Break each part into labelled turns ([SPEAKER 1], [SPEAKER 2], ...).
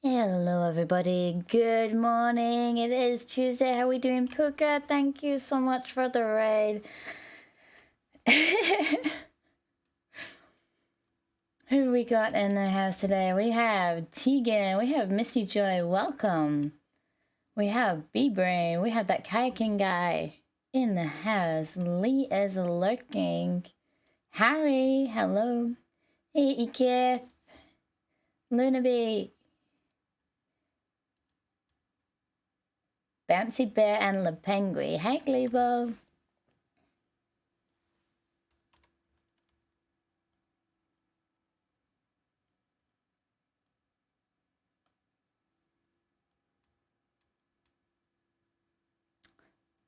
[SPEAKER 1] Hello everybody, good morning. It is Tuesday. How are we doing, Puka? Thank you so much for the raid. Who we got in the house today? We have Tegan, we have Misty Joy, welcome. We have B-Brain, we have that kayaking guy in the house. Lee is lurking. Harry, hello. Hey, Iketh. Lunaby. Bouncy Bear and Le Penguin. Hey, Glebo.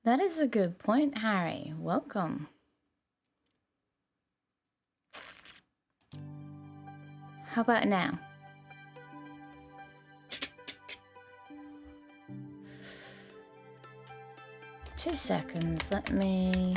[SPEAKER 1] That is a good point, Harry. Welcome. How about now? Two seconds, let me...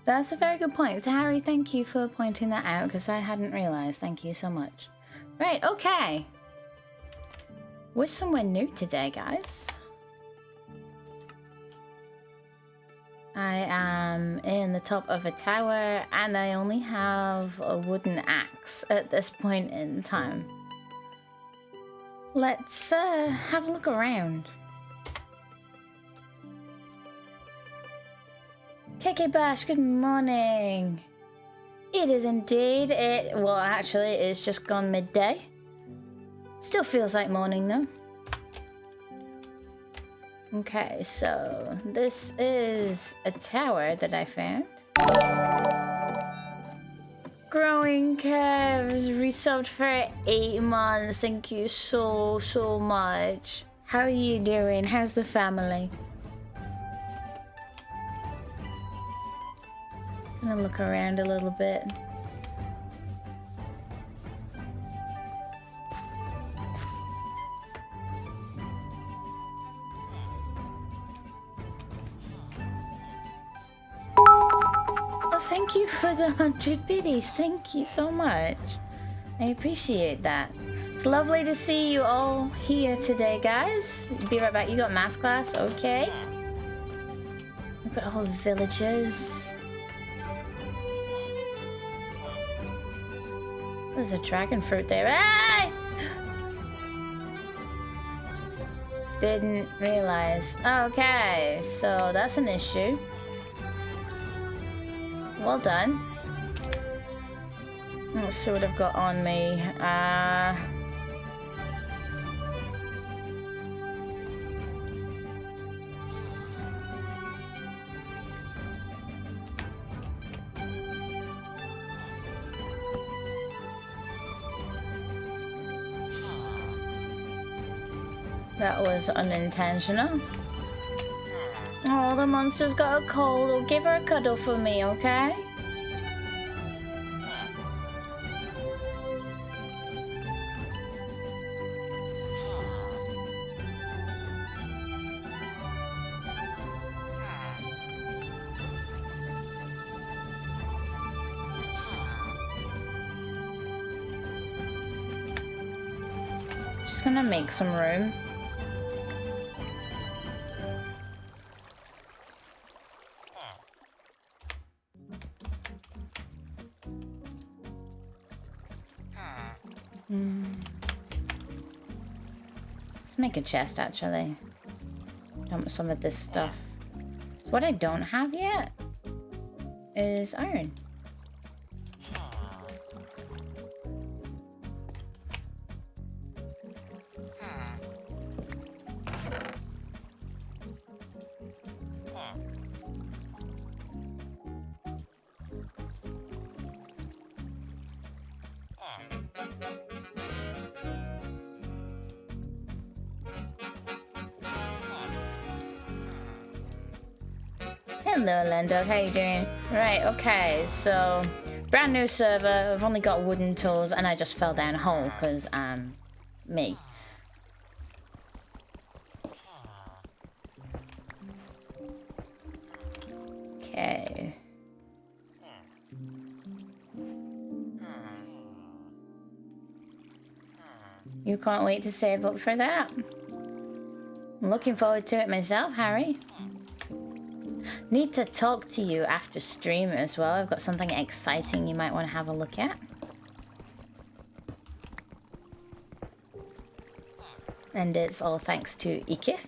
[SPEAKER 1] That's a very good point. Harry, thank you for pointing that out because I hadn't realized. Thank you so much. Right, okay. We're somewhere new today, guys. I am in the top of a tower and I only have a wooden axe at this point in time. Let's have a look around. KK Bash, good morning. It is indeed. Well, actually, it's just gone midday. Still feels like morning, though. Okay, so this is a tower that I found. Growing Calves, resubbed for 8 months. Thank you so much. How are you doing? How's the family? I'm gonna look around a little bit. Oh, thank you for the 100 biddies. Thank you so much. I appreciate that. It's lovely to see you all here today, guys. Be right back. You got math class? Okay. We've got all the villagers. There's a dragon fruit there. Hey! Didn't realize. Okay, so that's an issue. Well done. Let's see what I've got on me. That was unintentional. Oh, the monster's got a cold. Oh, give her a cuddle for me, okay? Just gonna make some room. Let's make a chest, actually. Dump some of this stuff. What I don't have yet is iron. Hello, Lendo. How you doing? Right, okay, so brand new server. I've only got wooden tools, and I just fell down a hole because I'm me. Okay. You can't wait to save up for that. I'm looking forward to it myself, Harry. Need to talk to you after stream as well. I've got something exciting you might want to have a look at. And it's all thanks to Ikith.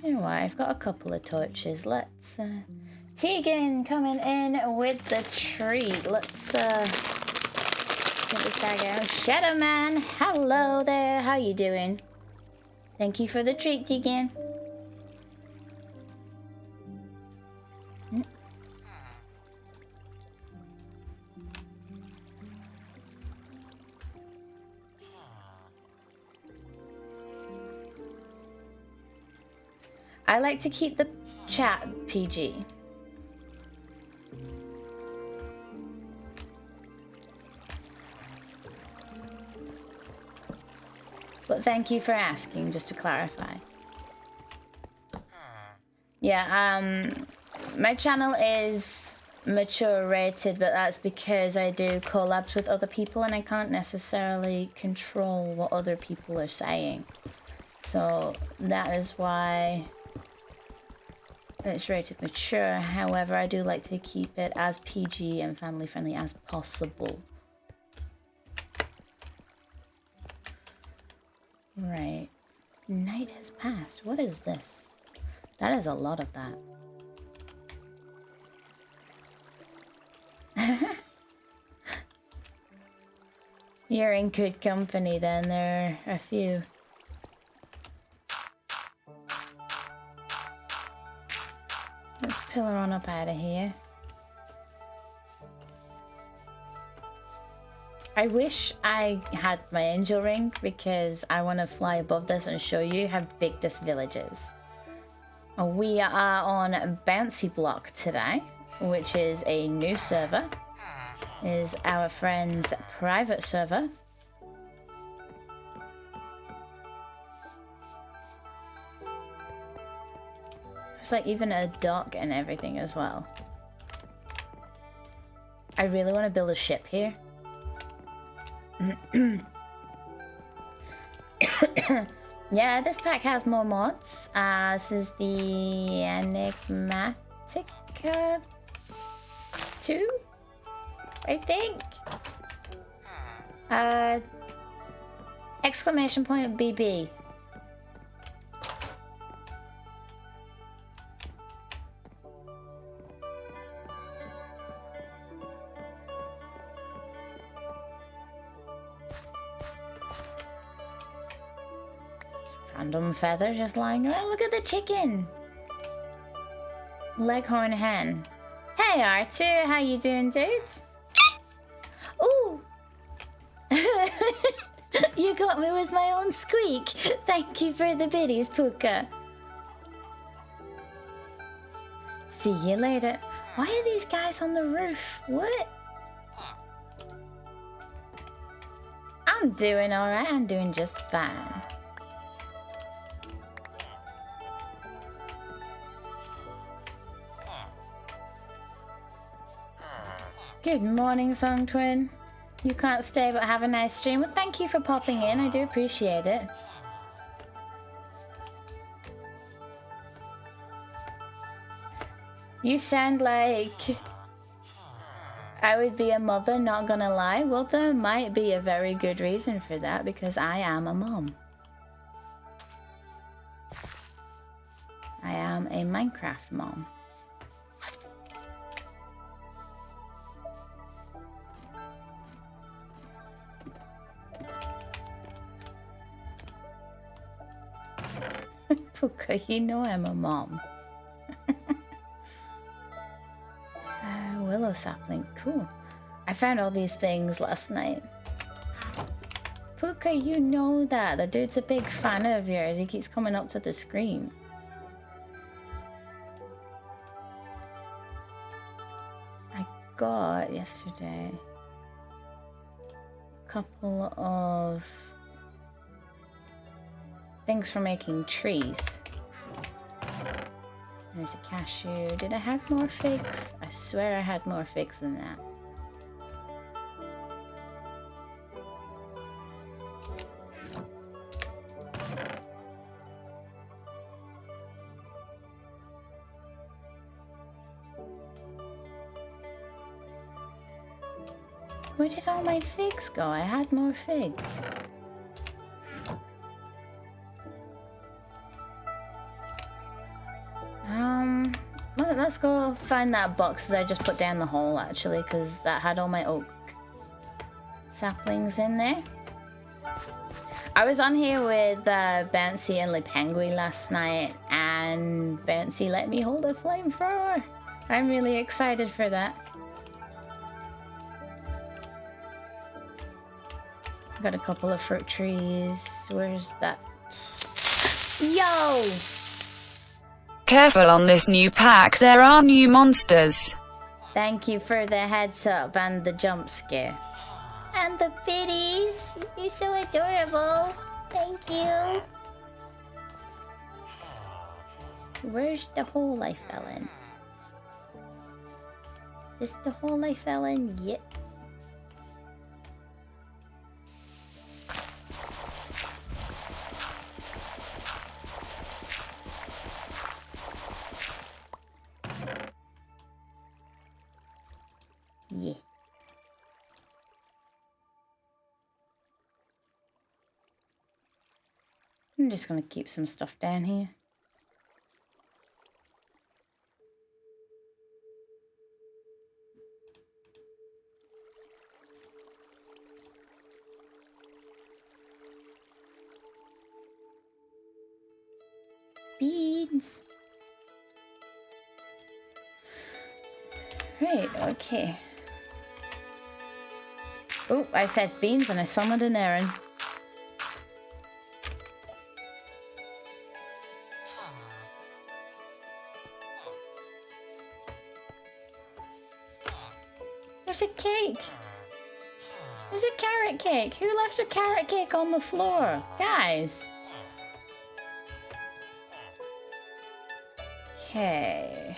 [SPEAKER 1] You know what? I've got a couple of torches. Let's Tegan coming in with the treat. Let's get this guy going. Shadow Man, hello there. How you doing? Thank you for the treat, Tegan. I like to keep the chat PG. But thank you for asking, just to clarify. Yeah, my channel is mature rated, but that's because I do collabs with other people and I can't necessarily control what other people are saying. So that is why it's rated mature. However, I do like to keep it as PG and family friendly as possible. Right. Night has passed. What is this? That is a lot of that. You're in good company then. There are a few. Let's pillar on up out of here. I wish I had my angel ring because I want to fly above this and show you how big this village is. We are on Bouncy Block today, which is a new server. Is our friend's private server. There's like even a dock and everything as well. I really want to build a ship here. Yeah, this pack has more mods. This is the Enigmatica 2, I think. Exclamation point BB. Random feather just lying around. Look at the chicken. Leghorn hen. Hey Arthur, how you doing, dude? Ooh. You got me with my own squeak. Thank you for the biddies, Puka. See you later. Why are these guys on the roof? What? I'm doing alright. I'm doing just fine. Good morning, Song Twin. You can't stay but have a nice stream. Well, thank you for popping in. I do appreciate it. You sound like I would be a mother, not gonna lie. Well, there might be a very good reason for that because I am a mom. I am a Minecraft mom. Puka, you know I'm a mom. Willow sapling, cool. I found all these things last night. Puka, you know that. The dude's a big fan of yours. He keeps coming up to the screen. I got yesterday a couple of things for making trees. There's a cashew. Did I have more figs? I swear I had more figs than that. Where did all my figs go? I had more figs. Let's go find that box that I just put down the hole, actually, because that had all my oak saplings in there. I was on here with Bouncy and Lipangui last night, and Bouncy let me hold a flamethrower. I'm really excited for that. Got a couple of fruit trees. Where's that? Yo!
[SPEAKER 2] Careful on this new pack, there are new monsters.
[SPEAKER 1] Thank you for the heads up and the jump scare. And the biddies! You're so adorable. Thank you. Where's the hole I fell in? Is this the hole I fell in? Yep. Yeah. I'm just gonna keep some stuff down here. Beans. Right, okay. Oh, I said beans and I summoned an Aaron. There's a cake. There's a carrot cake. Who left a carrot cake on the floor? Guys. Okay.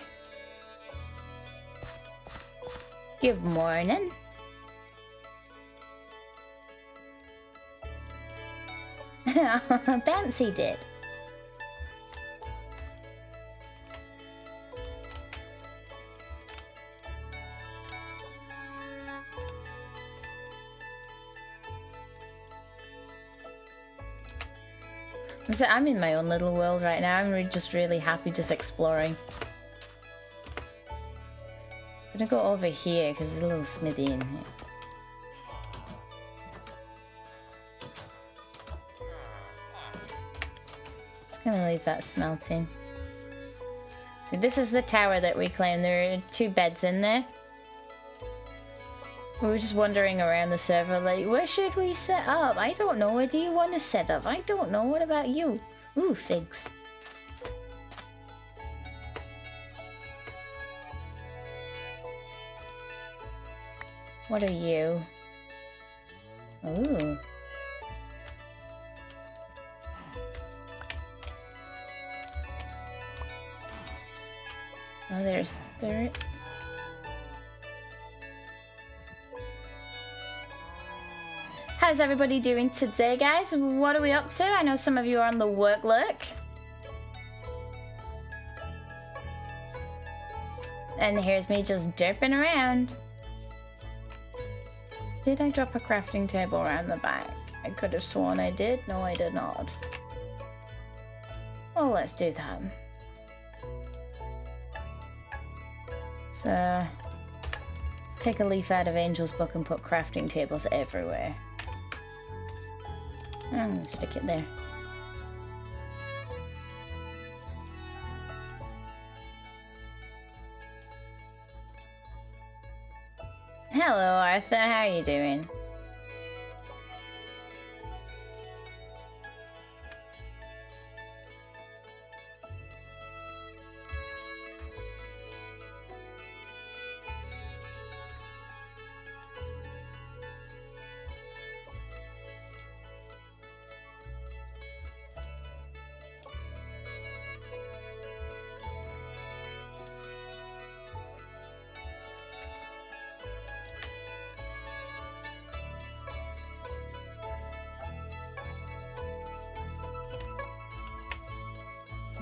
[SPEAKER 1] Good morning. Bouncy did. I'm in my own little world right now. I'm just really happy just exploring. I'm gonna go over here because there's a little smithy in here. Just gonna leave that smelting. This is the tower that we claimed. There are 2 beds in there. We were just wandering around the server like, where should we set up? I don't know. Where do you want to set up? I don't know. What about you? Ooh, figs. What are you? Ooh. Oh, there's 3. How's everybody doing today, guys? What are we up to? I know some of you are on the work lurk. And here's me just derping around. Did I drop a crafting table around the back? I could have sworn I did. No, I did not. Well, let's do that. So, take a leaf out of Angel's book and put crafting tables everywhere. I'm gonna stick it there. Hello, Arthur. How are you doing?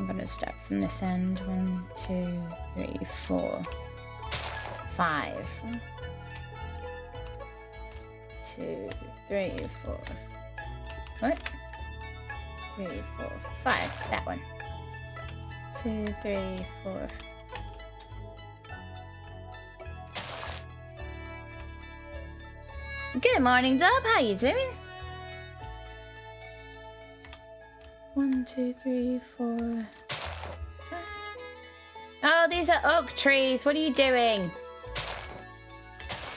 [SPEAKER 1] gonna start from this end. 1, 2, 3, 4, 5. 2, 3, 4. What? 3, 4, 5. That one. 2, 3, 4. Good morning, Dub. How you doing? 1, 2, 3, 4, 5. Oh, these are oak trees. What are you doing?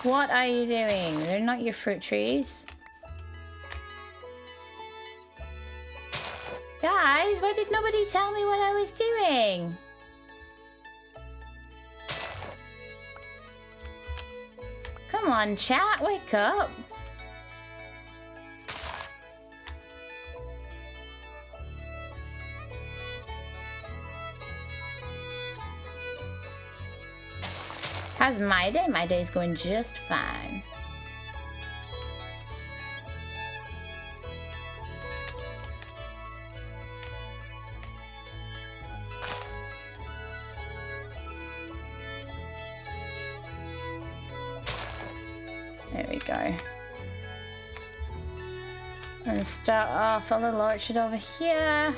[SPEAKER 1] What are you doing? They're not your fruit trees. Guys, why did nobody tell me what I was doing? Come on, chat, wake up. How's my day? My day's going just fine. There we go. I'm gonna start off a little orchard over here.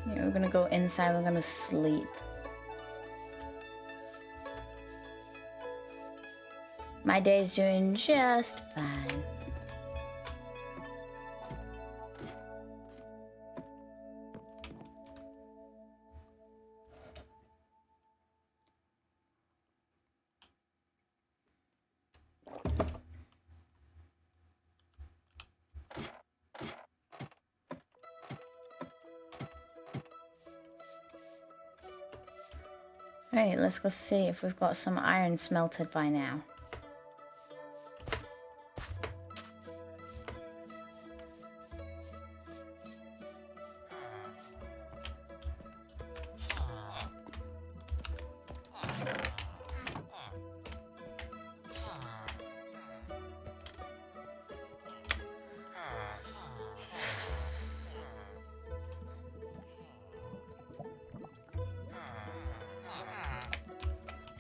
[SPEAKER 1] Yeah, we're gonna go inside, we're gonna sleep. My day's doing just fine. Alright, let's go see if we've got some iron smelted by now.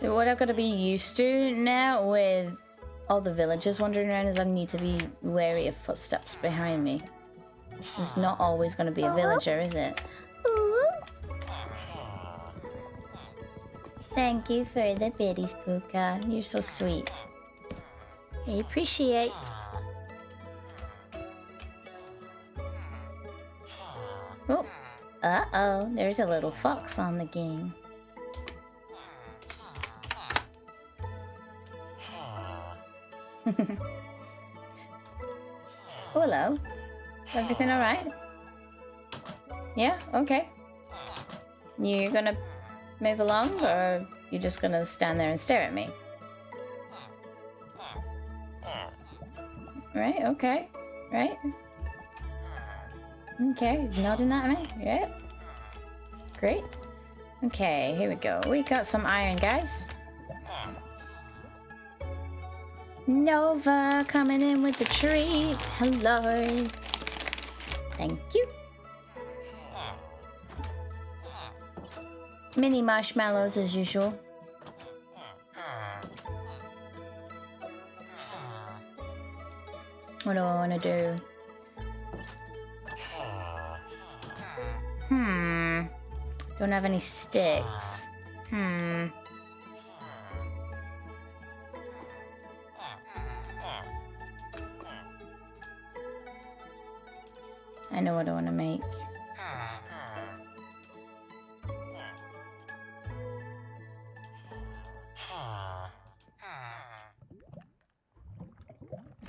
[SPEAKER 1] So what I've got to be used to now with all the villagers wandering around is I need to be wary of footsteps behind me. There's not always going to be a villager, is it? Ooh. Thank you for the biddies, Puka. You're so sweet. I appreciate. Oh, uh-oh. There's a little fox on the game. Hello. Everything alright? Yeah? Okay. You gonna move along, or you just gonna stand there and stare at me? Right, okay. Right? Okay, nodding at me? Yep. Great. Okay, here we go. We got some iron, guys. Nova coming in with the treat. Hello. Thank you. Mini marshmallows as usual. What do I want to do? Don't have any sticks. I know what I want to make.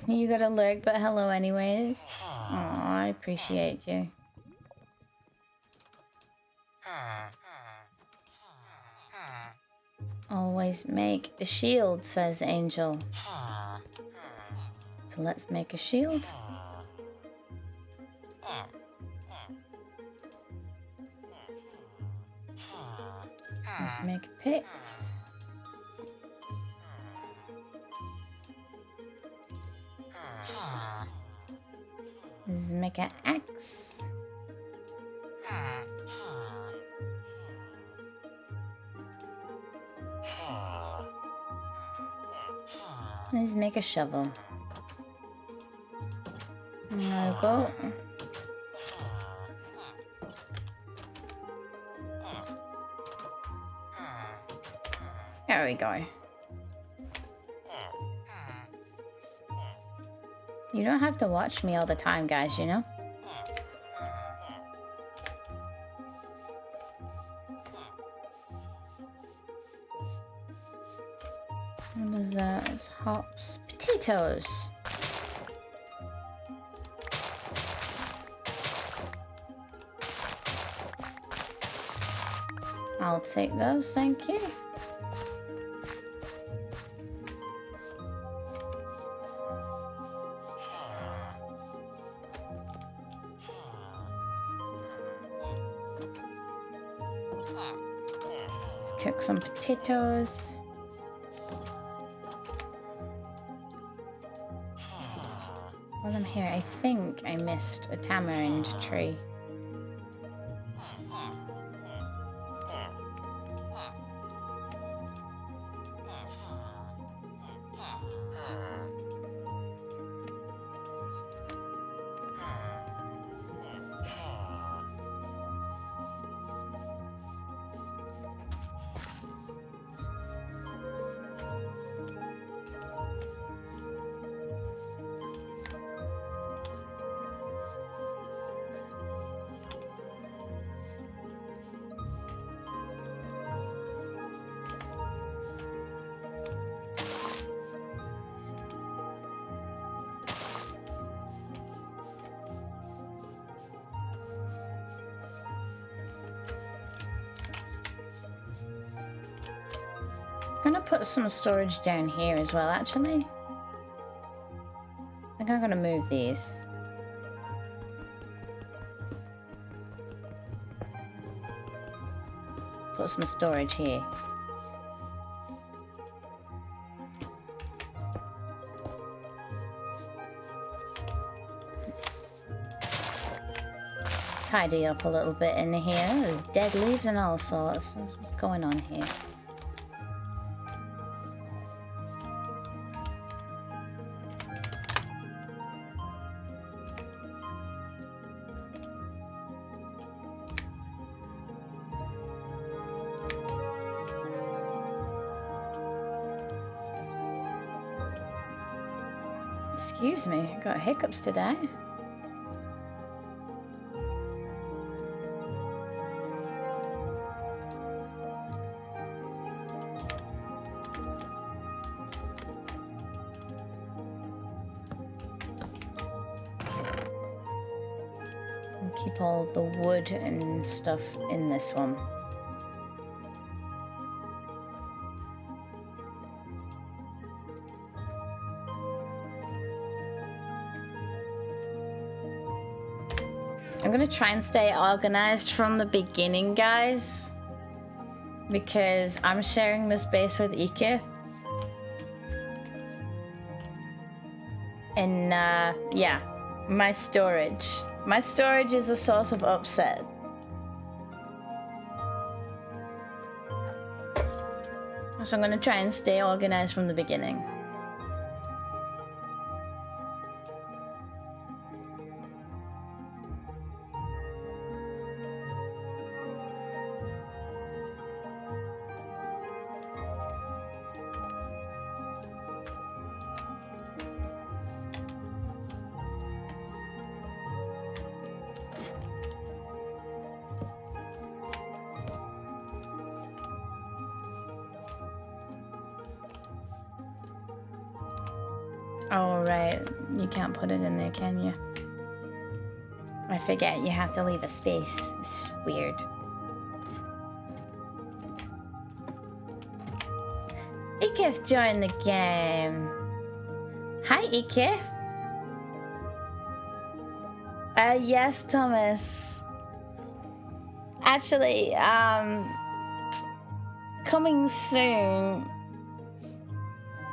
[SPEAKER 1] You got a lurk, but hello anyways. Aw, I appreciate you. Always make a shield, says Angel. So let's make a shield. Let's make a pick. Let's make an axe. Let's make a shovel. There we go. There we go. You don't have to watch me all the time, guys, you know? What is that? It's hops. Potatoes! I'll take those, thank you. Cook some potatoes. While I'm here, I think I missed a tamarind tree. I'm gonna put some storage down here as well, actually. I think I'm gonna move these. Put some storage here. Let's tidy up a little bit in here. There's dead leaves and all sorts. What's going on here? Excuse me, got hiccups today. I'll keep all the wood and stuff in this one. I'm gonna try and stay organized from the beginning, guys, because I'm sharing this base with Ekith. And yeah, my storage is a source of upset. So I'm gonna try and stay organized from the beginning. Oh, right. You can't put it in there, can you? I forget you have to leave a space. It's weird. Ekith joined the game. Hi, Ekith. Yes, Thomas. Actually, coming soon.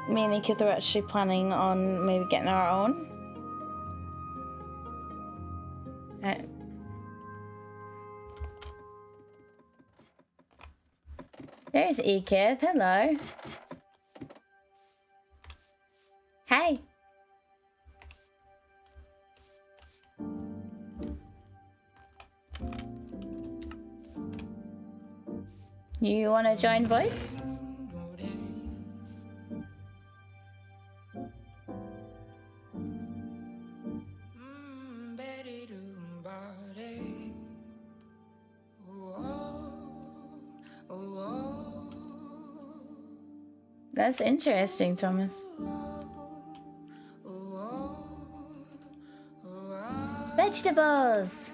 [SPEAKER 1] Me and Nikith are actually planning on maybe getting our own. There's Ekith. Hello. Hey. You want to join voice? That's interesting, Thomas. Vegetables!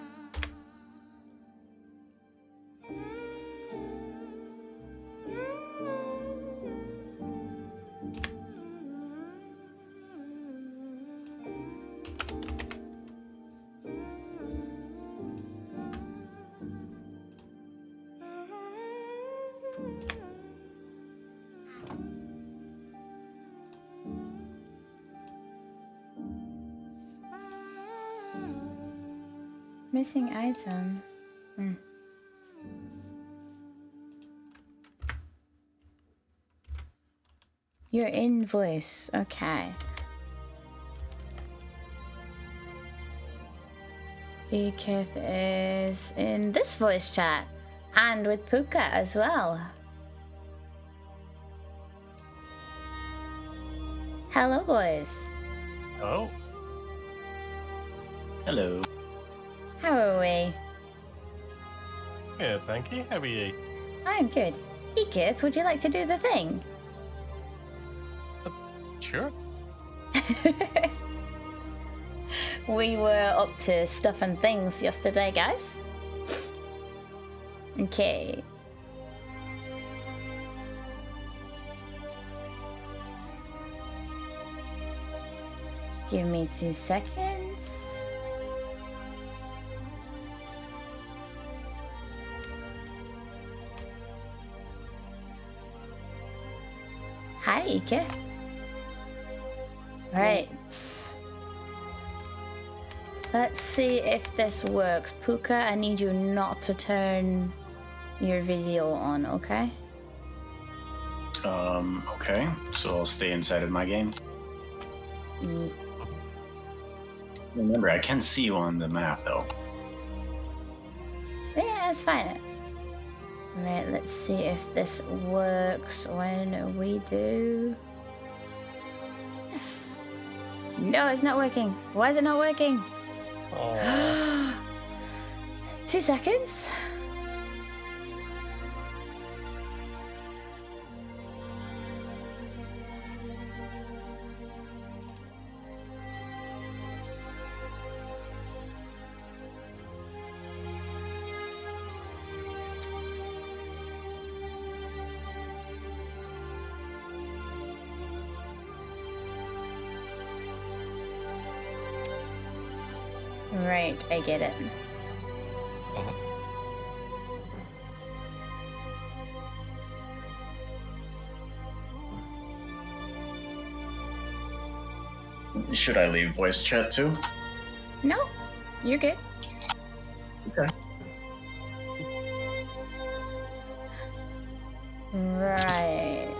[SPEAKER 1] Missing items. Your invoice. Okay. Ekith is in this voice chat and with Puka as well. Hello, boys.
[SPEAKER 3] Hello.
[SPEAKER 4] Hello.
[SPEAKER 1] How are we?
[SPEAKER 3] Yeah, thank you. How are you?
[SPEAKER 1] I'm good. Ekith, would you like to do the thing?
[SPEAKER 3] Sure.
[SPEAKER 1] We were up to stuff and things yesterday, guys. Okay. Give me 2 seconds. Hi, Ike. Right. Let's see if this works. Puka, I need you not to turn your video on, okay?
[SPEAKER 4] Okay. So I'll stay inside of my game. Remember, I can see you on the map, though.
[SPEAKER 1] Yeah, that's fine. Right, let's see if this works when we do. Yes. No, it's not working. Why is it not working?
[SPEAKER 3] Oh.
[SPEAKER 1] 2 seconds. Right, I get it.
[SPEAKER 4] Should I leave voice chat too?
[SPEAKER 1] No, you're good.
[SPEAKER 4] Okay.
[SPEAKER 1] Right.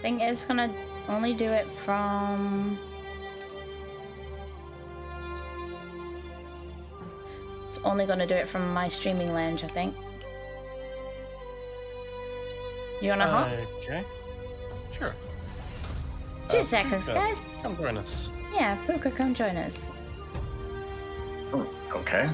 [SPEAKER 1] Thing is gonna only do it from. It's only gonna do it from my streaming lounge, I think. You wanna hop?
[SPEAKER 3] Okay. Sure.
[SPEAKER 1] 2 seconds,
[SPEAKER 3] Puka,
[SPEAKER 1] guys.
[SPEAKER 3] come join us.
[SPEAKER 1] Yeah, Puka, come join us.
[SPEAKER 4] Oh, okay.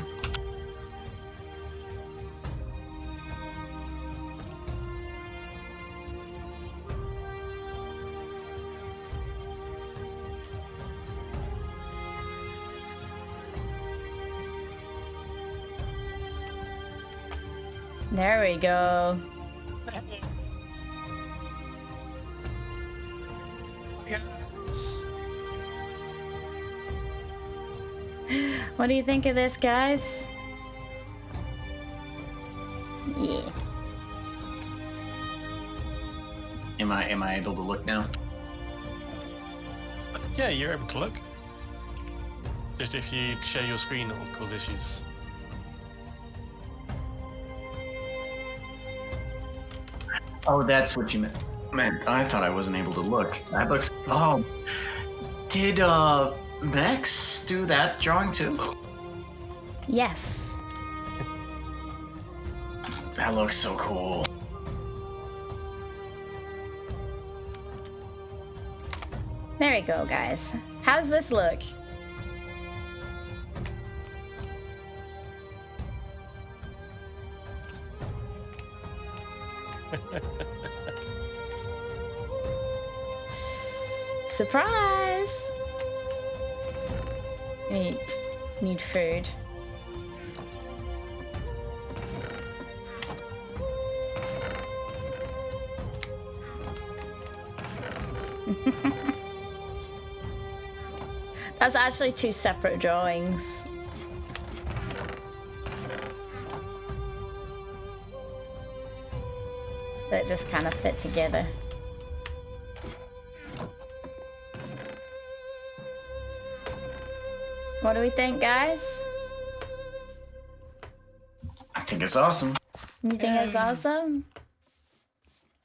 [SPEAKER 1] There we go.
[SPEAKER 3] Yes.
[SPEAKER 1] What do you think of this, guys? Yeah.
[SPEAKER 4] Am I able to look now?
[SPEAKER 3] Yeah, you're able to look. Just if you share your screen, it will cause issues.
[SPEAKER 4] Oh, that's what you meant. Man, I thought I wasn't able to look. That looks. Oh, did Max do that drawing too?
[SPEAKER 1] Yes.
[SPEAKER 4] That looks so cool.
[SPEAKER 1] There we go, guys. How's this look? Surprise! Wait, need food. That's actually two separate drawings. That just kind of fit together. What do we think, guys?
[SPEAKER 4] I think it's awesome.
[SPEAKER 1] You think it's awesome?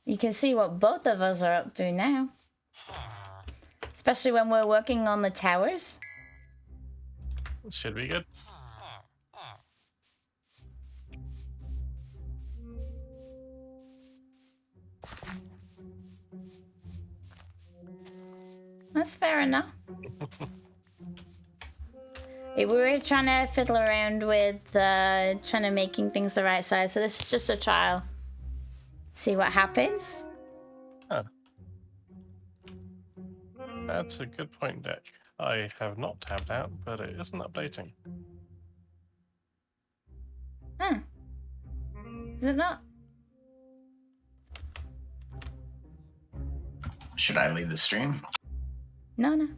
[SPEAKER 1] You can see what both of us are up to now. Especially when we're working on the towers.
[SPEAKER 3] Should be good.
[SPEAKER 1] That's fair enough. We were trying to fiddle around with trying to making things the right size, so this is just a trial. See what happens.
[SPEAKER 3] Huh. That's a good point, Dick. I have not tabbed out, but it isn't updating.
[SPEAKER 1] Huh. Is it not?
[SPEAKER 4] Should I leave the stream?
[SPEAKER 1] No, no.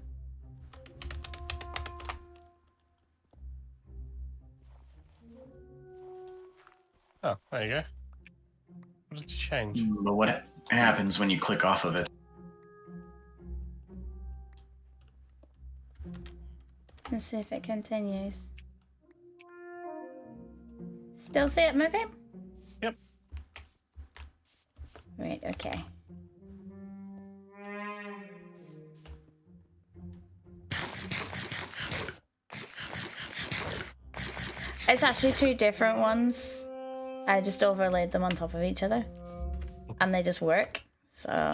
[SPEAKER 3] Oh, there you go. What did you change?
[SPEAKER 4] But what happens when you click off of it?
[SPEAKER 1] Let's see if it continues. Still see it moving?
[SPEAKER 3] Yep.
[SPEAKER 1] Right, okay. It's actually two different ones. I just overlaid them on top of each other. And they just work, so...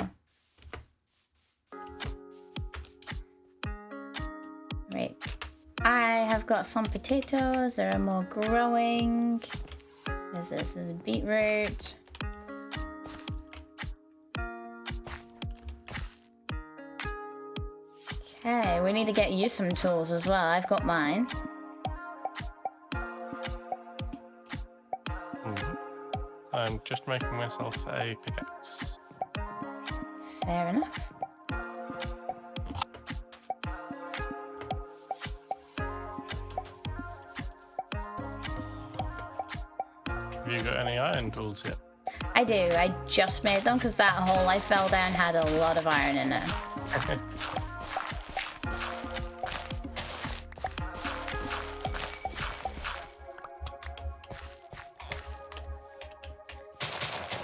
[SPEAKER 1] Right. I have got some potatoes. There are more growing. This is beetroot. Okay, we need to get you some tools as well. I've got mine.
[SPEAKER 3] I'm just making myself a pickaxe.
[SPEAKER 1] Fair enough.
[SPEAKER 3] Have you got any iron tools yet?
[SPEAKER 1] I do. I just made them because that hole I fell down had a lot of iron in it.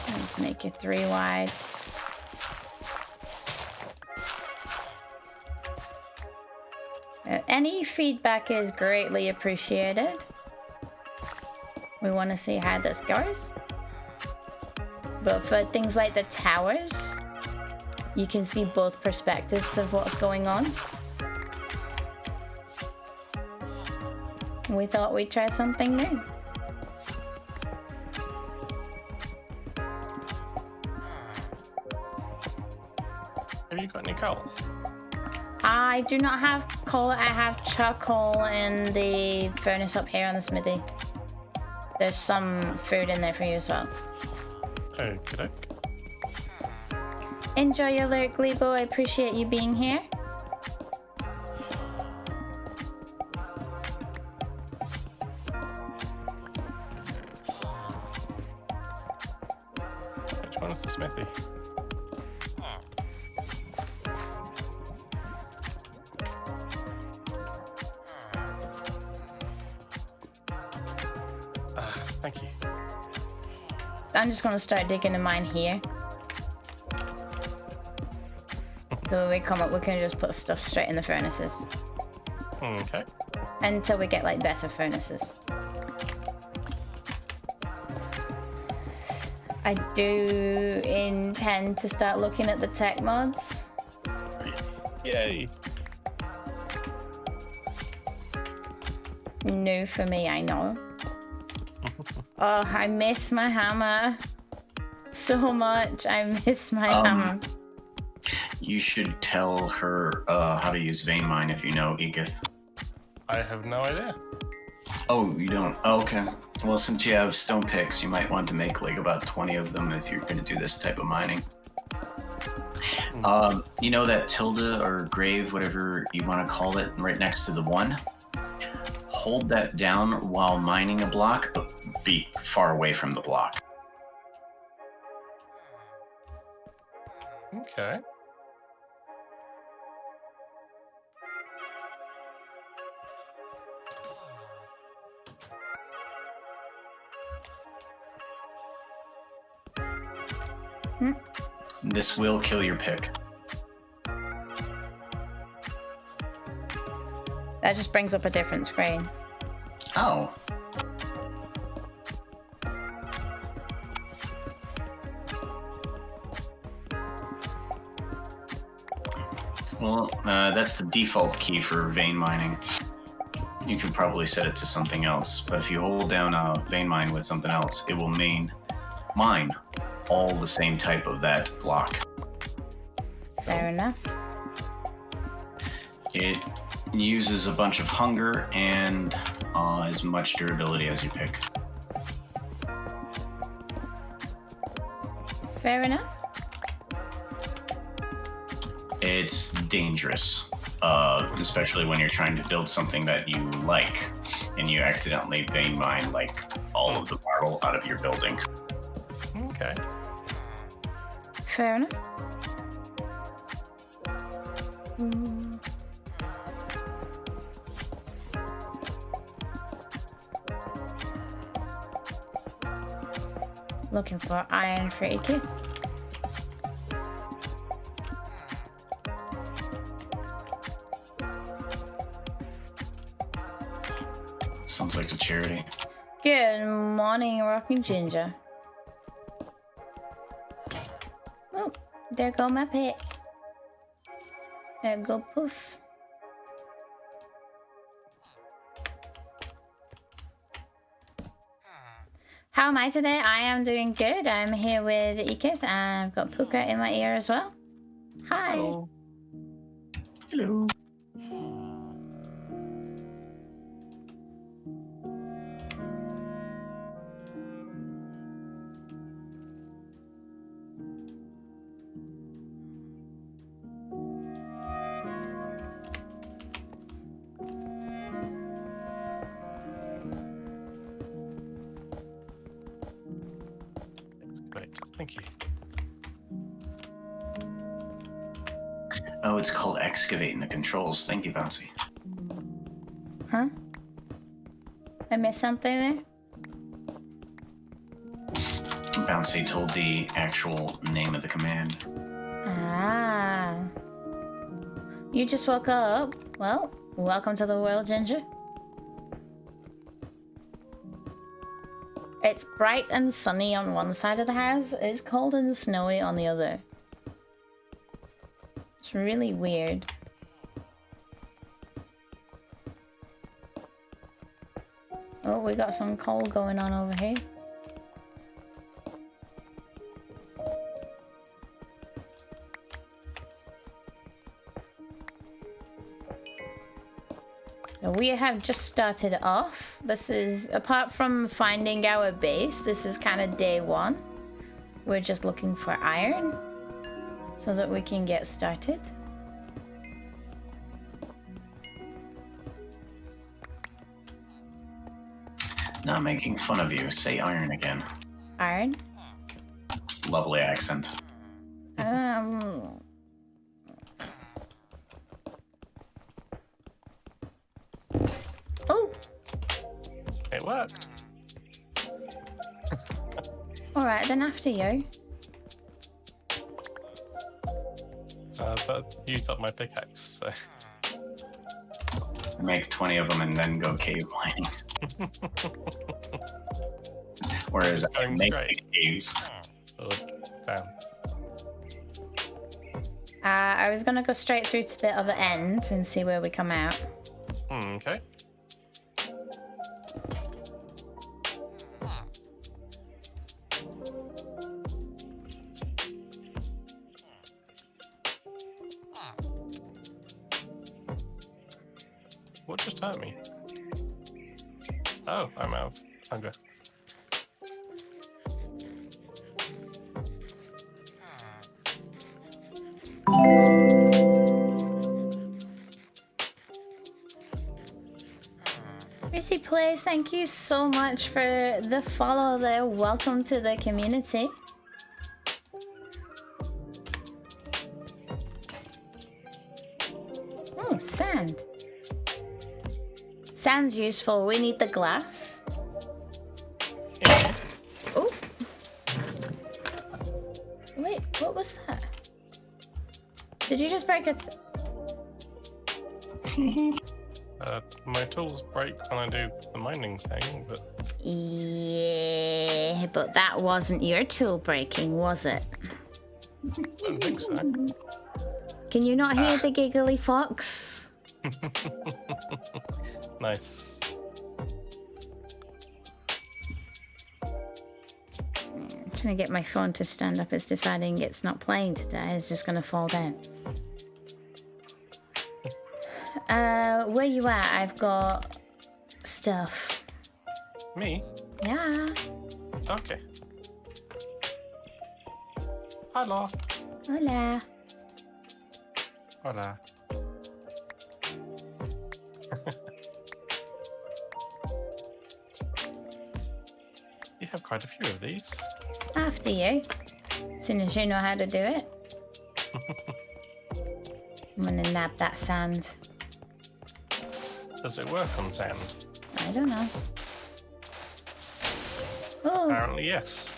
[SPEAKER 1] Let's make it 3 wide. Any feedback is greatly appreciated. We want to see how this goes. But for things like the towers, you can see both perspectives of what's going on. We thought we'd try something new.
[SPEAKER 3] Have you got any coal?
[SPEAKER 1] I do not have coal. I have charcoal in the furnace up here on the smithy. There's some food in there for you as well.
[SPEAKER 3] Okay.
[SPEAKER 1] Enjoy your lurk, Glebo. I appreciate you being here.
[SPEAKER 3] Which one is the smithy? Thank you.
[SPEAKER 1] I'm just gonna start digging a mine here. So when we come up, we can just put stuff straight in the furnaces.
[SPEAKER 3] Okay.
[SPEAKER 1] Until we get like better furnaces. I do intend to start looking at the tech mods.
[SPEAKER 3] Yay.
[SPEAKER 1] New for me, I know. Oh, I miss my hammer so much. I miss my hammer.
[SPEAKER 4] You should tell her how to use vein mine if you know, Egith.
[SPEAKER 3] I have no idea.
[SPEAKER 4] Oh, you don't? Oh, okay. Well, since you have stone picks, you might want to make like about 20 of them if you're going to do this type of mining. You know that tilde or grave, whatever you want to call it, right next to the one? Hold that down while mining a block, but be far away from the block.
[SPEAKER 3] Okay.
[SPEAKER 4] This will kill your pick.
[SPEAKER 1] That just brings up a different screen.
[SPEAKER 4] Oh. Well, that's the default key for vein mining. You can probably set it to something else, but if you hold down a vein mine with something else, it will mine all the same type of that block.
[SPEAKER 1] Fair enough.
[SPEAKER 4] It uses a bunch of hunger and as much durability as you pick.
[SPEAKER 1] Fair enough.
[SPEAKER 4] It's dangerous, especially when you're trying to build something that you like and you accidentally vein mine like all of the marble out of your building.
[SPEAKER 3] Okay.
[SPEAKER 1] Fair enough. Looking for iron for Ikith.
[SPEAKER 4] Sounds like a charity.
[SPEAKER 1] Good morning, Rocking Ginger. Oh, there go my pick. There go poof. How am I today? I am doing good. I'm here with Ikith and I've got Puka in my ear as well. Hi.
[SPEAKER 3] Hello.
[SPEAKER 4] Hello.
[SPEAKER 3] Great. Thank you.
[SPEAKER 4] Oh, it's called excavating the controls. Thank you, Bouncy.
[SPEAKER 1] Huh? I missed something there?
[SPEAKER 4] Bouncy told the actual name of the command.
[SPEAKER 1] Ah. You just woke up. Well, welcome to the world, Ginger. It's bright and sunny on one side of the house. It's cold and snowy on the other. It's really weird. Oh, we got some coal going on over here. We have just started off. This is, apart from finding our base, this is kind of day one. We're just looking for iron so that we can get started.
[SPEAKER 4] Not making fun of you. Say iron again.
[SPEAKER 1] Iron?
[SPEAKER 4] Lovely accent.
[SPEAKER 3] It worked.
[SPEAKER 1] Alright, then after you.
[SPEAKER 3] But used up my pickaxe, so.
[SPEAKER 4] Make 20 of them and then go cave mining. Whereas I
[SPEAKER 3] Going
[SPEAKER 4] make
[SPEAKER 3] straight.
[SPEAKER 4] the caves.
[SPEAKER 3] Oh, damn.
[SPEAKER 1] I was gonna go straight through to the other end and see where we come out.
[SPEAKER 3] Okay. What just hurt me? Oh, I'm out of hunger.
[SPEAKER 1] Missy Plays, thank you so much for the follow there. Welcome to the community. Oh, sand. Sand's useful. We need the glass.
[SPEAKER 3] Yeah.
[SPEAKER 1] Oh. Wait, what was that? Did you just break it?
[SPEAKER 3] My tools break when I do the mining thing, but
[SPEAKER 1] Yeah, but that wasn't your tool breaking, was it?
[SPEAKER 3] I don't think so.
[SPEAKER 1] Can you not hear the giggly fox?
[SPEAKER 3] Nice.
[SPEAKER 1] I'm trying to get my phone to stand up. It's deciding it's not playing today. It's just going to fall down. Where you at? I've got stuff.
[SPEAKER 3] Me?
[SPEAKER 1] Yeah.
[SPEAKER 3] Okay. Hello.
[SPEAKER 1] Hola.
[SPEAKER 3] Hola. You have quite a few of these.
[SPEAKER 1] After you. As soon as you know how to do it. I'm going to nab that sand.
[SPEAKER 3] Does it work on sand?
[SPEAKER 1] I don't know. Oh,
[SPEAKER 3] Apparently, yes.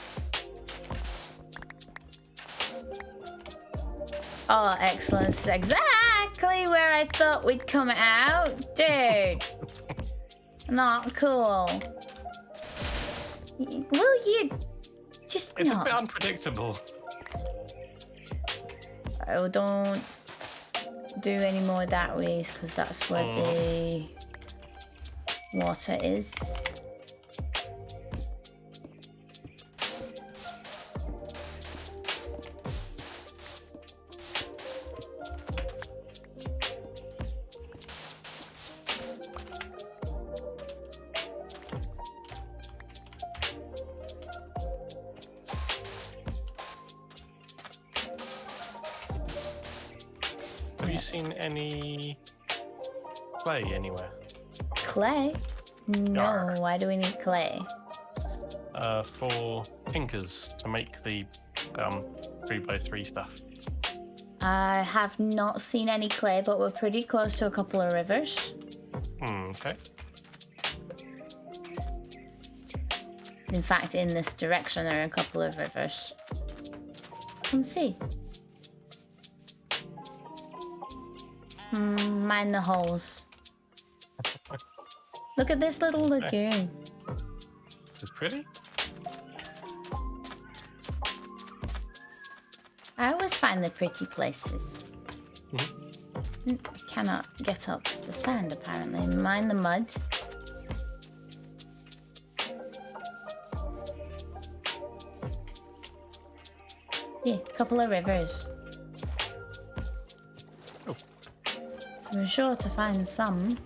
[SPEAKER 1] oh, excellent. It's exactly where I thought we'd come out. Dude. Not cool. Will you just
[SPEAKER 3] It's
[SPEAKER 1] not?
[SPEAKER 3] a bit unpredictable.
[SPEAKER 1] Oh, don't do any more that ways because that's where the water is.
[SPEAKER 3] Have you seen any clay anywhere?
[SPEAKER 1] Clay? No,
[SPEAKER 3] Yar.
[SPEAKER 1] why do we need clay?
[SPEAKER 3] For tinkers to make the 3x3 stuff.
[SPEAKER 1] I have not seen any clay, but we're pretty close to a couple of rivers.
[SPEAKER 3] Okay.
[SPEAKER 1] In fact, in this direction, there are a couple of rivers. Come see. Mind the holes. Look at this little lagoon.
[SPEAKER 3] This is pretty.
[SPEAKER 1] I always find the pretty places. Cannot get up the sand, apparently. Mind the mud. Yeah, a couple of rivers.
[SPEAKER 3] Oh.
[SPEAKER 1] So we're sure to find some.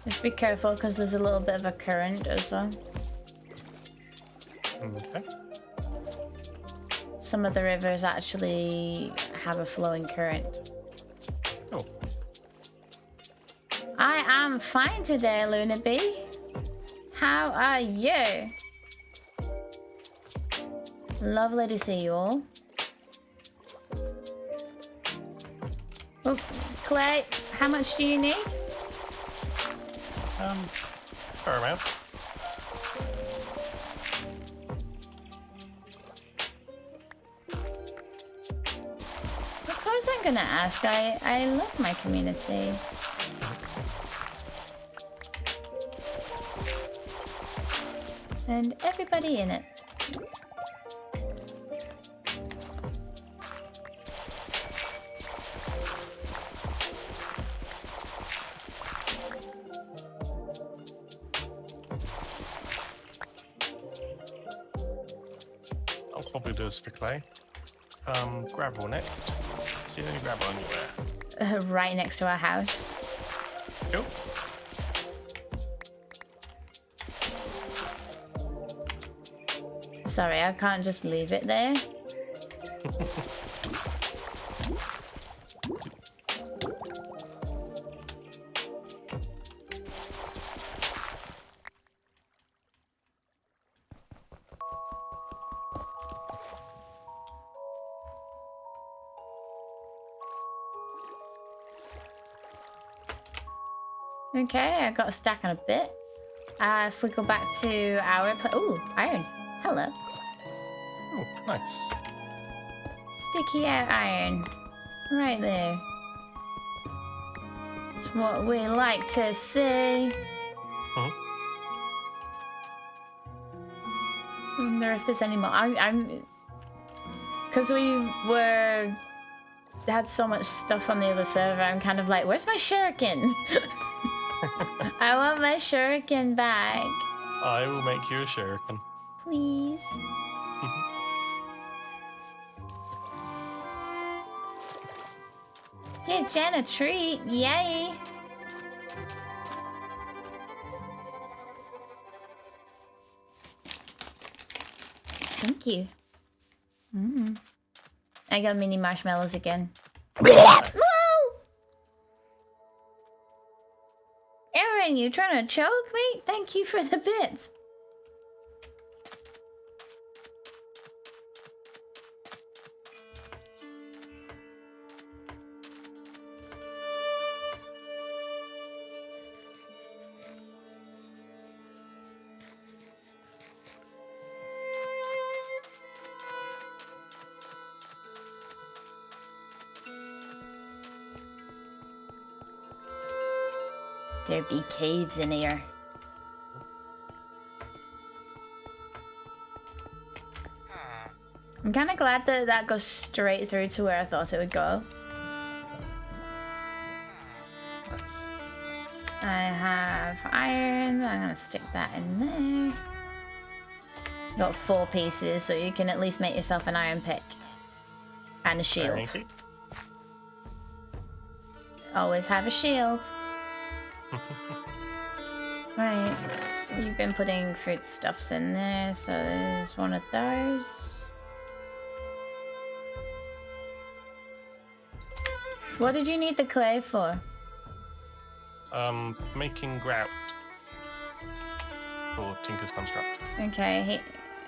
[SPEAKER 1] Just be careful because there's a little bit of a current as well.
[SPEAKER 3] Okay.
[SPEAKER 1] Some of the rivers actually have a flowing current.
[SPEAKER 3] Oh.
[SPEAKER 1] I am fine today, Luna Bee. How are you? Lovely to see you all. Oh, Clay, how much do you need?
[SPEAKER 3] Fair amount.
[SPEAKER 1] wasn't gonna ask. I love my community. And everybody in it.
[SPEAKER 3] I'll probably do a stick clay. Gravel next. See any gravel anywhere?
[SPEAKER 1] Right next to our house.
[SPEAKER 3] Cool.
[SPEAKER 1] Sorry, I can't just leave it there. Okay, I got a stack and a bit. If we go back to our ooh, iron. Hello.
[SPEAKER 3] Oh, nice.
[SPEAKER 1] Sticky out iron. Right there. It's what we like to see.
[SPEAKER 3] Mhm.
[SPEAKER 1] I wonder if there's any more. I'm because we had so much stuff on the other server. I'm kind of like, where's my shuriken? I want my shuriken back.
[SPEAKER 3] I will make you a shuriken.
[SPEAKER 1] Please. Give Jen a treat. Yay. Thank you. I got mini marshmallows again. Whoa! Aaron, you trying to choke me? Thank you for the bits. There be caves in here. I'm kind of glad that that goes straight through to where I thought it would go. I have iron. I'm gonna stick that in there. Got 4 pieces, so you can at least make yourself an iron pick and a shield.
[SPEAKER 3] Thank you.
[SPEAKER 1] Always have a shield. Right, you've been putting foodstuffs in there, so there's one of those. What did you need the clay for?
[SPEAKER 3] Making grout for Tinker's Construct.
[SPEAKER 1] Okay,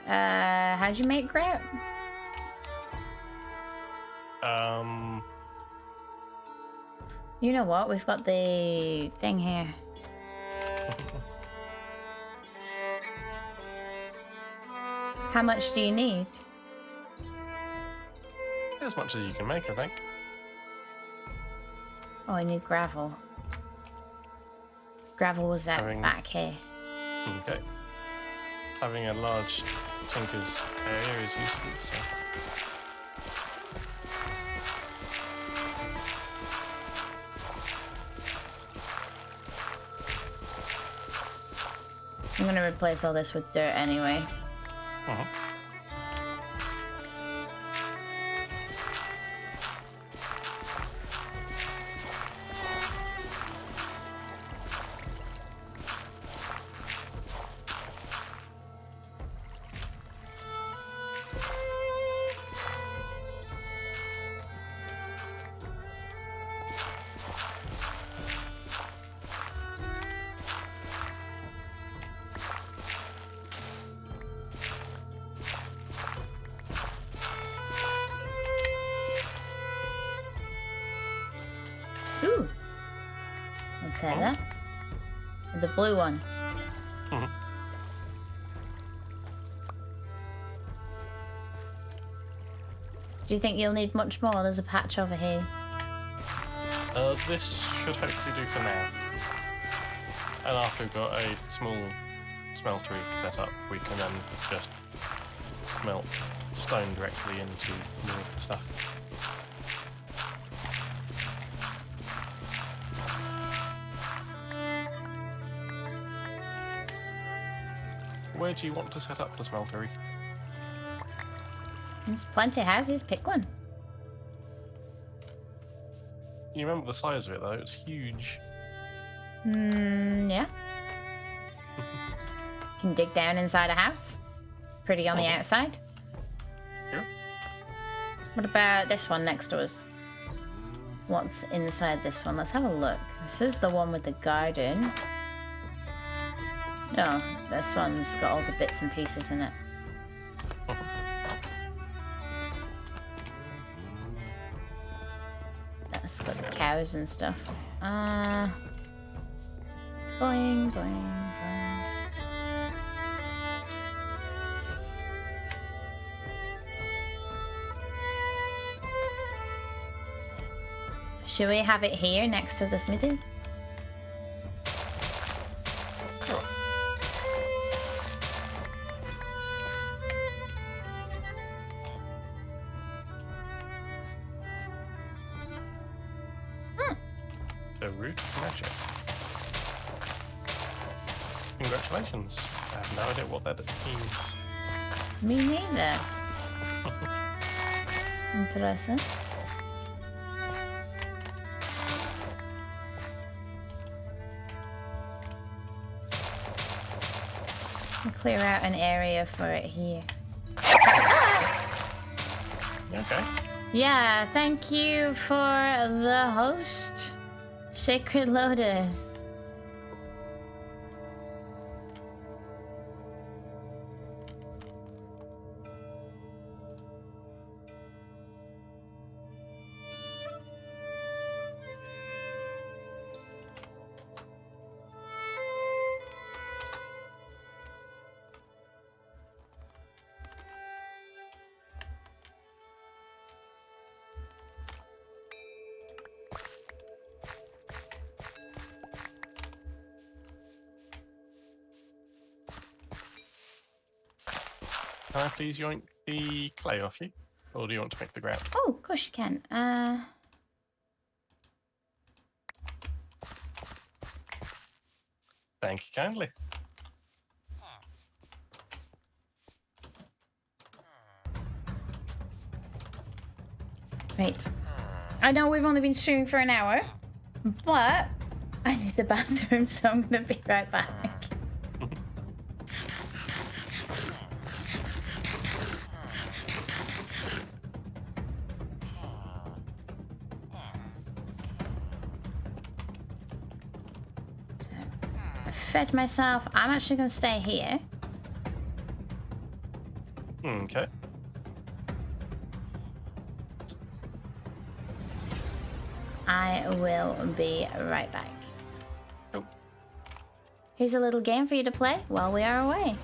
[SPEAKER 1] how'd you make grout? You know what? We've got the thing here. How much do you need?
[SPEAKER 3] As much as you can make, I think.
[SPEAKER 1] Oh, I need gravel. Gravel was that back here.
[SPEAKER 3] Okay. Having a large Tinker's area is useful, so...
[SPEAKER 1] I'm gonna replace all this with dirt anyway. Ooh. I'll take that. The blue one. Do you think you'll need much more? There's a patch over here.
[SPEAKER 3] This should hopefully do for now. And after we've got a small smeltery set up, we can then just smelt stone directly into more stuff. Where do you want to set up the smeltery?
[SPEAKER 1] There's plenty of houses. Pick one.
[SPEAKER 3] You remember the size of it though? It's huge.
[SPEAKER 1] Yeah. Can dig down inside a house. Pretty on the outside.
[SPEAKER 3] Yeah.
[SPEAKER 1] What about this one next to us? What's inside this one? Let's have a look. This is the one with the garden. Oh, this one's got all the bits and pieces in it. That's got the cows and stuff. Boing, boing, boing. Should we have it here next to the smithy?
[SPEAKER 3] Sure. The root magic. Congratulations. I have no idea what that means.
[SPEAKER 1] Me neither. Interesting. I'll clear out an area for it here.
[SPEAKER 3] Okay.
[SPEAKER 1] Yeah, thank you for the host, Sacred Lotus.
[SPEAKER 3] Can I please yoink the clay off you? Or do you want to make the grout?
[SPEAKER 1] Oh, of course you can.
[SPEAKER 3] Thank you kindly.
[SPEAKER 1] Right. I know we've only been streaming for an hour, but I need the bathroom, so I'm gonna be right back. So, I fed myself. I'm actually gonna stay here.
[SPEAKER 3] Okay.
[SPEAKER 1] I will be right back.
[SPEAKER 3] Oh.
[SPEAKER 1] Here's a little game for you to play while we are away.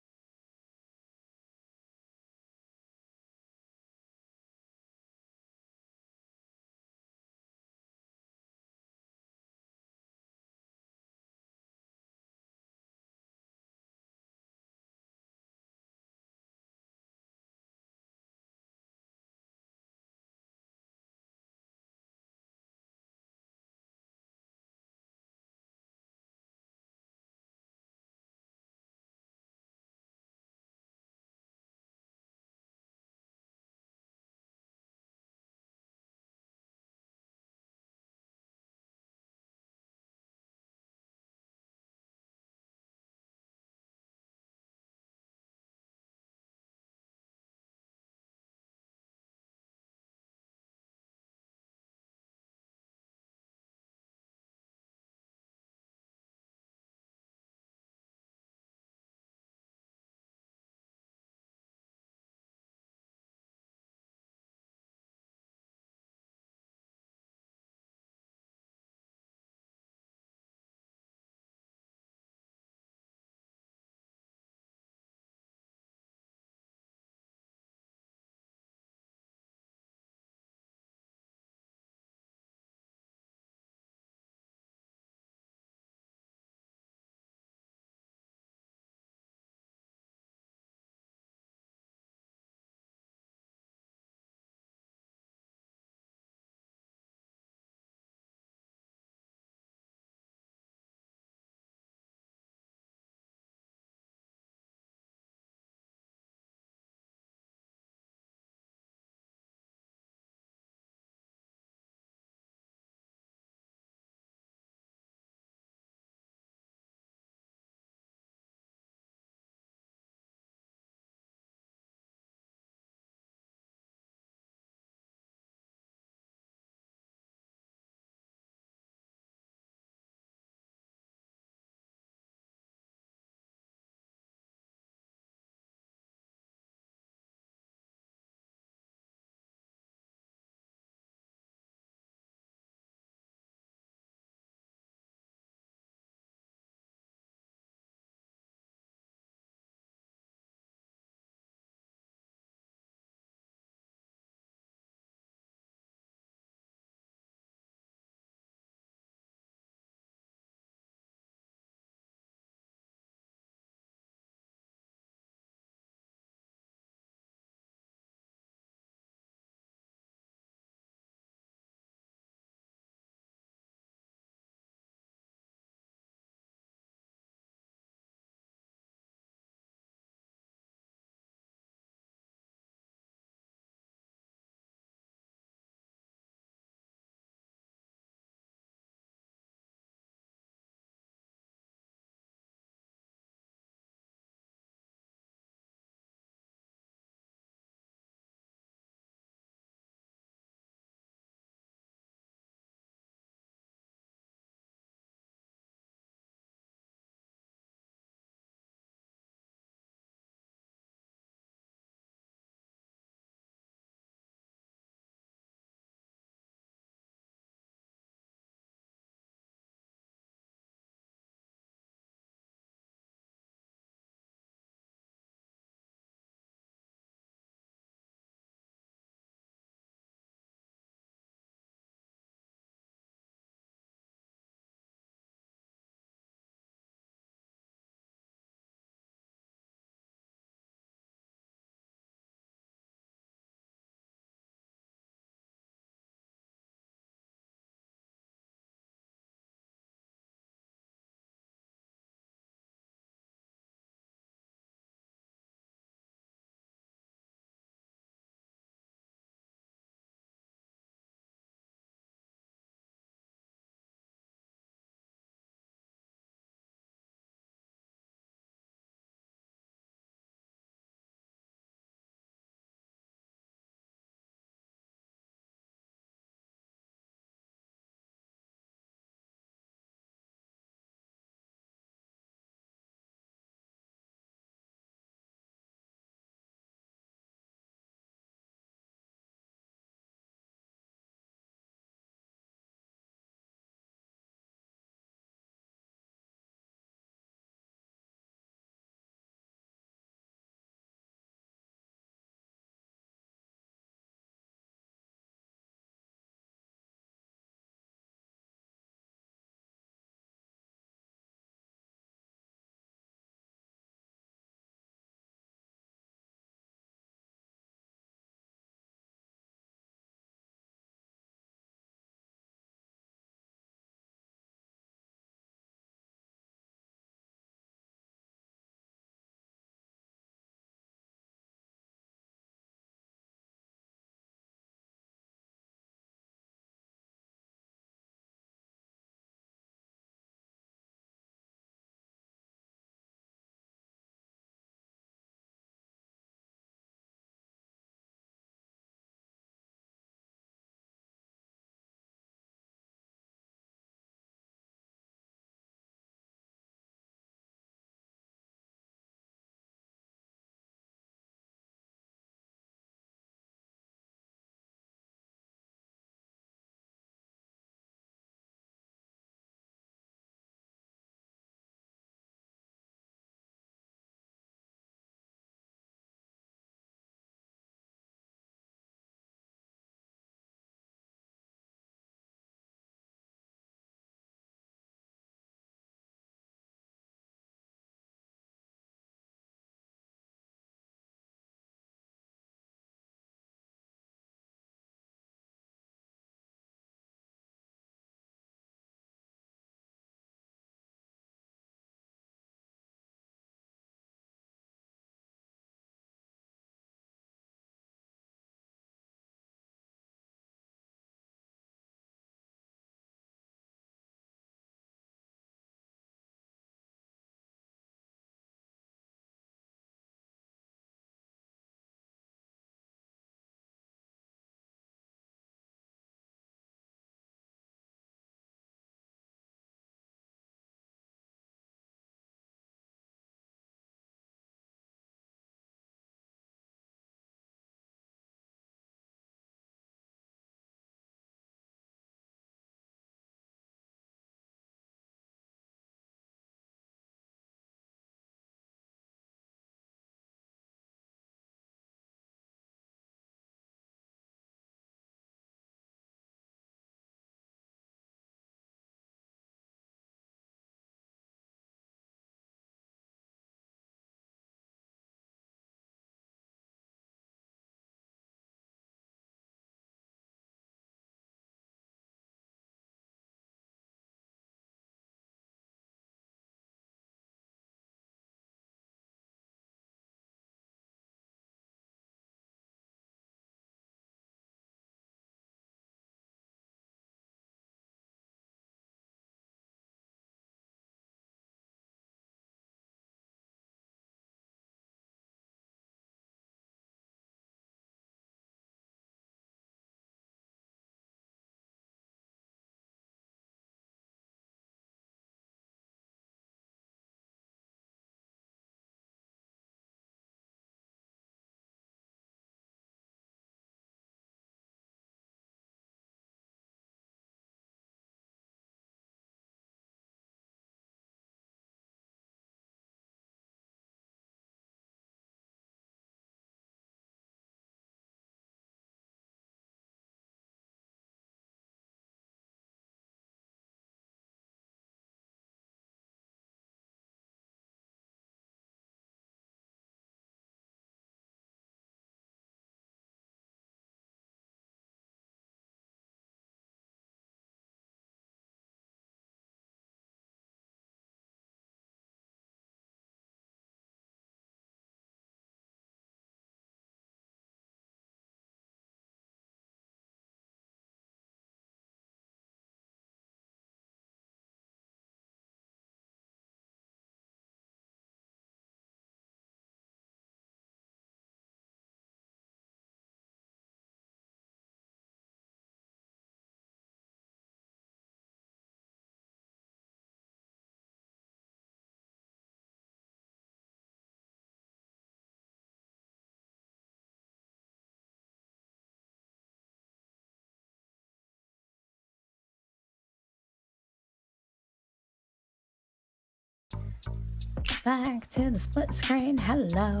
[SPEAKER 1] Back to the split screen. Hello.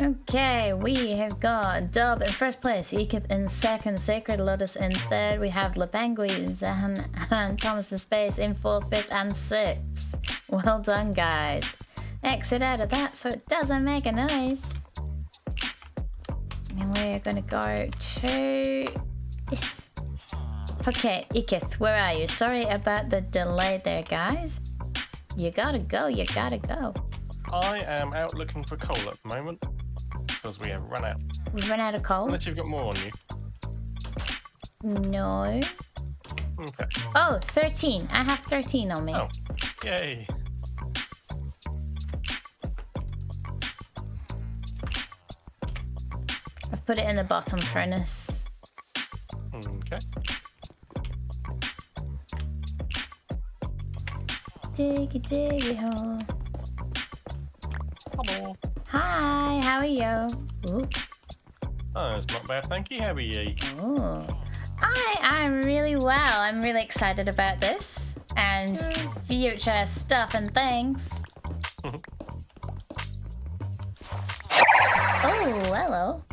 [SPEAKER 1] Okay, we have got Dub in first place, Ekith in second, Sacred Lotus in third. We have Lebangui, Zahan, and Thomas the Space in fourth, fifth, and sixth. Well done, guys. Exit out of that so it doesn't make a noise. And we're gonna go to this. Okay, Ekith, where are you? Sorry about the delay there, guys. You gotta go, you gotta go.
[SPEAKER 3] I am out looking for coal at the moment because we have run out.
[SPEAKER 1] We've run out of coal?
[SPEAKER 3] Unless you've got more on you.
[SPEAKER 1] No.
[SPEAKER 3] Okay.
[SPEAKER 1] Oh, 13. I have 13 on me.
[SPEAKER 3] Oh, yay.
[SPEAKER 1] I've put it in the bottom furnace.
[SPEAKER 3] Okay.
[SPEAKER 1] Diggy diggy hole.
[SPEAKER 3] Hello.
[SPEAKER 1] Hi, how are you? Ooh.
[SPEAKER 3] Oh, it's not bad, thank you. How are you?
[SPEAKER 1] Ooh. I'm really well. I'm really excited about this and future stuff and things. Oh, hello.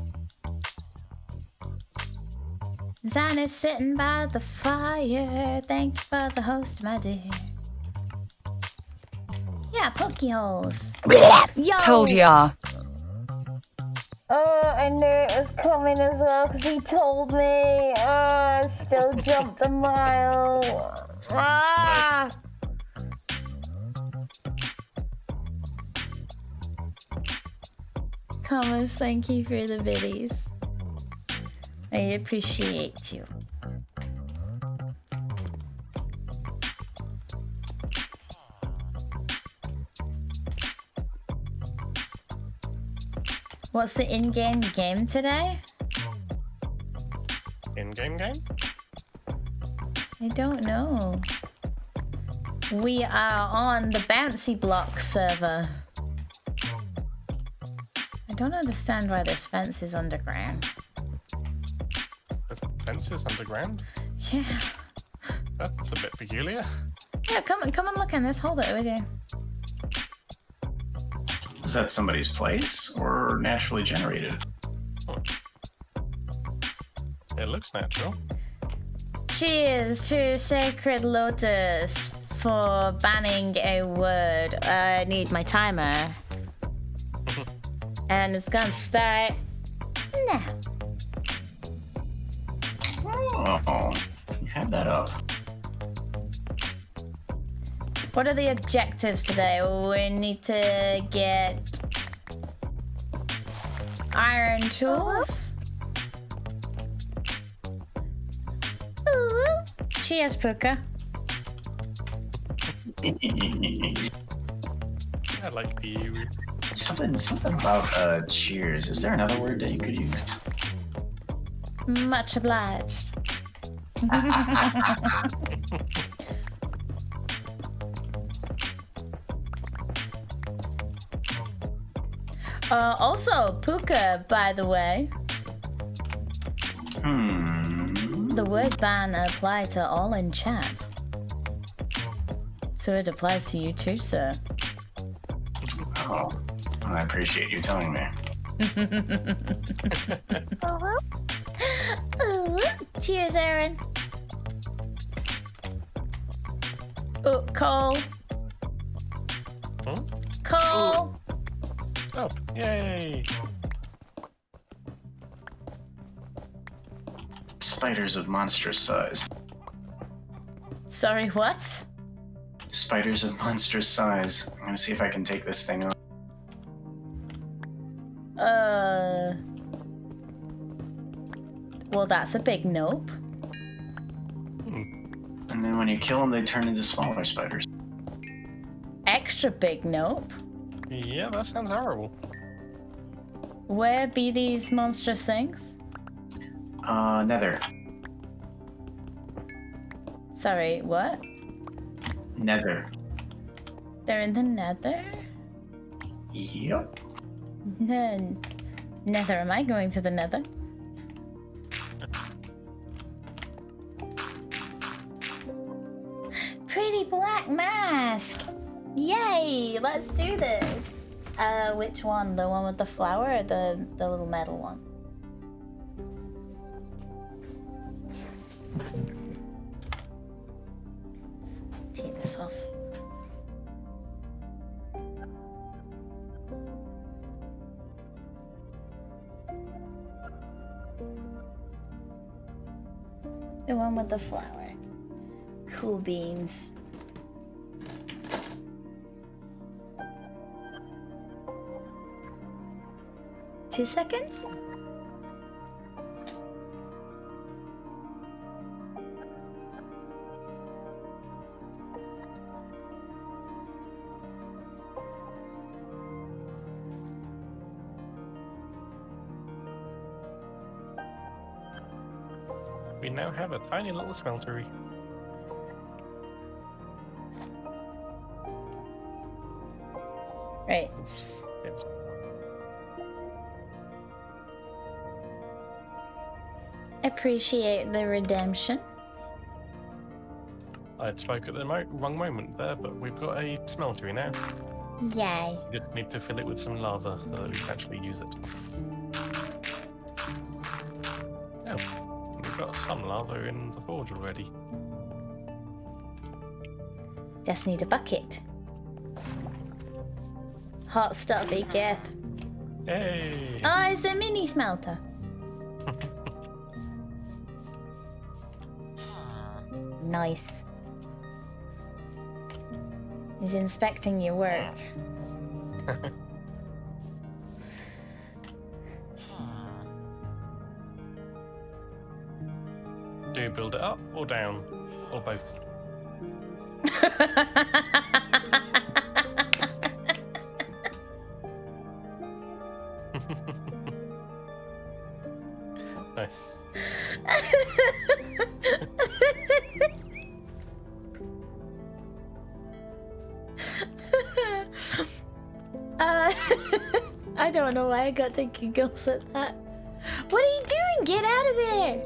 [SPEAKER 1] Zan is sitting by the fire. Thank you for the host, my dear. Yeah, pokeholes. Yo!
[SPEAKER 2] Told ya.
[SPEAKER 1] Oh, I knew it was coming as well because he told me. Oh, I still jumped a mile. Ah! Thomas, thank you for the biddies. I appreciate you. What's the in-game game today?
[SPEAKER 3] In-game game?
[SPEAKER 1] I don't know. We are on the Bouncy Block server. I don't understand why this fence is underground.
[SPEAKER 3] There's fences underground?
[SPEAKER 1] Yeah.
[SPEAKER 3] That's a bit peculiar.
[SPEAKER 1] Yeah, come and look in this. Hold it with you.
[SPEAKER 4] Is that somebody's place or naturally generated?
[SPEAKER 3] It looks natural.
[SPEAKER 1] Cheers to Sacred Lotus for banning a word. I need my timer. And it's gonna start now.
[SPEAKER 4] Oh, you have that up.
[SPEAKER 1] What are the objectives today? We need to get iron tools. Ooh. Cheers, Puka.
[SPEAKER 3] I like you.
[SPEAKER 4] something about cheers. Is there another word that you could use?
[SPEAKER 1] Much obliged. Also, Puka, by the way. The word ban applies to all in chat. So it applies to you too, sir.
[SPEAKER 4] Oh, I appreciate you telling me.
[SPEAKER 1] Cheers, Aaron. Oh, Cole.
[SPEAKER 3] Hmm?
[SPEAKER 1] Cole.
[SPEAKER 3] Oh, yay!
[SPEAKER 4] Spiders of monstrous size.
[SPEAKER 1] Sorry, what?
[SPEAKER 4] Spiders of monstrous size. I'm gonna see if I can take this thing on.
[SPEAKER 1] Well, that's a big nope.
[SPEAKER 4] And then when you kill them, they turn into smaller spiders.
[SPEAKER 1] Extra big nope.
[SPEAKER 3] Yeah, that sounds horrible.
[SPEAKER 1] Where be these monstrous things?
[SPEAKER 4] Nether.
[SPEAKER 1] Sorry, what?
[SPEAKER 4] Nether.
[SPEAKER 1] They're in the nether?
[SPEAKER 4] Yep.
[SPEAKER 1] Nether, am I going to the nether? Pretty black mask! Yay! Let's do this. Which one? The one with the flower or the little metal one? Let's take this off. The one with the flower. Cool beans. Two seconds?
[SPEAKER 3] We now have a tiny little smeltery.
[SPEAKER 1] Right.
[SPEAKER 3] Yes.
[SPEAKER 1] Appreciate the redemption.
[SPEAKER 3] I spoke at the wrong moment there, but we've got a smeltery now.
[SPEAKER 1] Yay.
[SPEAKER 3] We just need to fill it with some lava so that we can actually use it. Oh, we've got some lava in the forge already.
[SPEAKER 1] Just need a bucket. Hot stuffy, Geth.
[SPEAKER 3] Hey!
[SPEAKER 1] Oh, it's a mini smelter. Nice. He's inspecting your work.
[SPEAKER 3] Do you build it up or down? Or both? Nice.
[SPEAKER 1] I don't know why I got the giggles at that. What are you doing? Get out of there!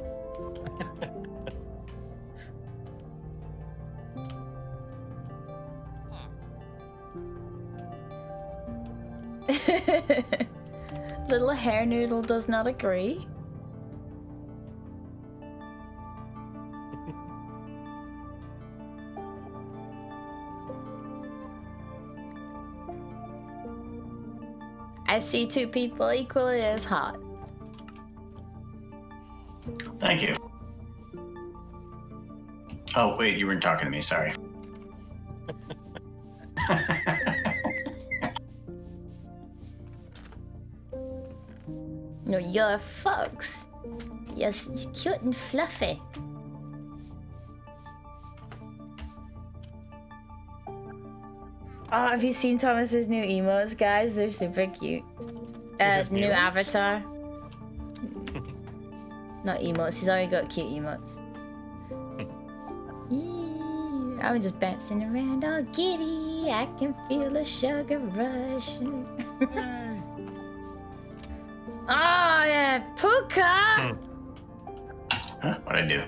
[SPEAKER 1] Little hair noodle does not agree. I see two people equally as hot.
[SPEAKER 4] Thank you. Oh, wait, you weren't talking to me, sorry.
[SPEAKER 1] No, you're a fox. You're cute and fluffy. Oh, have you seen Thomas's new emotes, guys? They're super cute.
[SPEAKER 3] His
[SPEAKER 1] New
[SPEAKER 3] emotes?
[SPEAKER 1] avatar. Not emotes, he's already got cute emotes. Yee, I'm just bouncing around all giddy. I can feel a sugar rush. Oh, yeah, Puka!
[SPEAKER 4] Huh? What'd I do?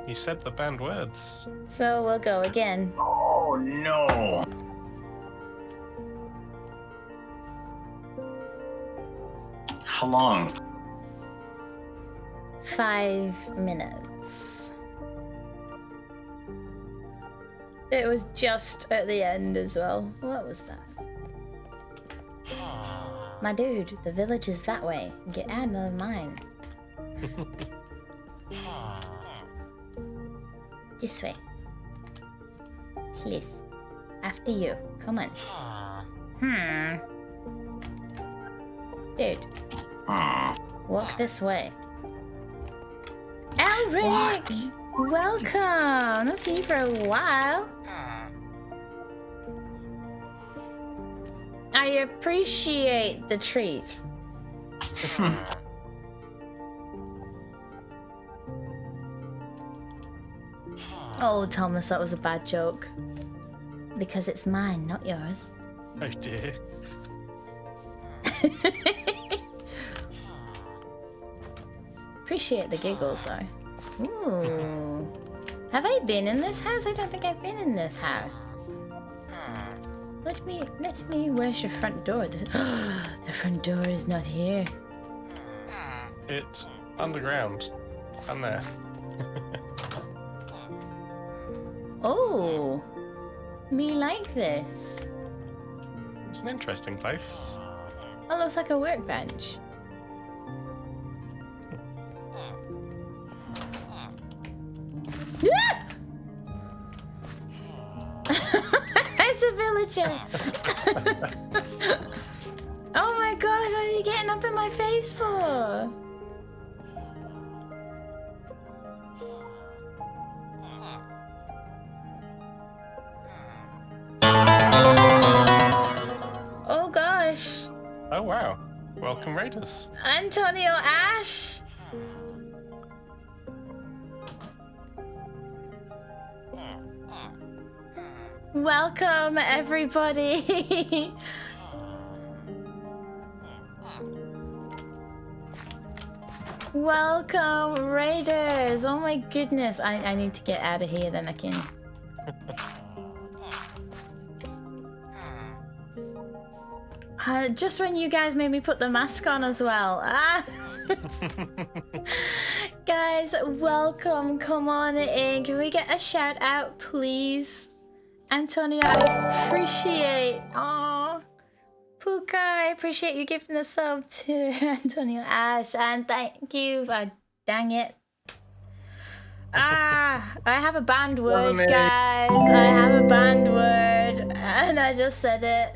[SPEAKER 3] You said the banned words.
[SPEAKER 1] So we'll go again.
[SPEAKER 4] Oh, no. How long?
[SPEAKER 1] 5 minutes. It was just at the end as well. What was that? My dude, the village is that way. Get out of mine. This way. Please. After you. Come on. Dude, walk this way. Elric! Welcome! I'll see you for a while. I appreciate the treat. Oh, Thomas, that was a bad joke. Because it's mine, not yours.
[SPEAKER 3] Oh dear.
[SPEAKER 1] Appreciate the giggles, though. Ooh. Have I been in this house? I don't think I've been in this house. Let me. Where's your front door? The front door is not here.
[SPEAKER 3] It's underground. And there.
[SPEAKER 1] Oh, me like this.
[SPEAKER 3] It's an interesting place.
[SPEAKER 1] That looks like a workbench. It's a villager. Oh my gosh, what is he getting up in my face for? Oh gosh.
[SPEAKER 3] Oh wow. Welcome, Raiders.
[SPEAKER 1] Antonio Ash. Welcome, everybody. Welcome, Raiders. Oh my goodness. I need to get out of here, then I can. Just when you guys made me put the mask on as well. Guys, welcome. Come on in. Can we get a shout out, please? Antonio, I appreciate. Aww. Puka, I appreciate you gifting a sub to Antonio Ash. And thank you. Dang it. I have a banned word, guys. I have a banned word. And I just said it.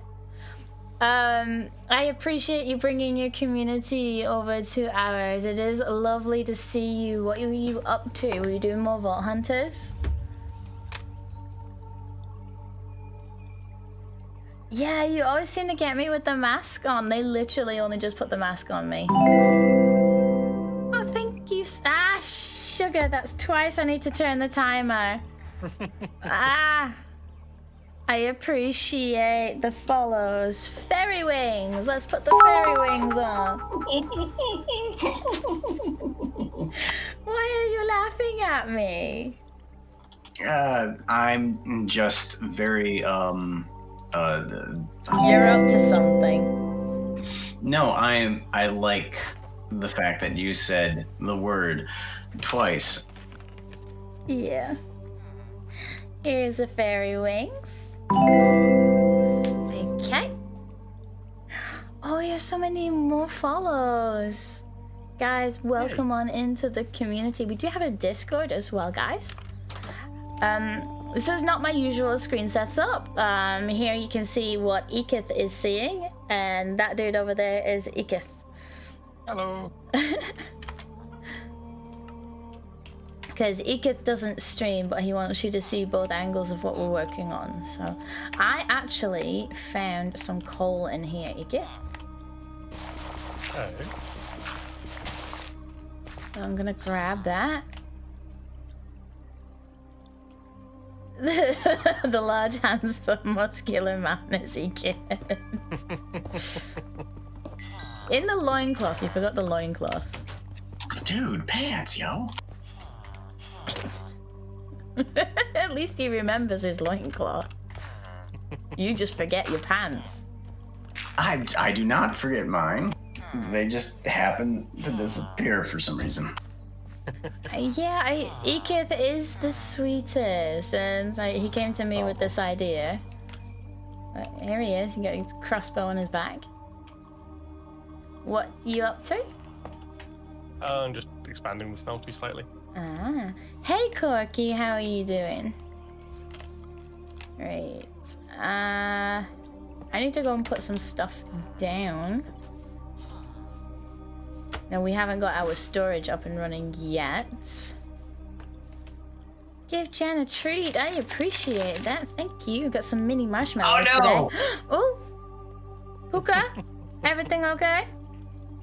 [SPEAKER 1] I appreciate you bringing your community over to ours. It is lovely to see you. What are you up to? Were you doing more Vault Hunters? Yeah, you always seem to get me with the mask on. They literally only just put the mask on me. Oh, thank you. Sugar, that's twice I need to turn the timer. I appreciate the follows. Fairy wings. Let's put the fairy wings on. Why are you laughing at me?
[SPEAKER 4] I'm just very
[SPEAKER 1] You're up to something.
[SPEAKER 4] No, I like the fact that you said the word twice.
[SPEAKER 1] Yeah. Here's the fairy wings. Okay. Oh, you have so many more follows. Guys, welcome on into the community. We do have a Discord as well, guys. This is not my usual screen setup. Here you can see what Ekith is seeing, and that dude over there is Ekith.
[SPEAKER 3] Hello.
[SPEAKER 1] Because Ekith doesn't stream, but he wants you to see both angles of what we're working on. So I actually found some coal in here, Ekith.
[SPEAKER 3] Oh.
[SPEAKER 1] So I'm gonna grab that. The large, handsome, muscular man is Ekith. In the loincloth, you forgot the loincloth.
[SPEAKER 4] Dude, pants, yo.
[SPEAKER 1] At least he remembers his loincloth. You just forget your pants.
[SPEAKER 4] I do not forget mine. They just happen to disappear for some reason.
[SPEAKER 1] Yeah, Ekith is the sweetest, and he came to me with this idea. Here he is, he got his crossbow on his back. What you up to?
[SPEAKER 3] I'm just expanding the smeltery slightly.
[SPEAKER 1] Hey Corky, how are you doing? Great. I need to go and put some stuff down. Now we haven't got our storage up and running yet. Give Jen a treat. I appreciate that. Thank you. Got some mini marshmallows today. Oh, Puka, everything okay?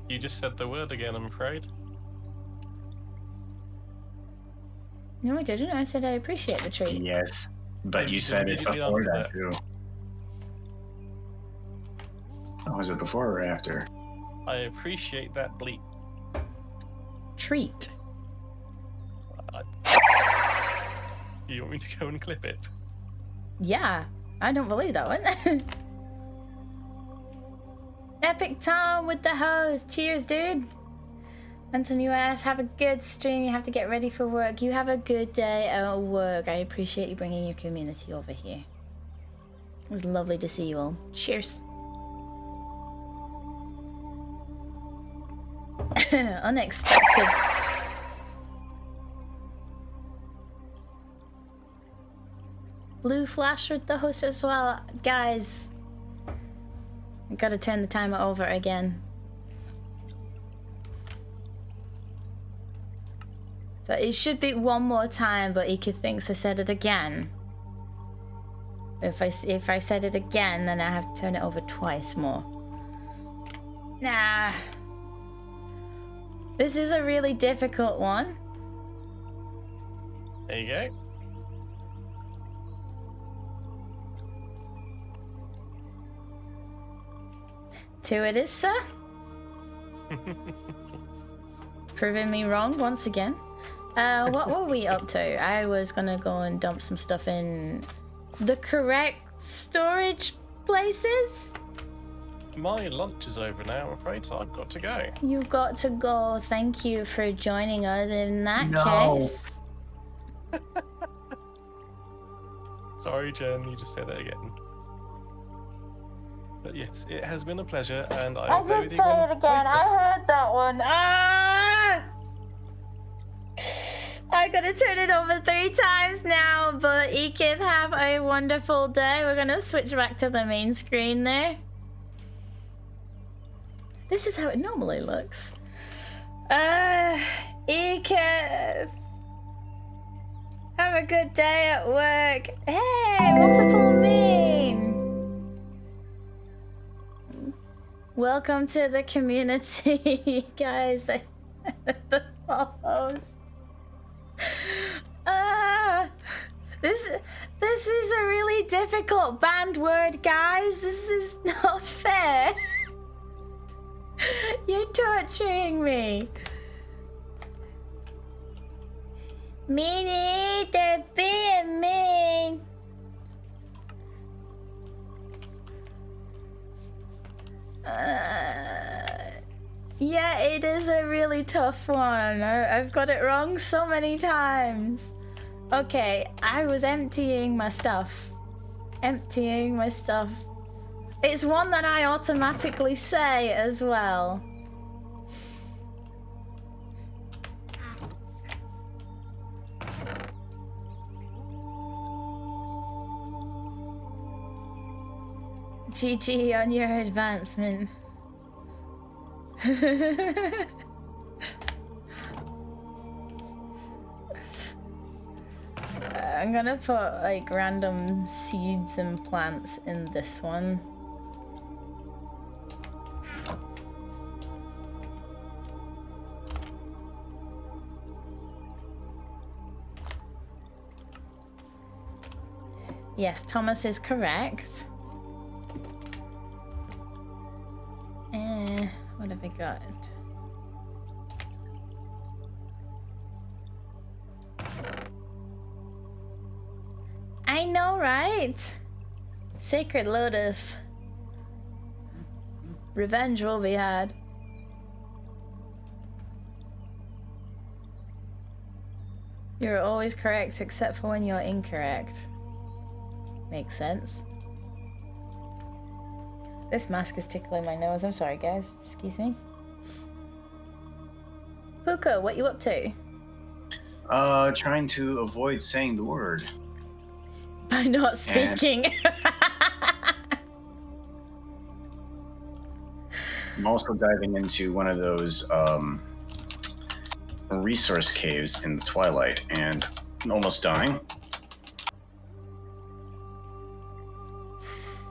[SPEAKER 3] You just said the word again, I'm afraid.
[SPEAKER 1] No, I didn't. I said I appreciate the treat.
[SPEAKER 4] Yes, but you said it
[SPEAKER 3] Immediately
[SPEAKER 4] before
[SPEAKER 3] after
[SPEAKER 4] that too. Oh, was it before or after?
[SPEAKER 3] I appreciate that bleep.
[SPEAKER 1] Treat.
[SPEAKER 3] You want me to go and clip it?
[SPEAKER 1] Yeah, I don't believe that one. Epic time with the host. Cheers, dude. Anthony Ash, have a good stream. You have to get ready for work. You have a good day at work. I appreciate you bringing your community over here. It was lovely to see you all. Cheers. Unexpected. Blue flash with the host as well. Guys, I gotta turn the timer over again. So it should be one more time, but Ika thinks I said it again. If I said it again, then I have to turn it over twice more. Nah. This is a really difficult one.
[SPEAKER 3] There you go.
[SPEAKER 1] Two it is, sir. Proving me wrong once again. What were we up to? I was gonna go and dump some stuff in the correct storage places.
[SPEAKER 3] My lunch is over now, I'm afraid, so I've got to go.
[SPEAKER 1] You've got to go. Thank you for joining us in that case.
[SPEAKER 3] Sorry, Jen, you just said it again. But yes, it has been a pleasure, and I will go with
[SPEAKER 1] did
[SPEAKER 3] you
[SPEAKER 1] say
[SPEAKER 3] when-
[SPEAKER 1] it again. I heard that one. Ah! I gotta turn it over 3 times now, but you can have a wonderful day. We're gonna switch back to the main screen there. This is how it normally looks. Edith, have a good day at work. Hey, multiple meme. Welcome to the community, guys. The follows. This is a really difficult banned word, guys. This is not fair. You're torturing me. Meanie, they're being mean. Yeah, it is a really tough one. I've got it wrong so many times. Okay, I was emptying my stuff. It's one that I automatically say as well. GG on your advancement. I'm gonna put like random seeds and plants in this one. Yes, Thomas is correct. What have we got? I know, right? Sacred Lotus. Revenge will be had. You're always correct except for when you're incorrect. Makes sense. This mask is tickling my nose. I'm sorry, guys. Excuse me. Puka, what you up to?
[SPEAKER 4] Trying to avoid saying the word.
[SPEAKER 1] By not speaking.
[SPEAKER 4] I'm also diving into one of those resource caves in the twilight and almost dying.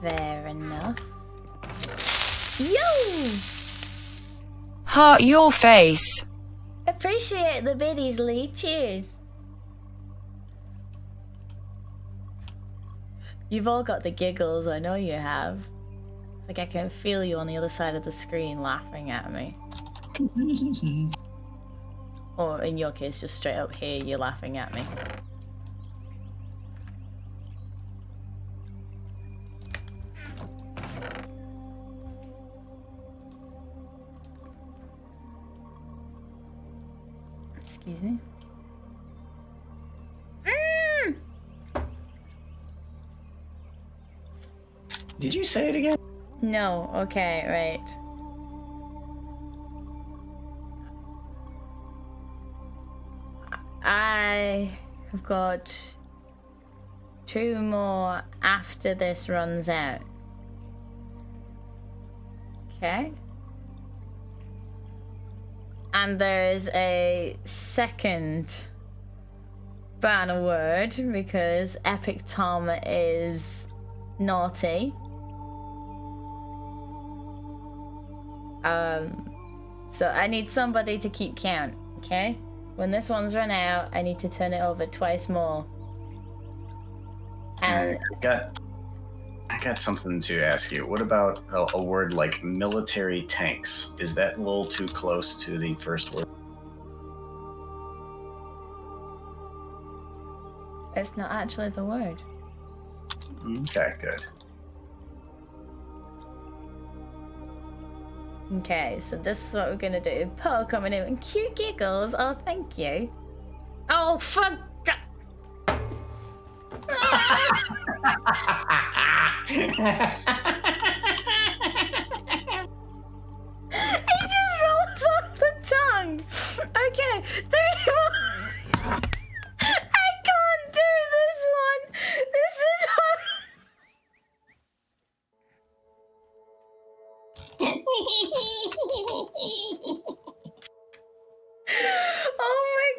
[SPEAKER 1] Fair enough. Yo!
[SPEAKER 2] Heart your face.
[SPEAKER 1] Appreciate the biddies, Lee. Cheers. You've all got the giggles, I know you have. Like I can feel you on the other side of the screen laughing at me. Or in your case, just straight up here, you're laughing at me. Excuse me.
[SPEAKER 4] Did you say it again?
[SPEAKER 1] No, okay, right. I have got 2 more after this runs out. Okay. And there's a second banner word because Epic Tom is naughty. So I need somebody to keep count, okay? When this one's run out, I need to turn it over twice more. And
[SPEAKER 4] I got something to ask you. What about a word like military tanks? Is that a little too close to the first word?
[SPEAKER 1] it's not actually the word.
[SPEAKER 4] Okay, good.
[SPEAKER 1] Okay, so this is what we're gonna do. Paul coming in with cute giggles. Oh, thank you. Oh, fuck. He just rolls off the tongue. Okay, 3 more. I can't do this one. This is oh my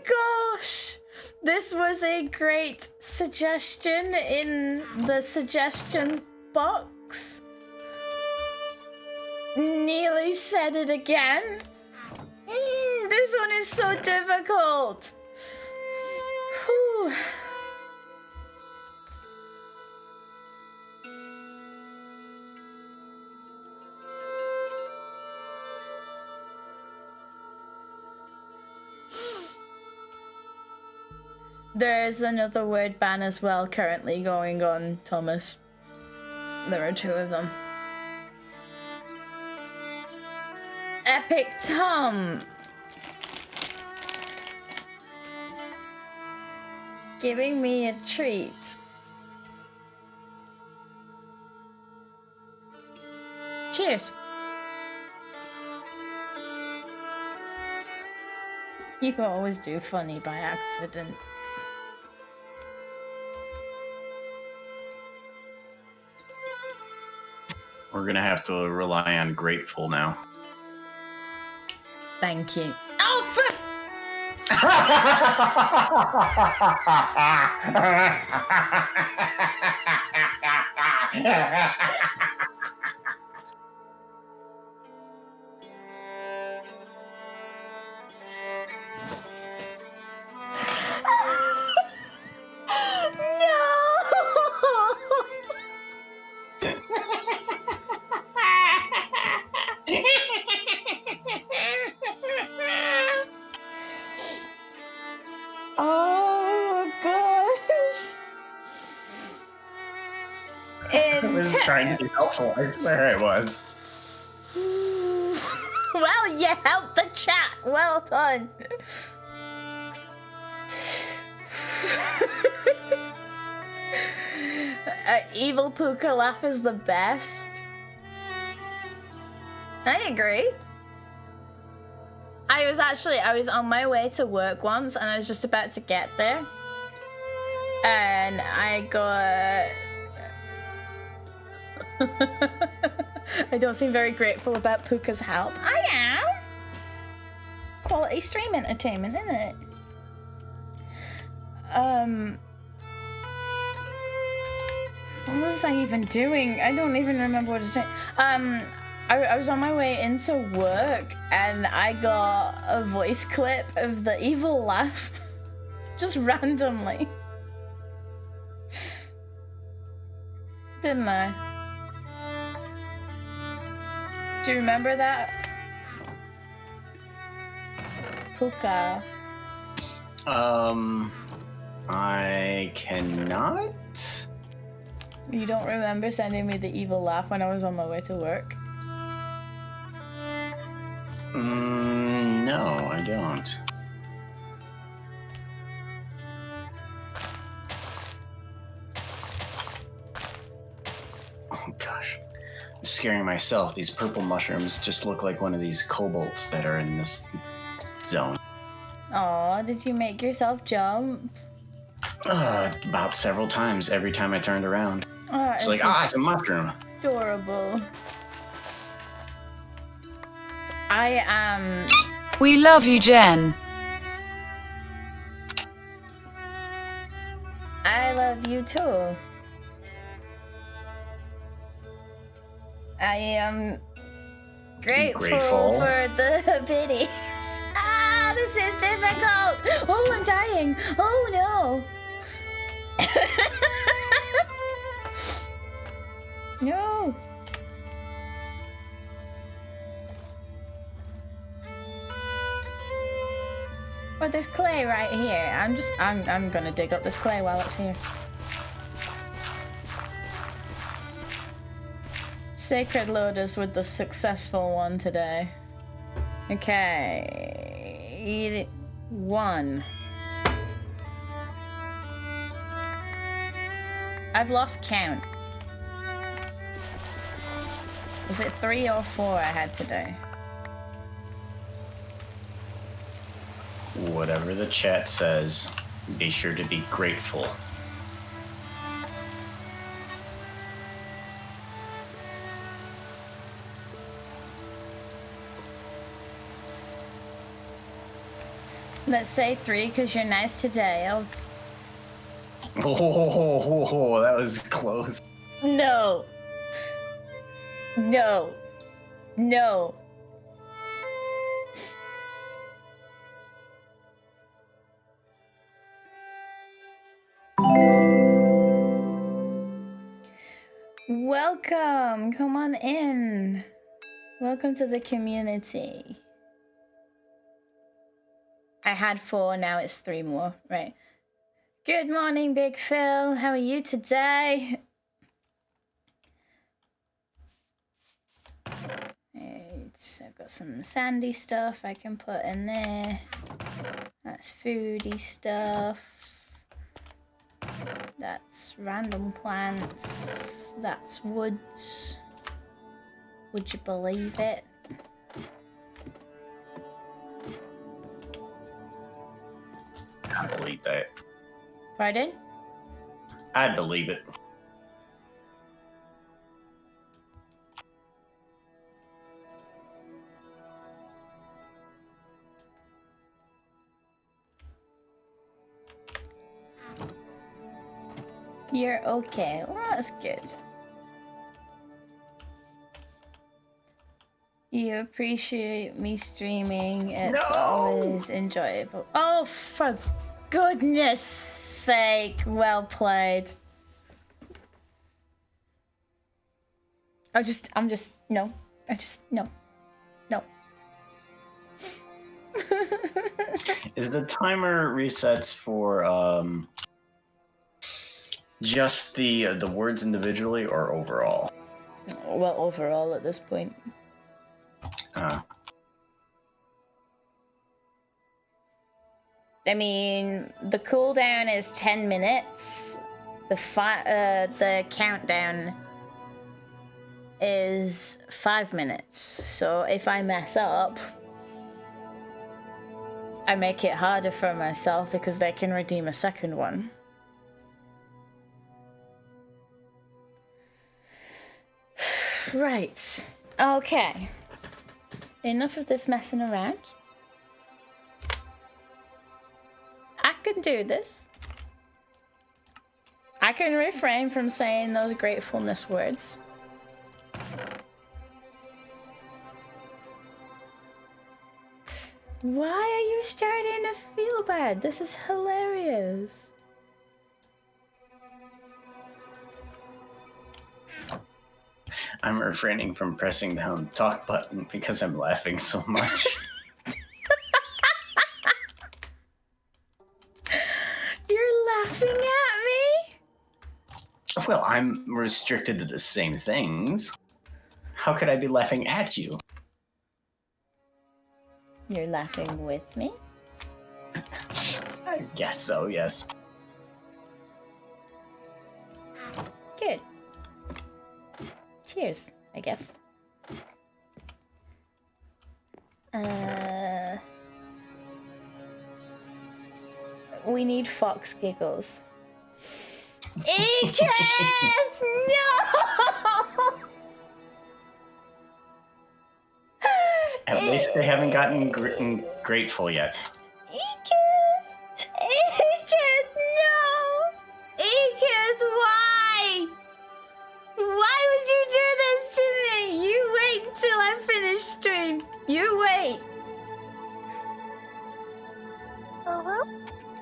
[SPEAKER 1] gosh. This was a great suggestion in the suggestions box. Nearly said it again. This one is so difficult. Whew. There's another word ban as well currently going on, Thomas. There are 2 of them. Epic Tom. Giving me a treat. Cheers. You always do funny by accident.
[SPEAKER 4] We're gonna have to rely on grateful now.
[SPEAKER 1] Thank you. Oh, fuck!
[SPEAKER 4] Trying to be helpful. I swear I was.
[SPEAKER 1] Well, you helped the chat. Well done. Evil Puka laugh is the best. I agree. I was on my way to work once and I was just about to get there. And I got... I don't seem very grateful about Puka's help. I am. Quality stream entertainment, isn't it? What was I even doing? I don't even remember what I was doing. I was on my way into work and I got a voice clip of the evil laugh just randomly. Didn't I? Do you remember that? Puka.
[SPEAKER 4] I cannot.
[SPEAKER 1] You don't remember sending me the evil laugh when I was on my way to work?
[SPEAKER 4] No, I don't. scaring myself. These purple mushrooms just look like one of these kobolds that are in this zone.
[SPEAKER 1] Aw, did you make yourself jump?
[SPEAKER 4] About several times every time I turned around.
[SPEAKER 1] Oh,
[SPEAKER 4] It's like, it's a mushroom.
[SPEAKER 1] adorable. I am...
[SPEAKER 2] We love you, Jen.
[SPEAKER 1] I love you too. I am grateful for the biddies. This is difficult. Oh, I'm dying. Oh no. No. Oh, there's clay right here. I'm gonna dig up this clay while it's here. Sacred Lotus with the successful one today. Okay. 1. I've lost count. Was it 3 or 4 I had today?
[SPEAKER 4] Whatever the chat says, be sure to be grateful.
[SPEAKER 1] Let's say 3 because you're nice today. Oh,
[SPEAKER 4] That was close.
[SPEAKER 1] no. No. No. Welcome. Come on in. Welcome to the community. I had 4, now it's 3 more. Right. Good morning, Big Phil. How are you today? Right, I've got some sandy stuff I can put in there. That's foodie stuff. That's random plants. That's woods. Would you believe it?
[SPEAKER 4] I believe that.
[SPEAKER 1] Pardon?
[SPEAKER 4] I'd believe it.
[SPEAKER 1] You're okay. Well, that's good. You appreciate me streaming. It's always enjoyable. Oh, for goodness sake. Well played. No.
[SPEAKER 4] Is the timer resets for just the words individually or overall?
[SPEAKER 1] Well, overall at this point. I mean, the cooldown is 10 minutes. The countdown is 5 minutes. So if I mess up, I make it harder for myself because they can redeem a second one. Right. Okay. Enough of this messing around. I can do this. I can refrain from saying those gratefulness words. Why are you starting to feel bad? This is hilarious.
[SPEAKER 4] I'm refraining from pressing down the talk button because I'm laughing so much.
[SPEAKER 1] You're laughing at me?
[SPEAKER 4] Well, I'm restricted to the same things. How could I be laughing at you?
[SPEAKER 1] You're laughing with me?
[SPEAKER 4] I guess so, yes.
[SPEAKER 1] Good. Cheers. I guess. We need Fox Giggles. Ekith! No!
[SPEAKER 4] At least they haven't gotten grateful yet.
[SPEAKER 1] Ekith! Ekith, no! Ekith, why? Why would you do this to me? You wait until I finish stream. You wait.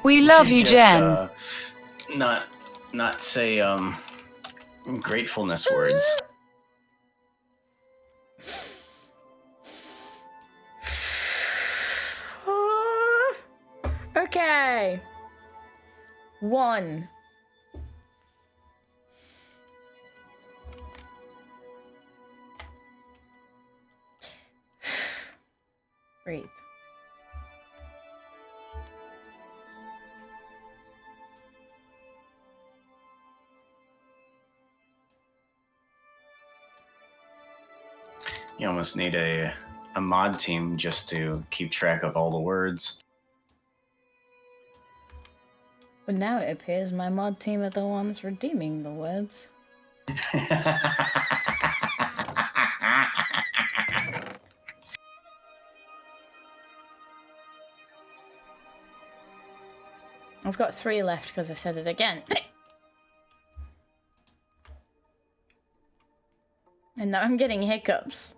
[SPEAKER 2] We love you,
[SPEAKER 4] Just,
[SPEAKER 2] Jen.
[SPEAKER 4] Not say gratefulness words.
[SPEAKER 1] Okay. 1. Breathe.
[SPEAKER 4] You almost need a mod team just to keep track of all the words.
[SPEAKER 1] But now it appears my mod team are the ones redeeming the words. I've got 3 left because I said it again. And now I'm getting hiccups.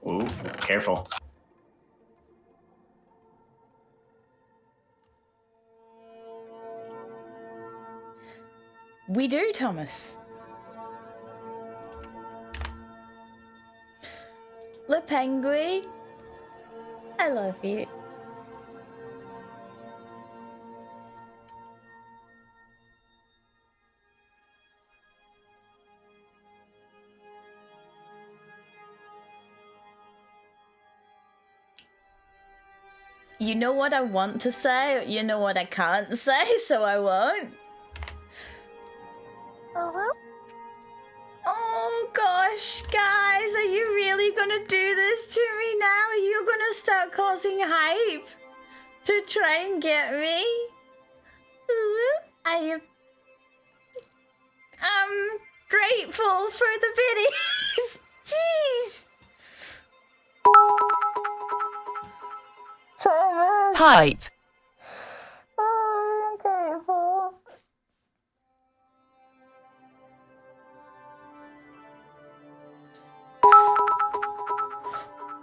[SPEAKER 4] Ooh, careful.
[SPEAKER 1] We do, Thomas. Le Penguin, I love you. You know what I want to say, you know what I can't say, so I won't. Oh gosh, guys, are you really gonna do this to me now? Are you gonna start causing hype to try and get me? I'm grateful for the biddies. Jeez. Thomas.
[SPEAKER 2] Hype.
[SPEAKER 1] Oh, I'm grateful.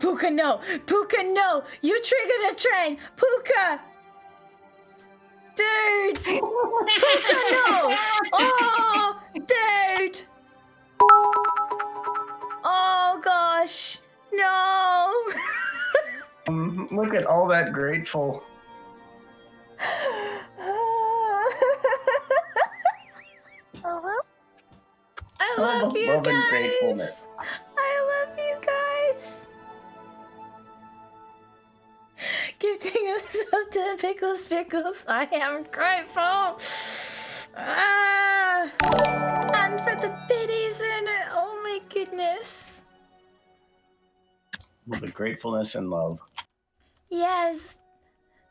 [SPEAKER 1] Puka, no! Puka, no! You triggered a train! Puka! Dude! Puka, no! Oh! Dude! Oh, gosh! No!
[SPEAKER 4] Look at all that grateful.
[SPEAKER 1] I love you
[SPEAKER 4] Love and
[SPEAKER 1] guys!
[SPEAKER 4] gratefulness.
[SPEAKER 1] I love you guys! Gifting us up to Pickles Pickles. I am grateful. And for the biddies in it. Oh my goodness.
[SPEAKER 4] With the gratefulness and love.
[SPEAKER 1] Yes.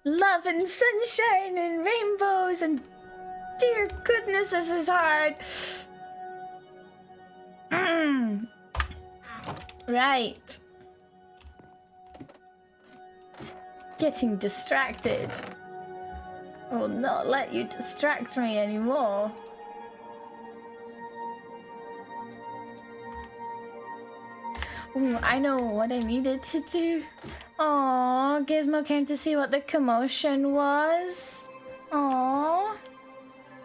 [SPEAKER 1] Love and sunshine and rainbows and dear goodness, this is hard. Right. Getting distracted. I will not let you distract me anymore. Ooh, I know what I needed to do. Aww, Gizmo came to see what the commotion was. Aww.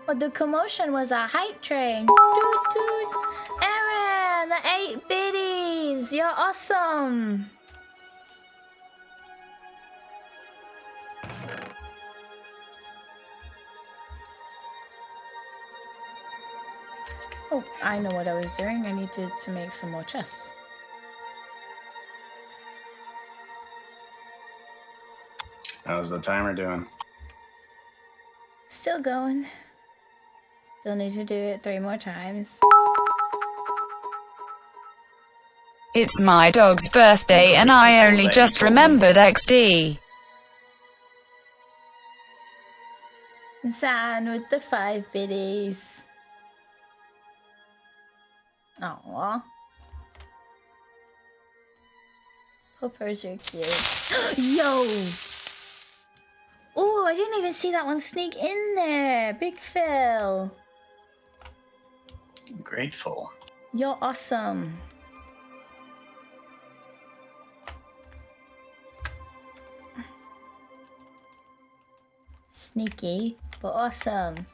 [SPEAKER 1] Well, the commotion was a hype train. Doot doot. Aaron, the 8 biddies. You're awesome. Oh, I know what I was doing. I needed to make some more chests.
[SPEAKER 4] How's the timer doing?
[SPEAKER 1] Still going. Still need to do it 3 more times.
[SPEAKER 2] It's my dog's birthday and I only just remembered XD.
[SPEAKER 1] Zan with the 5 biddies. Aww. Puppers are cute. Yo! Oh, I didn't even see that one sneak in there. Big Phil.
[SPEAKER 4] Grateful.
[SPEAKER 1] You're awesome. Sneaky, but awesome.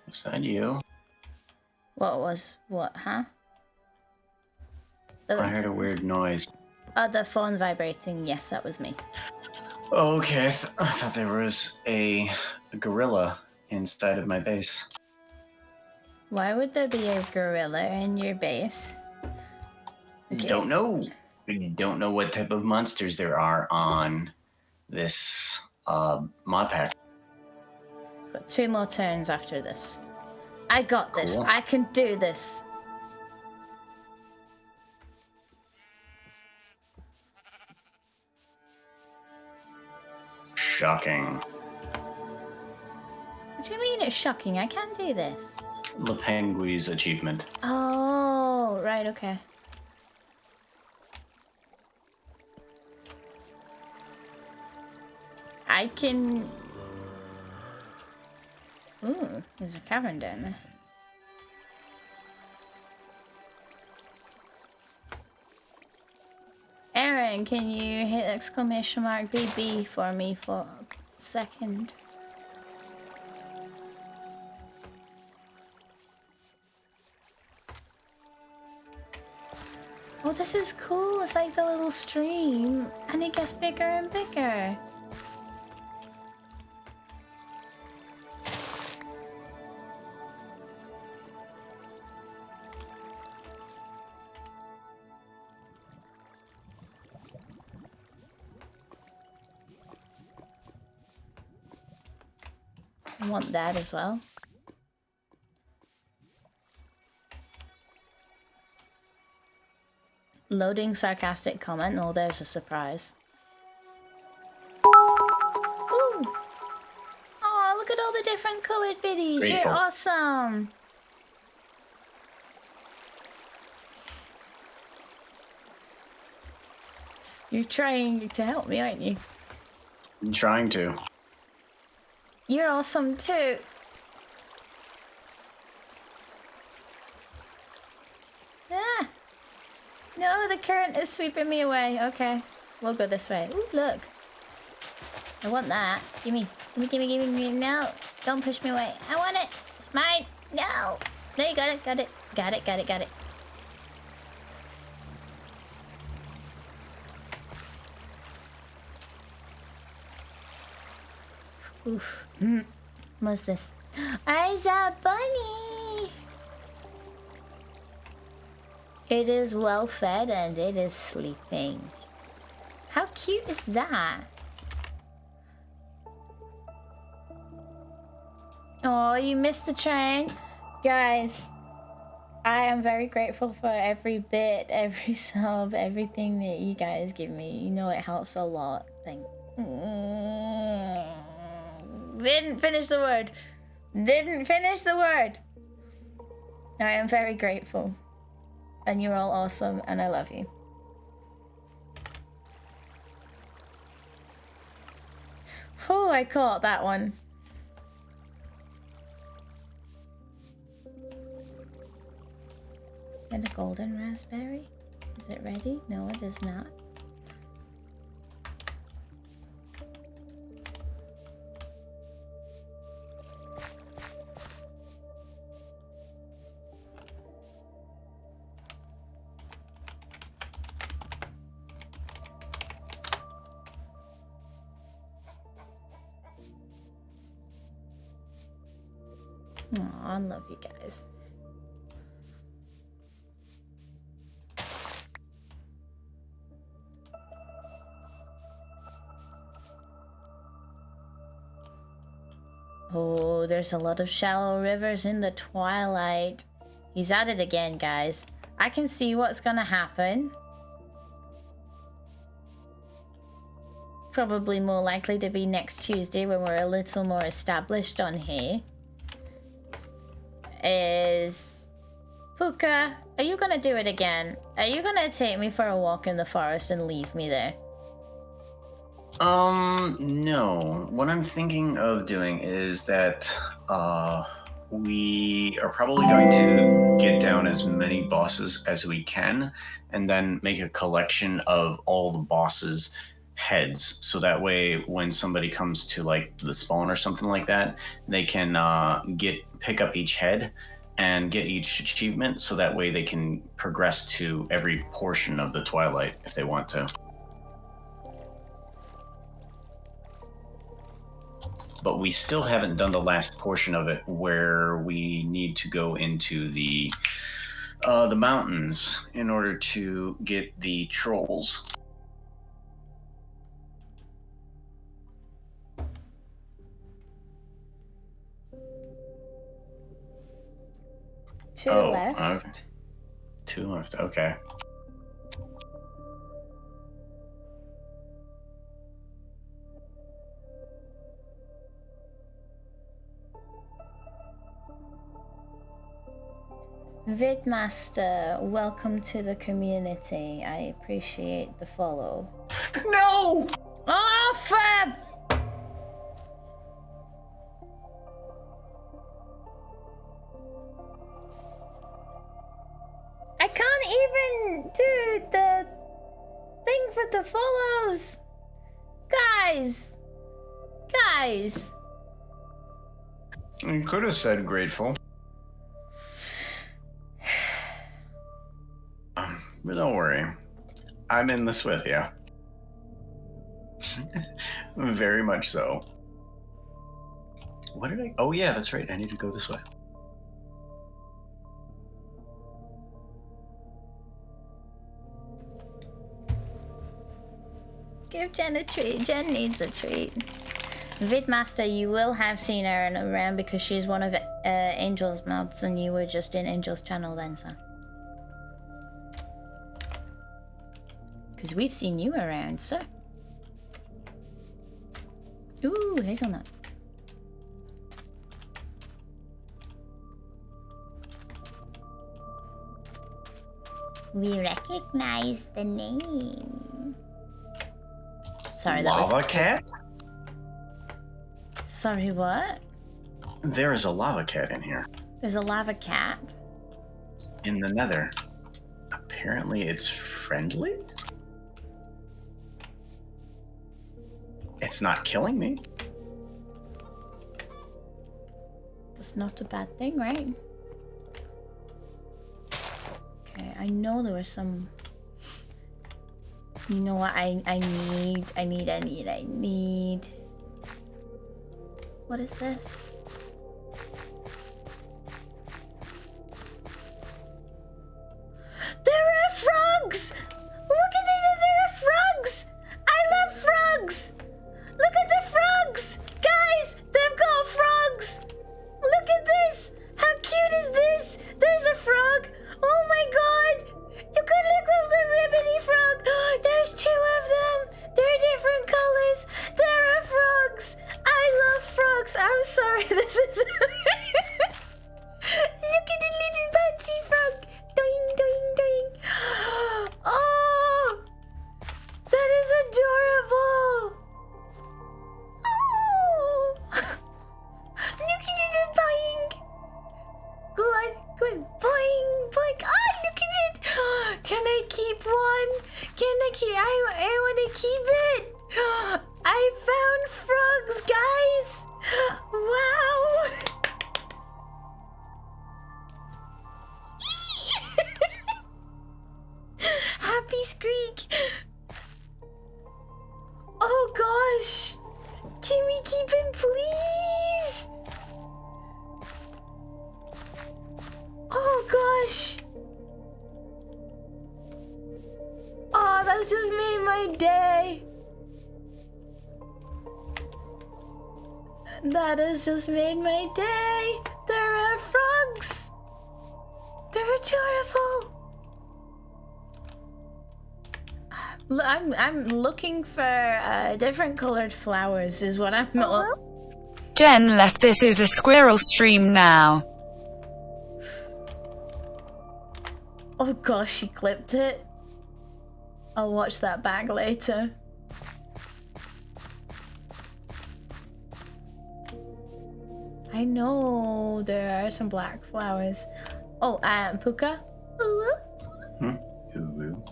[SPEAKER 4] Was that you?
[SPEAKER 1] What, huh?
[SPEAKER 4] I heard a weird noise.
[SPEAKER 1] Oh, the phone vibrating. Yes, that was me.
[SPEAKER 4] Oh, okay. I thought there was a gorilla inside of my base.
[SPEAKER 1] Why would there be a gorilla in your base? Okay.
[SPEAKER 4] Don't know. We don't know what type of monsters there are on this mod pack.
[SPEAKER 1] Got 2 more turns after this. I got this.
[SPEAKER 4] Cool.
[SPEAKER 1] I can do this.
[SPEAKER 4] Shocking.
[SPEAKER 1] What do you mean it's shocking? I can do this.
[SPEAKER 4] Lepengui's achievement.
[SPEAKER 1] Oh, right, okay. I can... Ooh, there's a cavern down there. Aaron, can you hit exclamation mark BB for me for a second? Oh, this is cool. It's like the little stream, and it gets bigger and bigger. I want that as well. Loading sarcastic comment. Oh, there's a surprise. Ooh! Oh, look at all the different colored biddies.
[SPEAKER 4] Grateful.
[SPEAKER 1] You're awesome. You're trying to help me, aren't you?
[SPEAKER 4] I'm trying to.
[SPEAKER 1] You're awesome too. Ah! No, the current is sweeping me away. Okay, we'll go this way. Ooh, look. I want that. Gimme. Gimme. No, don't push me away. I want it. It's mine. No. No, you got it. Got it. Oof. What's this? Isa Bunny! It is well fed and it is sleeping. How cute is that? Oh, you missed the train. Guys, I am very grateful for every bit, every sub, everything that you guys give me. You know it helps a lot. Thank Didn't finish the word. I am very grateful. And you're all awesome, and I love you. Oh, I caught that one. And a golden raspberry? Is it ready? No, it is not. Aw, I love you guys. Oh, there's a lot of shallow rivers in the twilight. He's at it again, guys. I can see what's gonna happen. Probably more likely to be next Tuesday when we're a little more established on here. Is... Puka, are you gonna do it again? Are you gonna take me for a walk in the forest and leave me there?
[SPEAKER 4] No. What I'm thinking of doing is that, we are probably going to get down as many bosses as we can, and then make a collection of all the bosses' heads, so that way when somebody comes to like the spawn or something like that, they can pick up each head and get each achievement, so that way they can progress to every portion of the Twilight if they want to. But we still haven't done the last portion of it, where we need to go into the mountains in order to get the trolls.
[SPEAKER 1] Two left.
[SPEAKER 4] Okay. 2 left. Okay.
[SPEAKER 1] Vidmaster, welcome to the community. I appreciate the follow.
[SPEAKER 4] No!
[SPEAKER 1] Oh, Fab! I can't even do the thing for the follows. Guys! Guys!
[SPEAKER 4] You could have said grateful. But don't worry. I'm in this with you. Very much so. What did I... Oh, yeah, that's right. I need to go this way.
[SPEAKER 1] Give Jen a treat. Jen needs a treat. Vidmaster, you will have seen her around because she's one of Angel's mods and you were just in Angel's channel then, so. Because we've seen you around, sir. Ooh, hazelnut. We recognize the name. Sorry, that was...
[SPEAKER 4] Lava cat?
[SPEAKER 1] Sorry, what?
[SPEAKER 4] There is a lava cat in here.
[SPEAKER 1] There's a lava cat?
[SPEAKER 4] In the nether. Apparently it's friendly? It's not killing me.
[SPEAKER 1] That's not a bad thing, right? Okay, I know there was some... You know what I need? What is this? There are frogs! Look at this, there are frogs! I love frogs! Look at the frogs! Guys, they've got frogs! Look at this! How cute is this? There's a frog! Oh my god! You could look at the ribbony frog! There's 2 of them! They're different colors! There are frogs! I love frogs! I'm sorry, this is... Look at the little bouncy frog! Doing, doing, doing! Oh! That is adorable! Oh! Look at it boing! Good, good. Boing, boing. Oh, look at it! Can I keep one? Can I keep... I want to keep it! I found frogs, guys! Wow! That has just made my day. There are frogs. They're adorable. I'm looking for different colored flowers. Is what I'm.
[SPEAKER 2] Jen left. This is a squirrel stream now.
[SPEAKER 1] Oh gosh, she clipped it. I'll watch that back later. I know there are some black flowers. Oh, Puka?
[SPEAKER 4] Hmm? Ooh.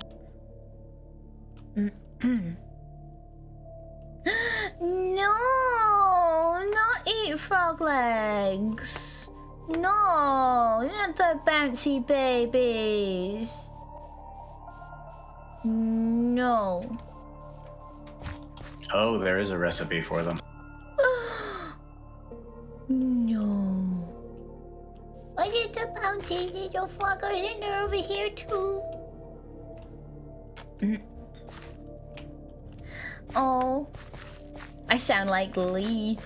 [SPEAKER 1] No, not eat frog legs. No, not the bouncy babies. No.
[SPEAKER 4] Oh, there is a recipe for them.
[SPEAKER 1] No. What is the bouncy little floggers and they're over here too? Oh, I sound like Lee.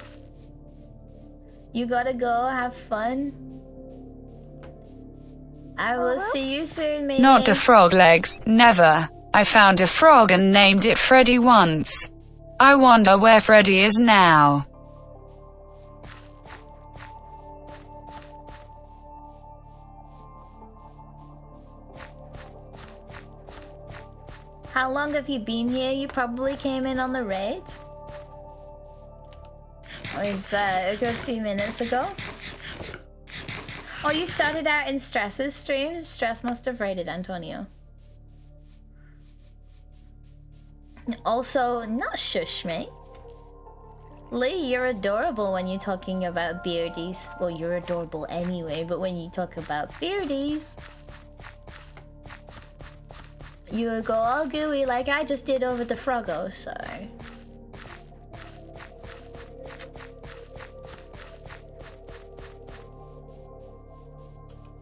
[SPEAKER 1] You gotta go have fun. I will see you soon, maybe.
[SPEAKER 2] Not the frog legs, never. I found a frog and named it Freddy once. I wonder where Freddy is now.
[SPEAKER 1] How long have you been here? You probably came in on the raid. Or is a good few minutes ago? Oh, you started out in Stress's stream? Stress must have raided Antonio. Also, not shush me. Lee, you're adorable when you're talking about beardies. Well, you're adorable anyway, but when you talk about beardies, you go all gooey like I just did over the Froggo, so...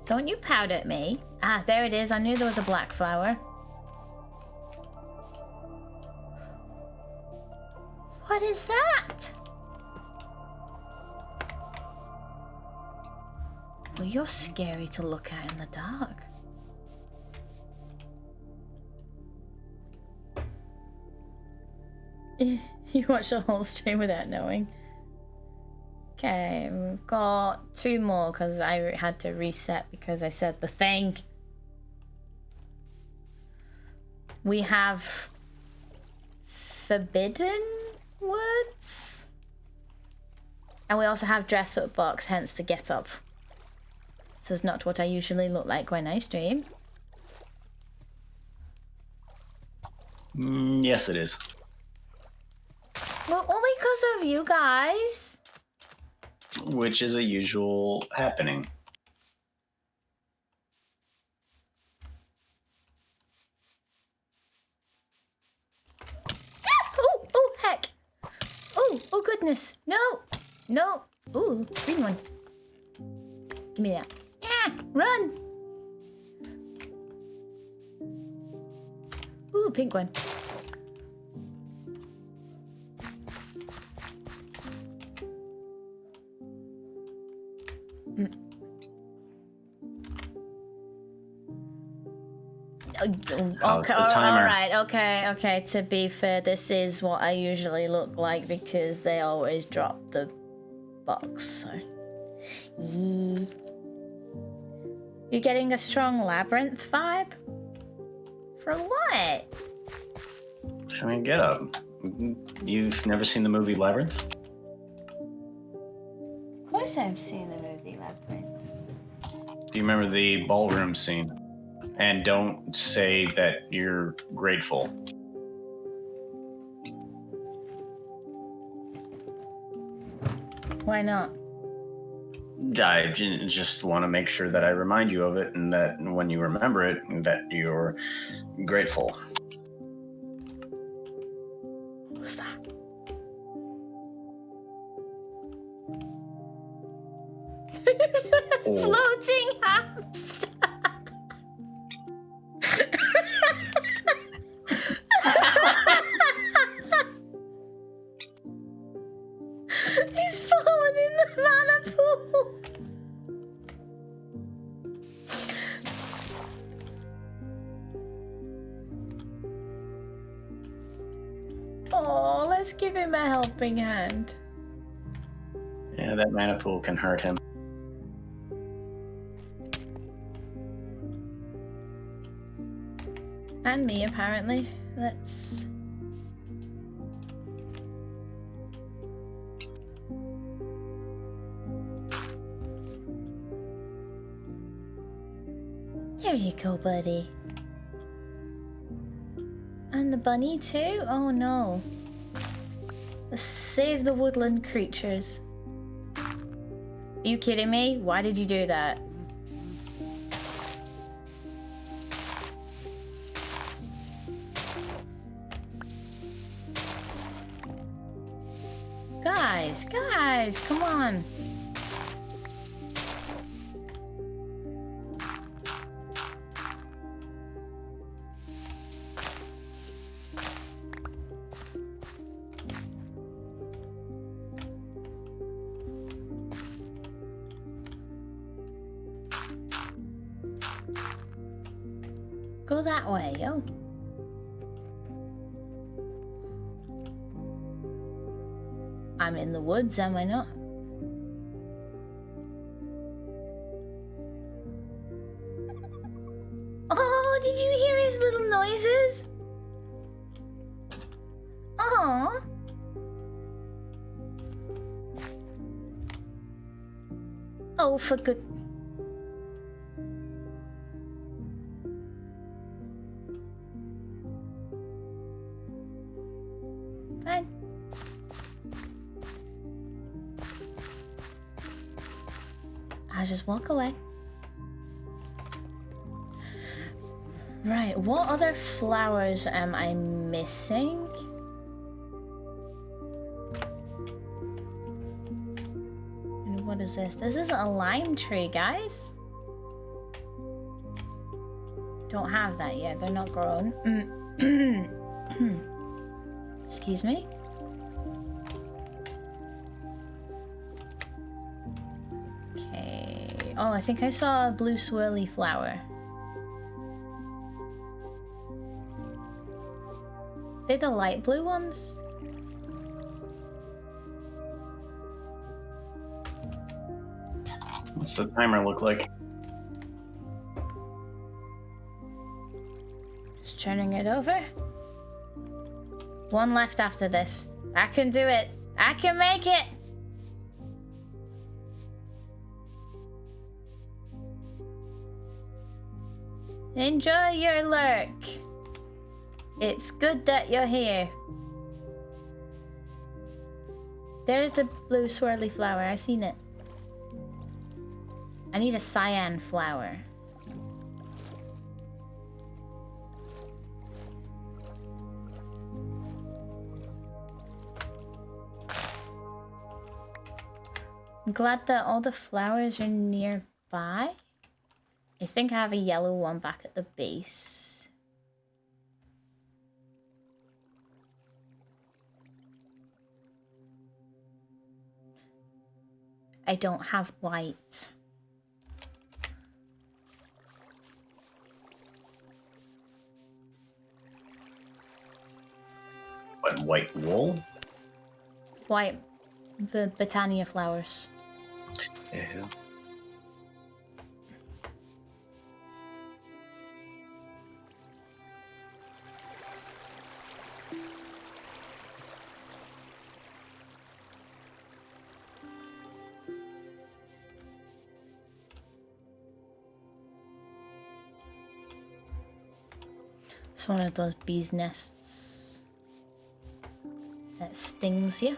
[SPEAKER 1] Don't you pout at me. Ah, there it is. I knew there was a black flower. What is that? Well, you're scary to look at in the dark. You watched the whole stream without knowing. Okay, we've got 2 more because I had to reset because I said the thing. We have Forbidden Woods. And we also have Dress Up Box, hence the get up. This is not what I usually look like when I stream.
[SPEAKER 4] Yes, it is.
[SPEAKER 1] Well, only because of you guys.
[SPEAKER 4] Which is a usual happening.
[SPEAKER 1] Oh, oh, heck. Oh, goodness. No, no. Ooh, green one. Give me that. Yeah, run. Ooh, pink one. Okay, alright, okay. To be fair, this is what I usually look like because they always drop the box, so... Yeah. You're getting a strong Labyrinth vibe? From what?
[SPEAKER 4] I mean, get up. You've never seen the movie Labyrinth?
[SPEAKER 1] Of course I've seen the movie Labyrinth.
[SPEAKER 4] Do you remember the ballroom scene? And don't say that you're grateful.
[SPEAKER 1] Why not?
[SPEAKER 4] I just want to make sure that I remind you of it, and that when you remember it, that you're grateful.
[SPEAKER 1] What was that?
[SPEAKER 4] Oh.
[SPEAKER 1] Floating hamster. He's fallen in the mana pool. Oh, let's give him a helping hand.
[SPEAKER 4] Yeah, that mana pool can hurt him.
[SPEAKER 1] And me, apparently. Let's... There you go, buddy. And the bunny too? Oh no. Let's save the woodland creatures. Are you kidding me? Why did you do that? Guys, come on. Go that way, yo. I'm in the woods, am I not? Oh, did you hear his little noises? Aww. Oh, for good... Fine. I'll just walk away. Right, what other flowers am I missing? And what is this? This is a lime tree, guys. Don't have that yet, they're not grown. Excuse me. Okay. Oh, I think I saw a blue swirly flower. They the light blue ones?
[SPEAKER 4] What's the timer look like?
[SPEAKER 1] Just turning it over. One left after this. I can do it. I can make it. Enjoy your lurk. It's good that you're here. There's the blue swirly flower. I've seen it. I need a cyan flower. I'm glad that all the flowers are nearby. I think I have a yellow one back at the base. I don't have white.
[SPEAKER 4] What, white wool?
[SPEAKER 1] White Botania flowers.
[SPEAKER 4] Yeah.
[SPEAKER 1] It's one of those bees' nests that stings you.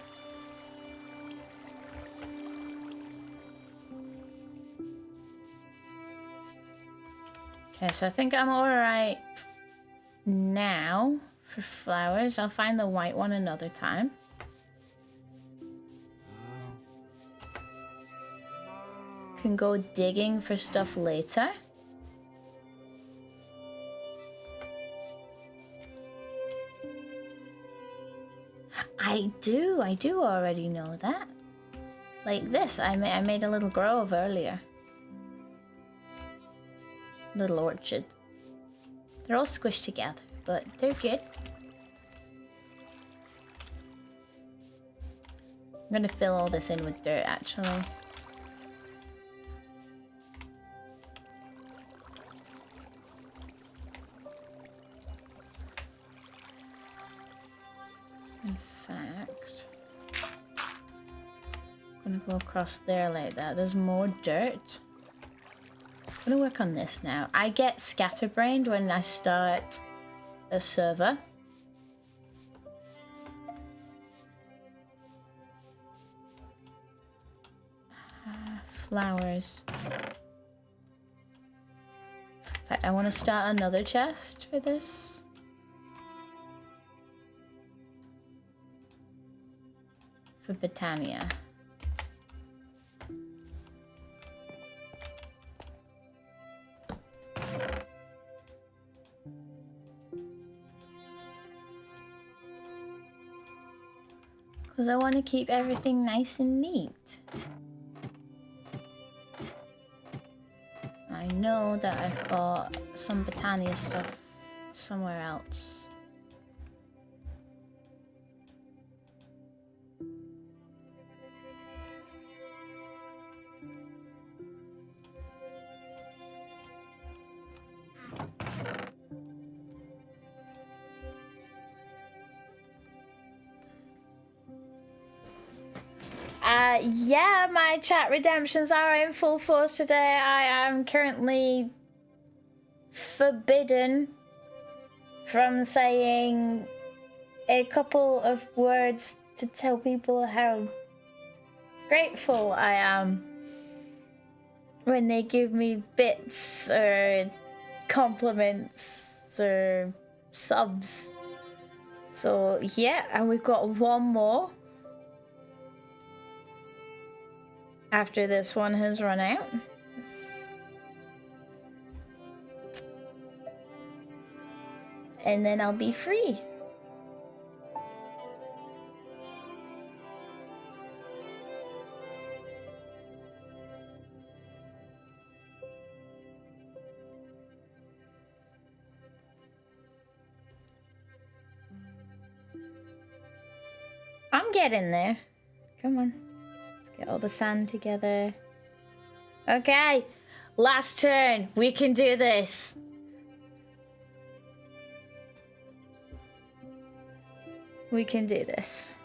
[SPEAKER 1] Okay, so I think I'm alright now for flowers. I'll find the white one another time. Can go digging for stuff later. I do already know that. Like this. I made a little grove earlier. Little orchard. They're all squished together, but they're good. I'm gonna fill all this in with dirt, actually. In fact, I'm gonna go across there like that. There's more dirt. I'm gonna work on this now. I get scatterbrained when I start a server. Flowers. In fact, I want to start another chest for this. For Botania. Because I want to keep everything nice and neat. I know that I've got some Botania stuff somewhere else. Yeah, my chat redemptions are in full force today. I am currently forbidden from saying a couple of words to tell people how grateful I am when they give me bits or compliments or subs. So yeah, and we've got one more after this one has run out. And then I'll be free. I'm getting there. Come on. Get all the sand together. Okay, last turn. We can do this. We can do this.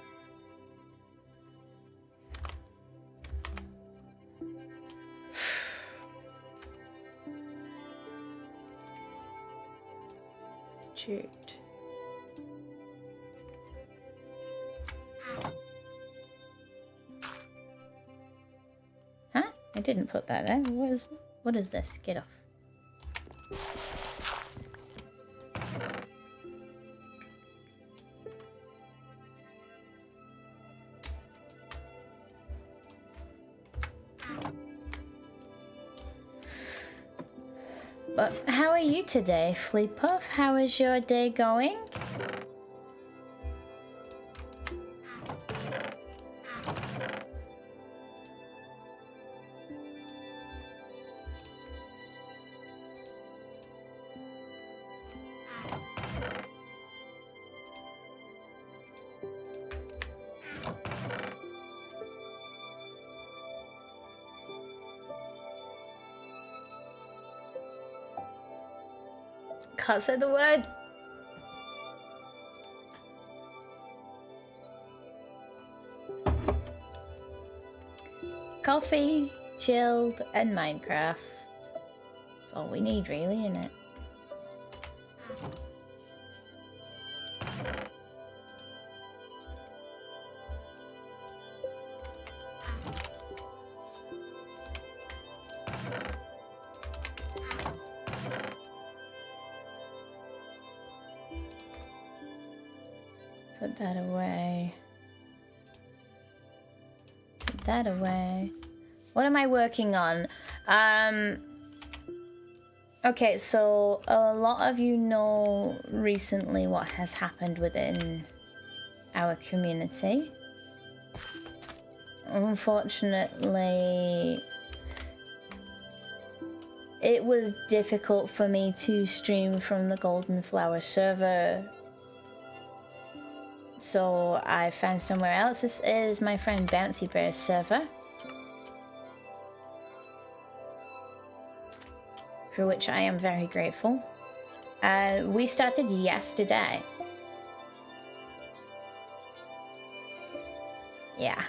[SPEAKER 1] Shoot. I didn't put that there. What is this? Get off. But how are you today, Fleetpuff? How is your day going? Can't say the word. Coffee, chilled, and Minecraft. That's all we need, really, isn't it? Put that away. Put that away. What am I working on? Okay, so a lot of you know recently what has happened within our community. unfortunately, it was difficult for me to stream from the Golden Flower server. So I found somewhere else. This is my friend Bouncy Bear's server, for which I am very grateful. We started yesterday. Yeah.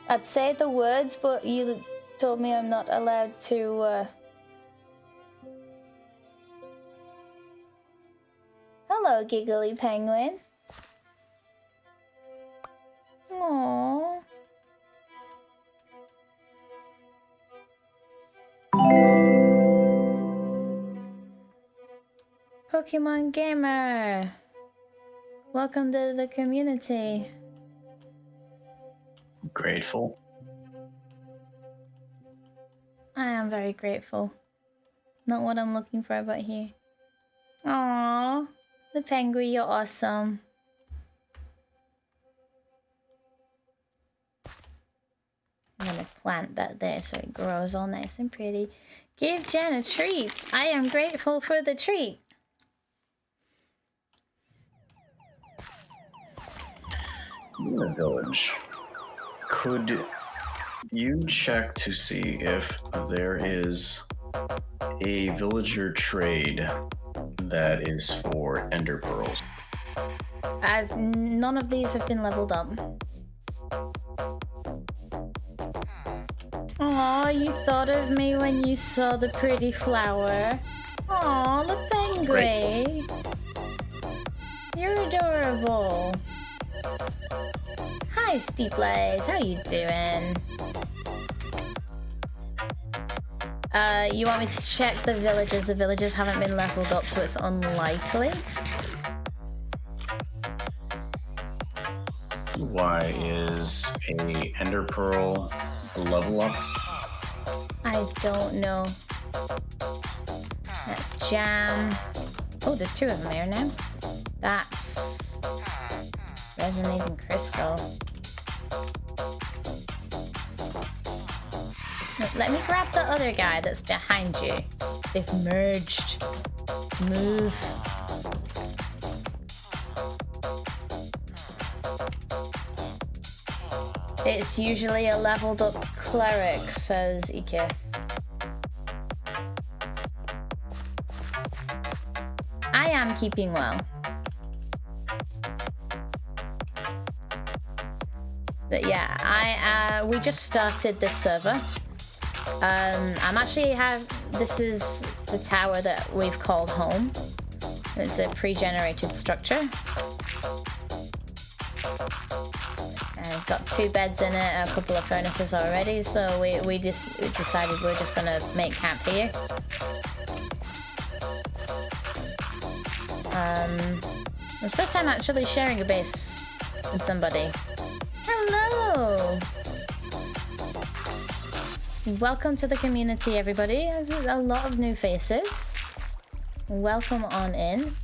[SPEAKER 1] I'd say the words, but you told me I'm not allowed to, Hello, giggly penguin. Aww. Pokemon Gamer! Welcome to the community.
[SPEAKER 4] Grateful.
[SPEAKER 1] I am very grateful. Not what I'm looking for, but here. Aww, the penguin, you're awesome. I'm gonna plant that there so it grows all nice and pretty. Give Jen a treat. I am grateful for the treat.
[SPEAKER 4] In the village. Could you check to see if there is a villager trade that is for ender pearls?
[SPEAKER 1] None of these have been leveled up. Aw, you thought of me when you saw the pretty flower. Aw, the penguin. You're adorable. Hi, Steeplays. How you doing? You want me to check the villagers? The villagers haven't been leveled up, so it's unlikely.
[SPEAKER 4] Why is a ender pearl a level up?
[SPEAKER 1] I don't know. That's Jam. Oh, there's two of them here now. That's Resonating Crystal. Let me grab the other guy that's behind you. They've merged. Move. It's usually a leveled up cleric, says Ikith. I am keeping well. But yeah, we just started this server. This is the tower that we've called home. It's a pre-generated structure. And it's got 2 beds in it, a couple of furnaces already, so we decided we're just gonna make camp here. It's the first time actually sharing a base with somebody. Hello! Welcome to the community, everybody. There's a lot of new faces. Welcome on in.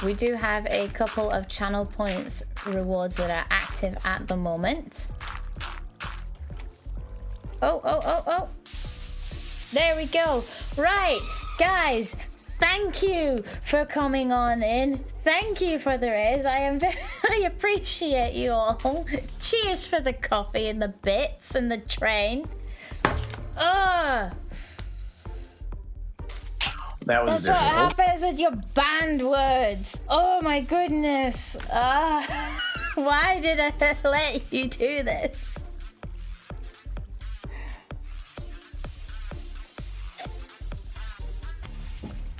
[SPEAKER 1] We do have a couple of channel points rewards that are active at the moment. Oh. There we go. Right. Guys, thank you for coming on in. Thank you for the raise. I appreciate you all. Cheers for the coffee and the bits and the train.
[SPEAKER 4] That was
[SPEAKER 1] That's what happens with your banned words. Oh my goodness. Why did I let you do this?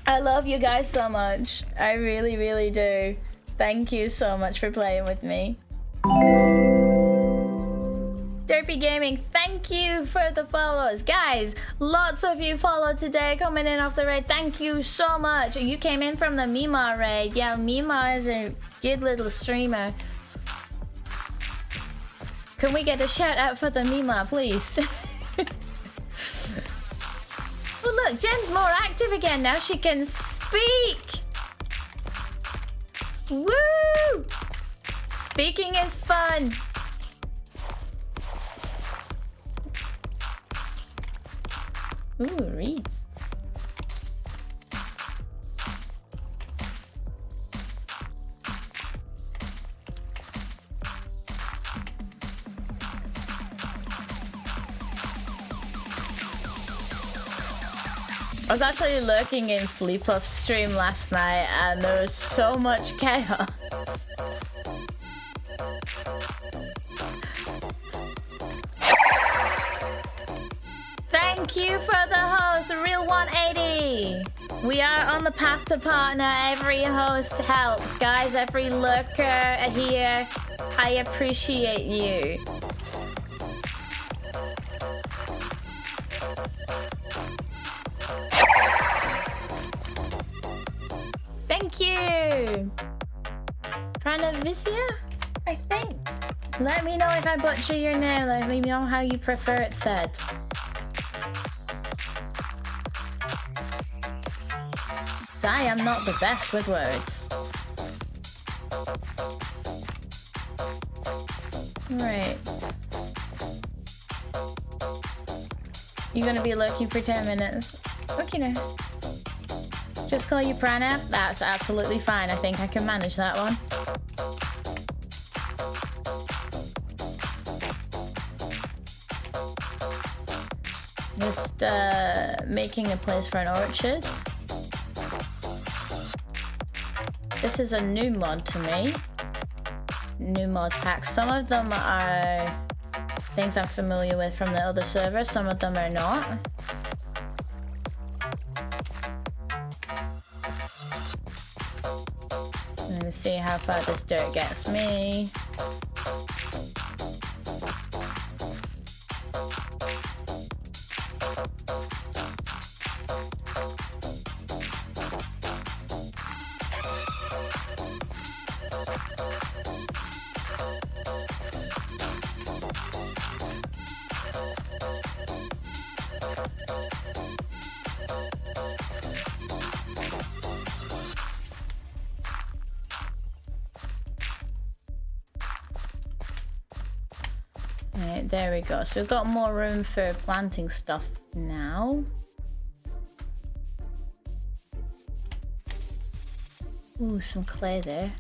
[SPEAKER 1] I love you guys so much. I really, really do. Thank you so much for playing with me. Derpy Gaming, thank you for the follows. Guys, lots of you followed today coming in off the raid. Thank you so much. You came in from the Mima raid. Yeah, Mima is a good little streamer. Can we get a shout out for the Mima, please? Well, look, Jen's more active again now. She can speak. Woo! Speaking is fun. Ooh, reads. I was actually lurking in Fleepuff's stream last night and there was so much chaos. Thank you for the host, Real 180. We are on the path to partner. Every host helps, guys. Every lurker here, I appreciate you. Thank you. Pranavisia, I think. Let me know if I butcher your name. Let me know how you prefer it said. I am not the best with words. Right. You're gonna be looking for 10 minutes. Okay now. Just call you Pranav? That's absolutely fine. I think I can manage that one. Just making a place for an orchard. This is a new mod to me. New mod packs. Some of them are things I'm familiar with from the other servers. Some of them are not. I'm gonna see how far this dirt gets me. Right, there we go. So we've got more room for planting stuff now. Ooh, some clay there.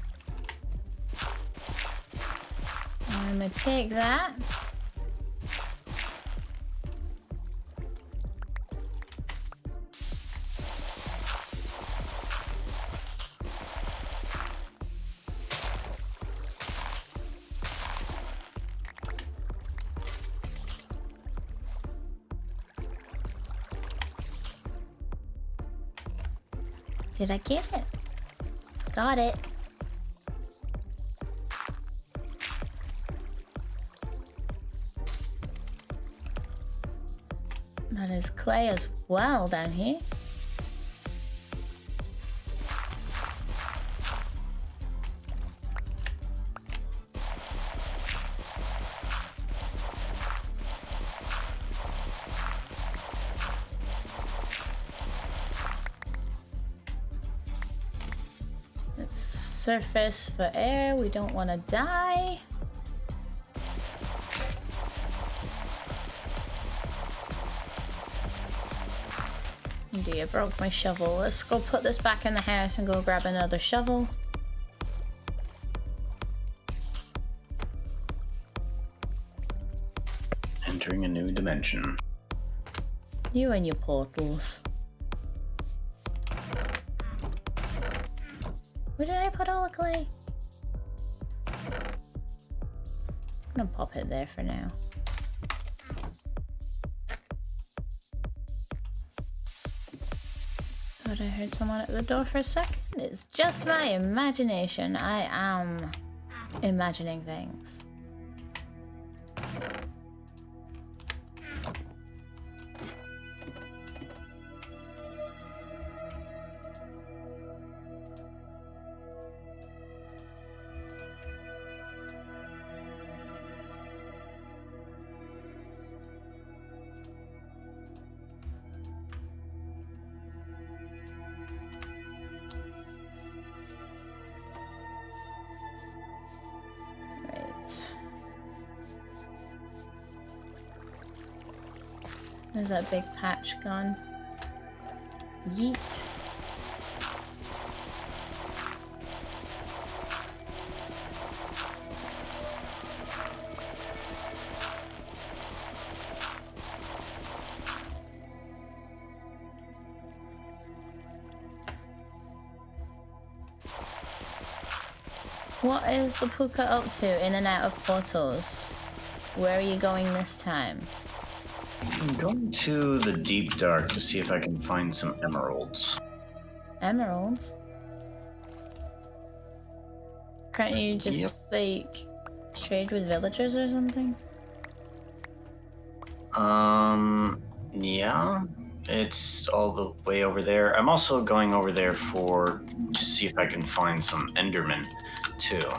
[SPEAKER 1] I'm gonna take that. Did I get it? Got it. That is clay as well down here. Surface for air, we don't want to die. Indeed, I broke my shovel. Let's go put this back in the house and go grab another shovel.
[SPEAKER 4] Entering a new dimension.
[SPEAKER 1] You and your portals. Where did I put all the clay? I'm gonna pop it there for now. Thought I heard someone at the door for a second. It's just my imagination. I am imagining things. There's that big patch gone. Yeet. What is the Puka up to in and out of portals? Where are you going this time?
[SPEAKER 4] I'm going to the deep dark to see if I can find some emeralds.
[SPEAKER 1] Emeralds? Can't you just,
[SPEAKER 4] Yep.
[SPEAKER 1] like, trade with villagers or something?
[SPEAKER 4] Yeah. It's all the way over there. I'm also going over there to see if I can find some Endermen, too.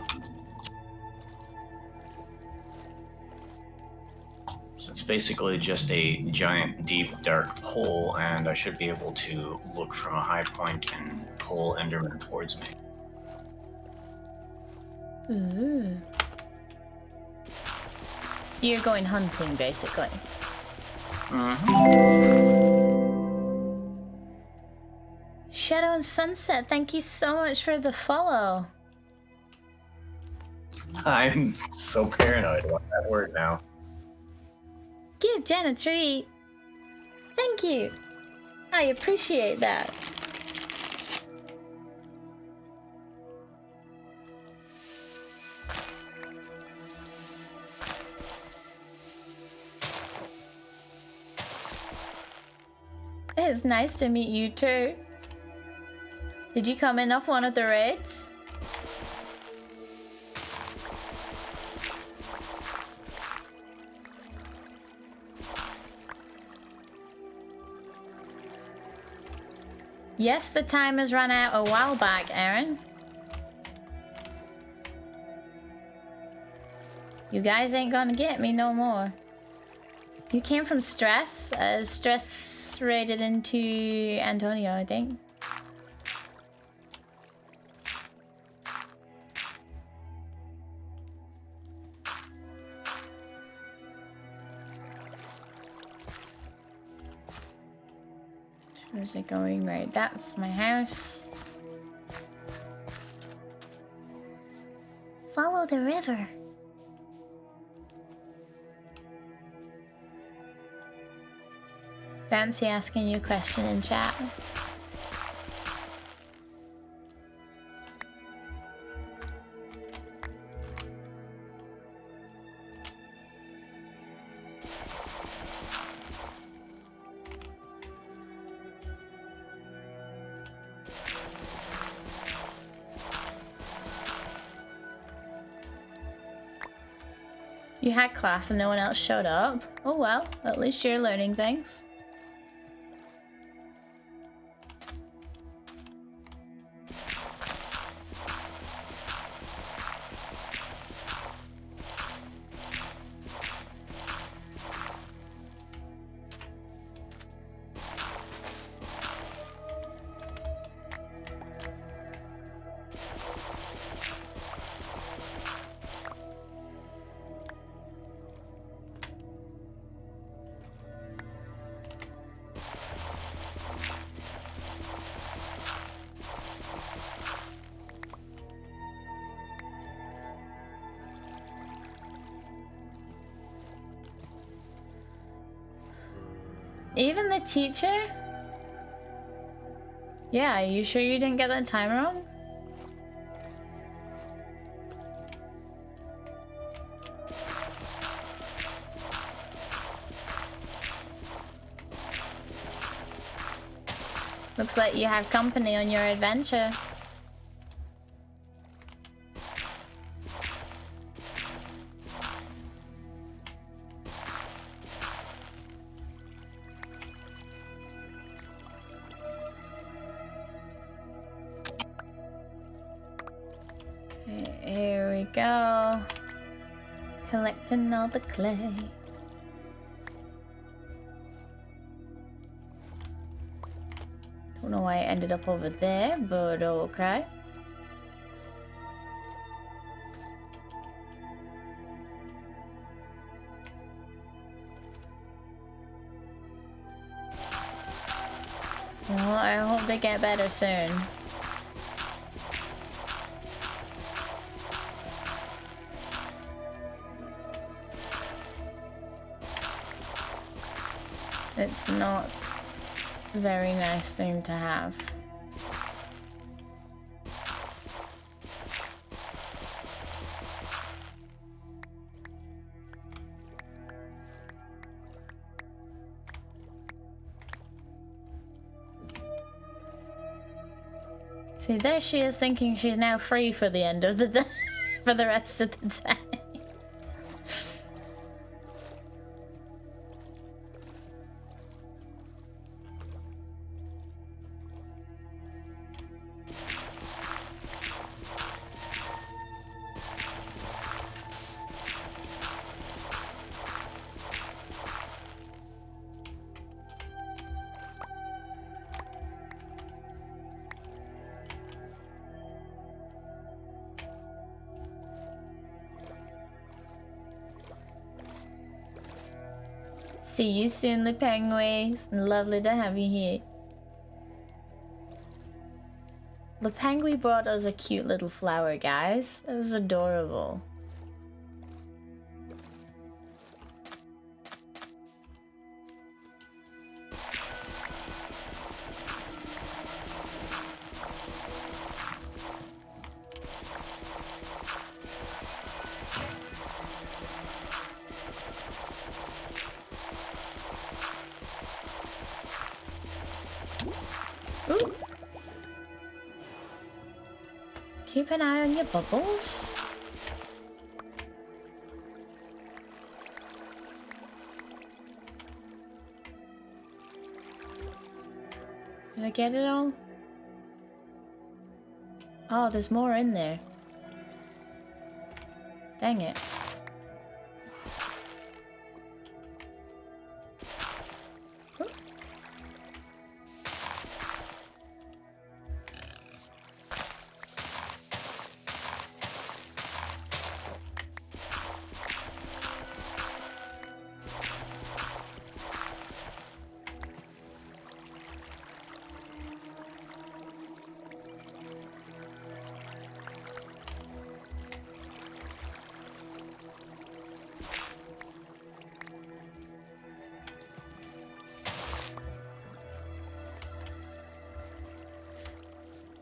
[SPEAKER 4] So it's basically just a giant, deep, dark hole, and I should be able to look from a high point and pull Enderman towards me.
[SPEAKER 1] Ooh. So you're going hunting, basically. Shadow and Sunset, thank you so much for the follow.
[SPEAKER 4] I'm so paranoid about that word now.
[SPEAKER 1] Give Jen a treat. Thank you. I appreciate that. It's nice to meet you too. Did you come in off one of the raids? Yes, the time has run out a while back, Aaron. You guys ain't gonna get me no more. You came from Stress? Stress raided into Antonio, I think. Where's it going? Right, that's my house. Follow the river. Fancy asking you a question in chat. You had class and no one else showed up? Oh well, at least you're learning things. Even the teacher? Yeah, are you sure you didn't get that time wrong? Looks like you have company on your adventure. Here we go. Collecting all the clay. Don't know why I ended up over there, but okay. Well, I hope they get better soon. It's not a very nice thing to have. See, there she is thinking she's now free for the end of the day, for the rest of the day. See you soon, the penguins. Lovely to have you here. The penguin brought us a cute little flower, guys. It was adorable. Ooh. Keep an eye on your bubbles. Did I get it all? Oh, there's more in there. Dang it.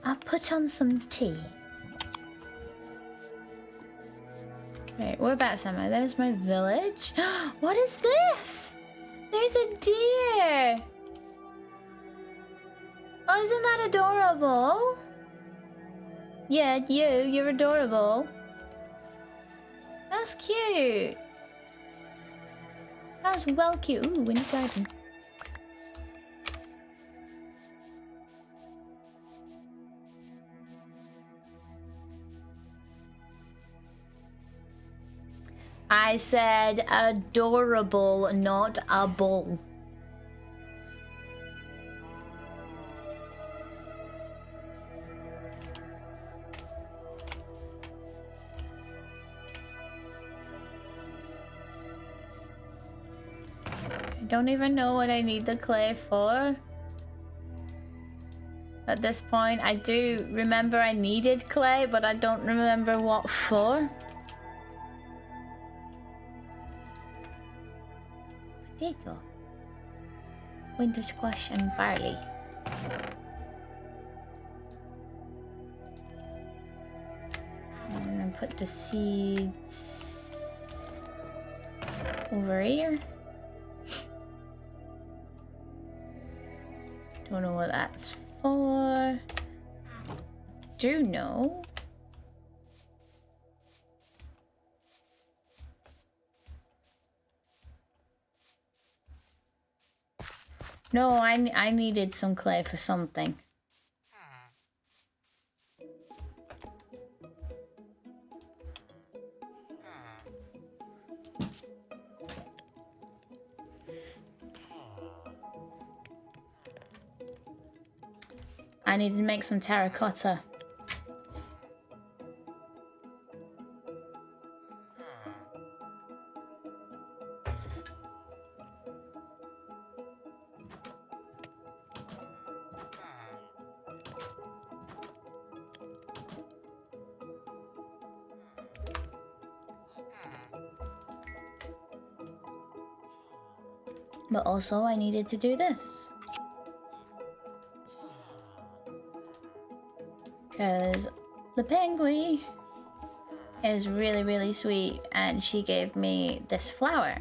[SPEAKER 1] I'll put on some tea. Right, whereabouts am I? There's my village. What is this? There's a deer. Oh, isn't that adorable? Yeah, you're adorable. That's cute. That's well cute. Ooh, windy garden. I said adorable, not a bull. I don't even know what I need the clay for. At this point, I do remember I needed clay, but I don't remember what for. Potato, winter squash, and barley. And then put the seeds over here. Don't know what that's for. Do know. No, I needed some clay for something. I needed to make some terracotta. But also I needed to do this. Because the penguin is really, really sweet and she gave me this flower.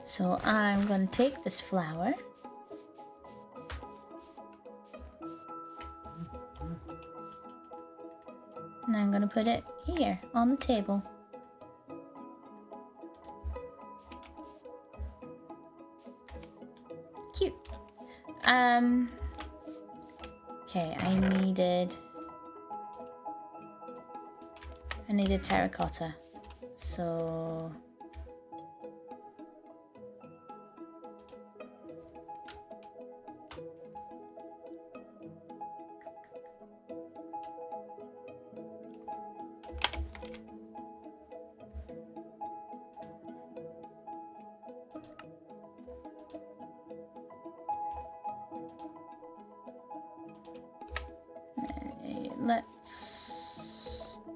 [SPEAKER 1] So I'm gonna take this flower and I'm gonna put it here on the table. Cute. Okay, I needed terracotta. So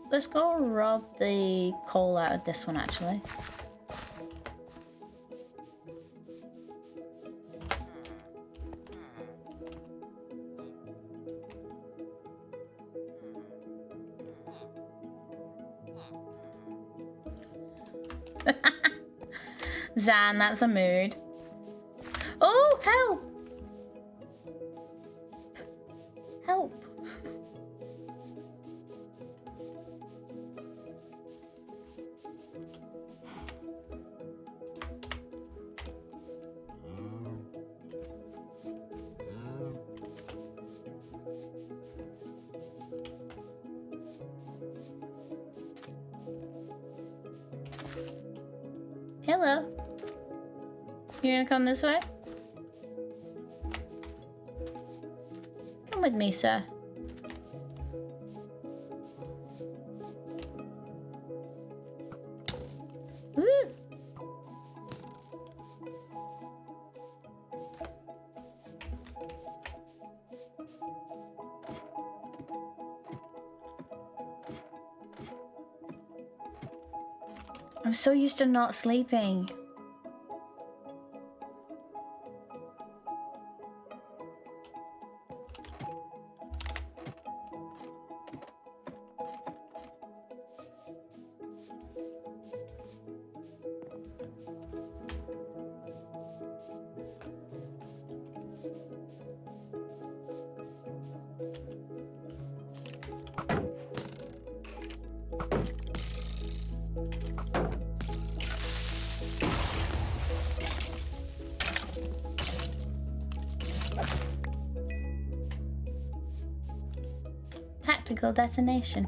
[SPEAKER 1] let's go rub the coal out of this one actually. Zan, that's a mood. Oh, help! Help! Hello. You gonna come this way? Come with me, sir. Woo! I'm so used to not sleeping. Tactical detonation.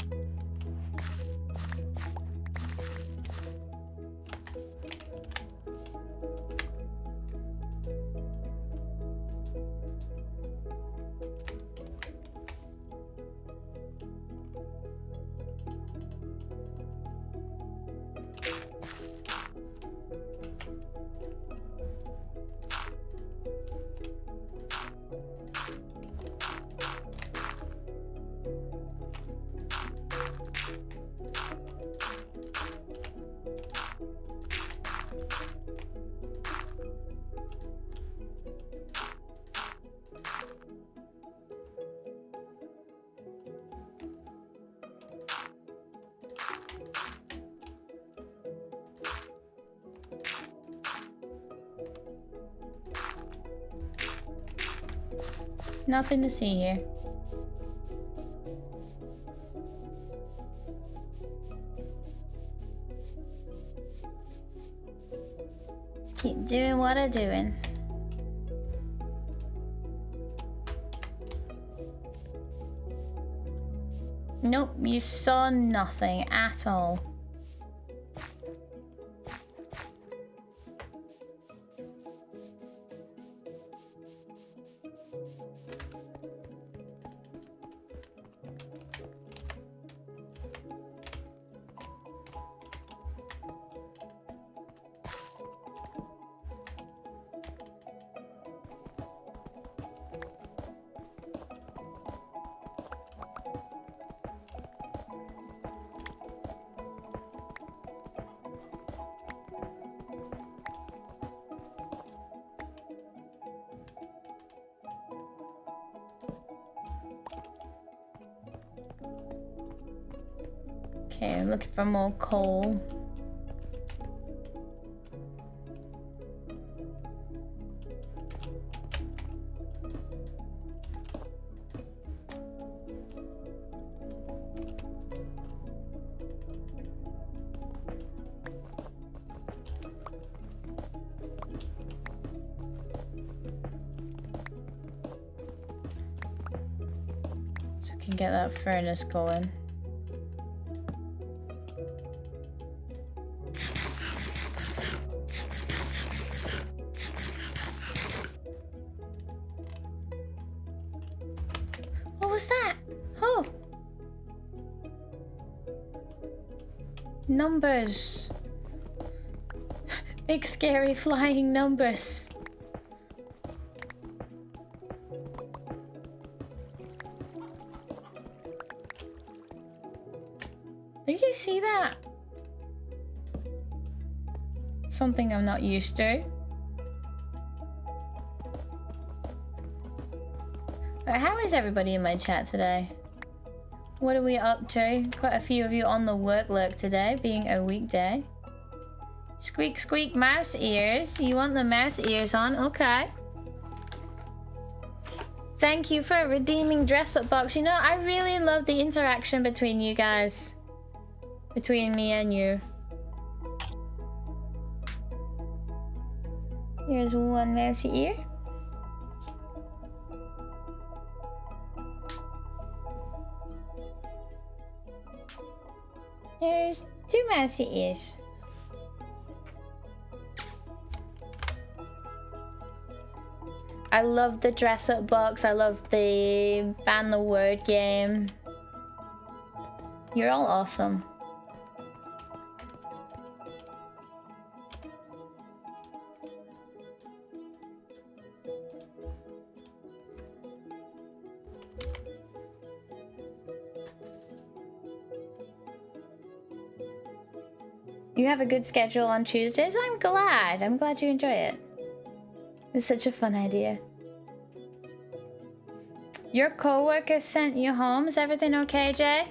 [SPEAKER 1] Nothing to see here. Keep doing what I'm doing. Nope, you saw nothing at all. Okay, I'm looking for more coal. So we can get that furnace going. What was that? Oh! Numbers! Big scary flying numbers. Did you see that? Something I'm not used to. How is everybody in my chat today? What are we up to? Quite a few of you on the work lurk today, being a weekday. Squeak, squeak, mouse ears. You want the mouse ears on? Okay. Thank you for redeeming dress up box. You know, I really love the interaction between you guys. Between me and you. Here's one mousy ear. There's 2 mousy ears. I love the dress up box. I love the ban the word game. You're all awesome. You have a good schedule on Tuesdays? I'm glad. I'm glad you enjoy it. It's such a fun idea. Your co-worker sent you home. Is everything okay, Jay?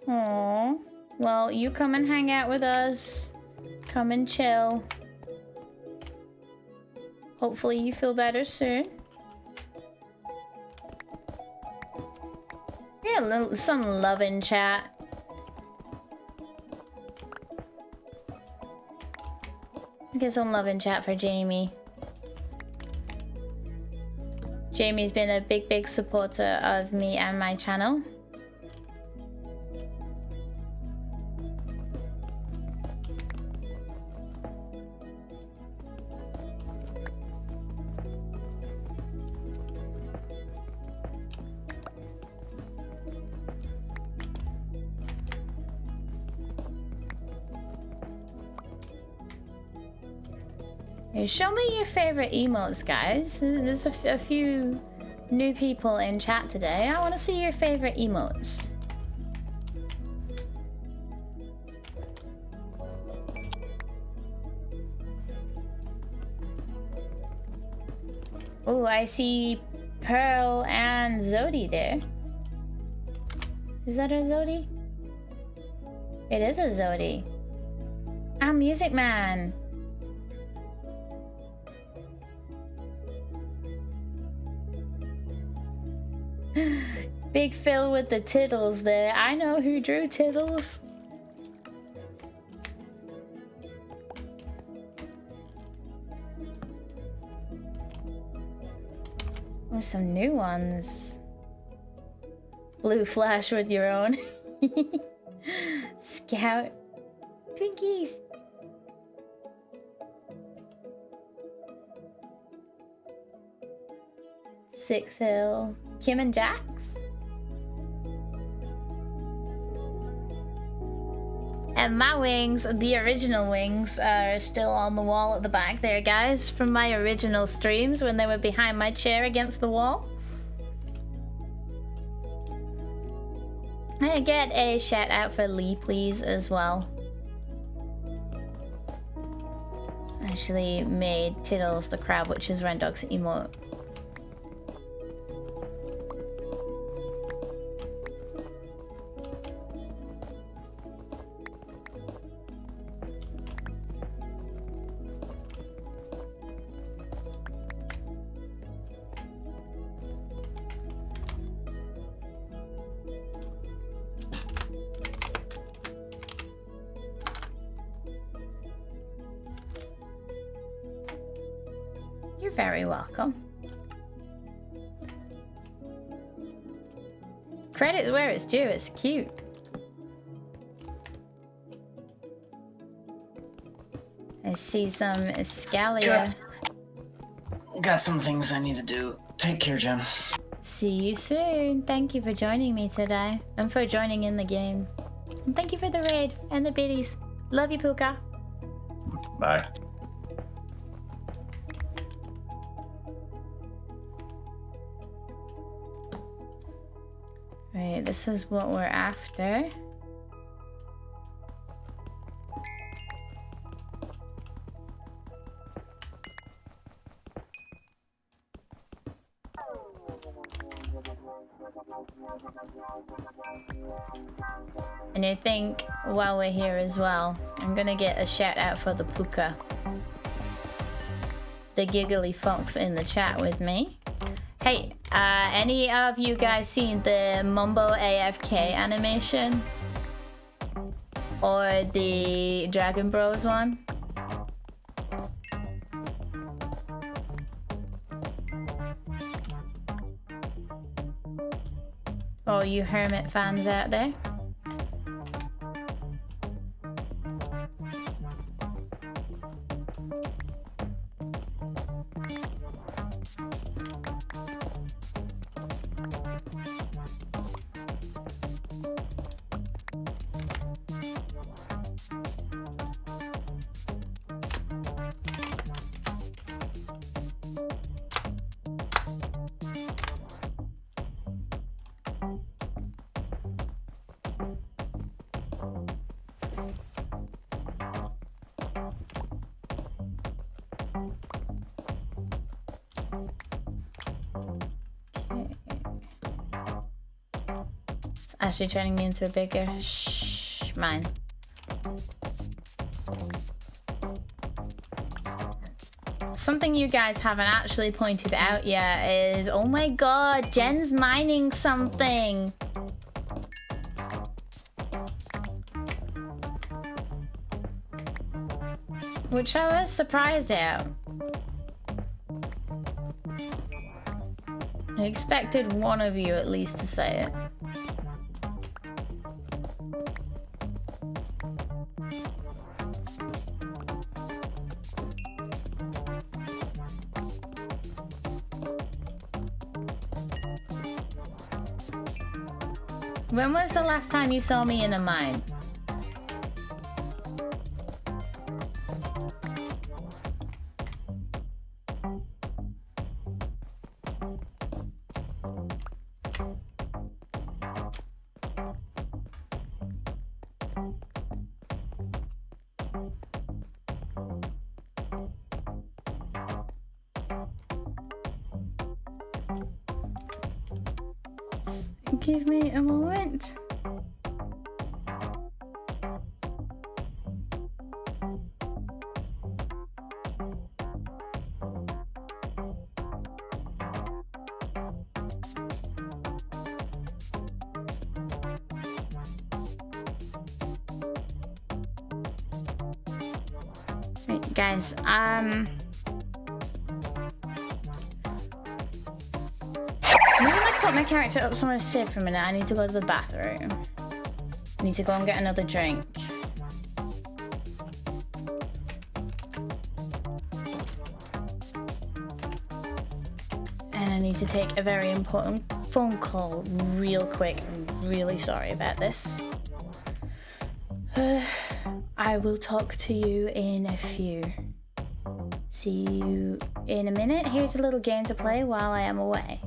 [SPEAKER 1] Aww. Well, you come and hang out with us. Come and chill. Hopefully you feel better soon. Yeah, some love in chat. Get some love in chat for Jamie. Jamie's been a big supporter of me and my channel. Show me your favorite emotes, guys. There's a few new people in chat today. I want to see your favorite emotes. Oh, I see Pearl and Zodi there. Is that a Zodi? It is a Zodi. I'm Music Man. Big Phil with the tittles there. I know who drew tittles. Oh, some new ones. Blue Flash with your own. Scout. Twinkies. Six Hill. Kim and Jax? And my wings, the original wings, are still on the wall at the back there, guys, from my original streams when they were behind my chair against the wall. I get a shout out for Lee, please, as well. actually made Tiddles the crab, which is Rendog's emote. You're very welcome. Credit where it's due, it's cute. I see some Escalia.
[SPEAKER 4] Got some things I need to do. Take care, Jen.
[SPEAKER 1] See you soon. Thank you for joining me today. And for joining in the game. And thank you for the raid and the biddies. Love you, Puka.
[SPEAKER 4] Bye.
[SPEAKER 1] Right, this is what we're after. And I think while we're here as well, I'm gonna get a shout out for the Puka. The giggly fox in the chat with me. Hey, any of you guys seen the Mumbo AFK animation? Or the Dragon Bros one? Oh, you Hermit fans out there? Actually turning me into a bigger mine. Something you guys haven't actually pointed out yet is, oh my god, Jen's mining something. Which I was surprised at. I expected one of you at least to say it. When was the last time you saw me in a mine? Give me a moment. Right, guys, I'm gonna put my character up somewhere safe for a minute. I need to go to the bathroom. I need to go and get another drink. And I need to take a very important phone call real quick. I'm really sorry about this. I will talk to you in a few. See you in a minute. Here's a little game to play while I am away.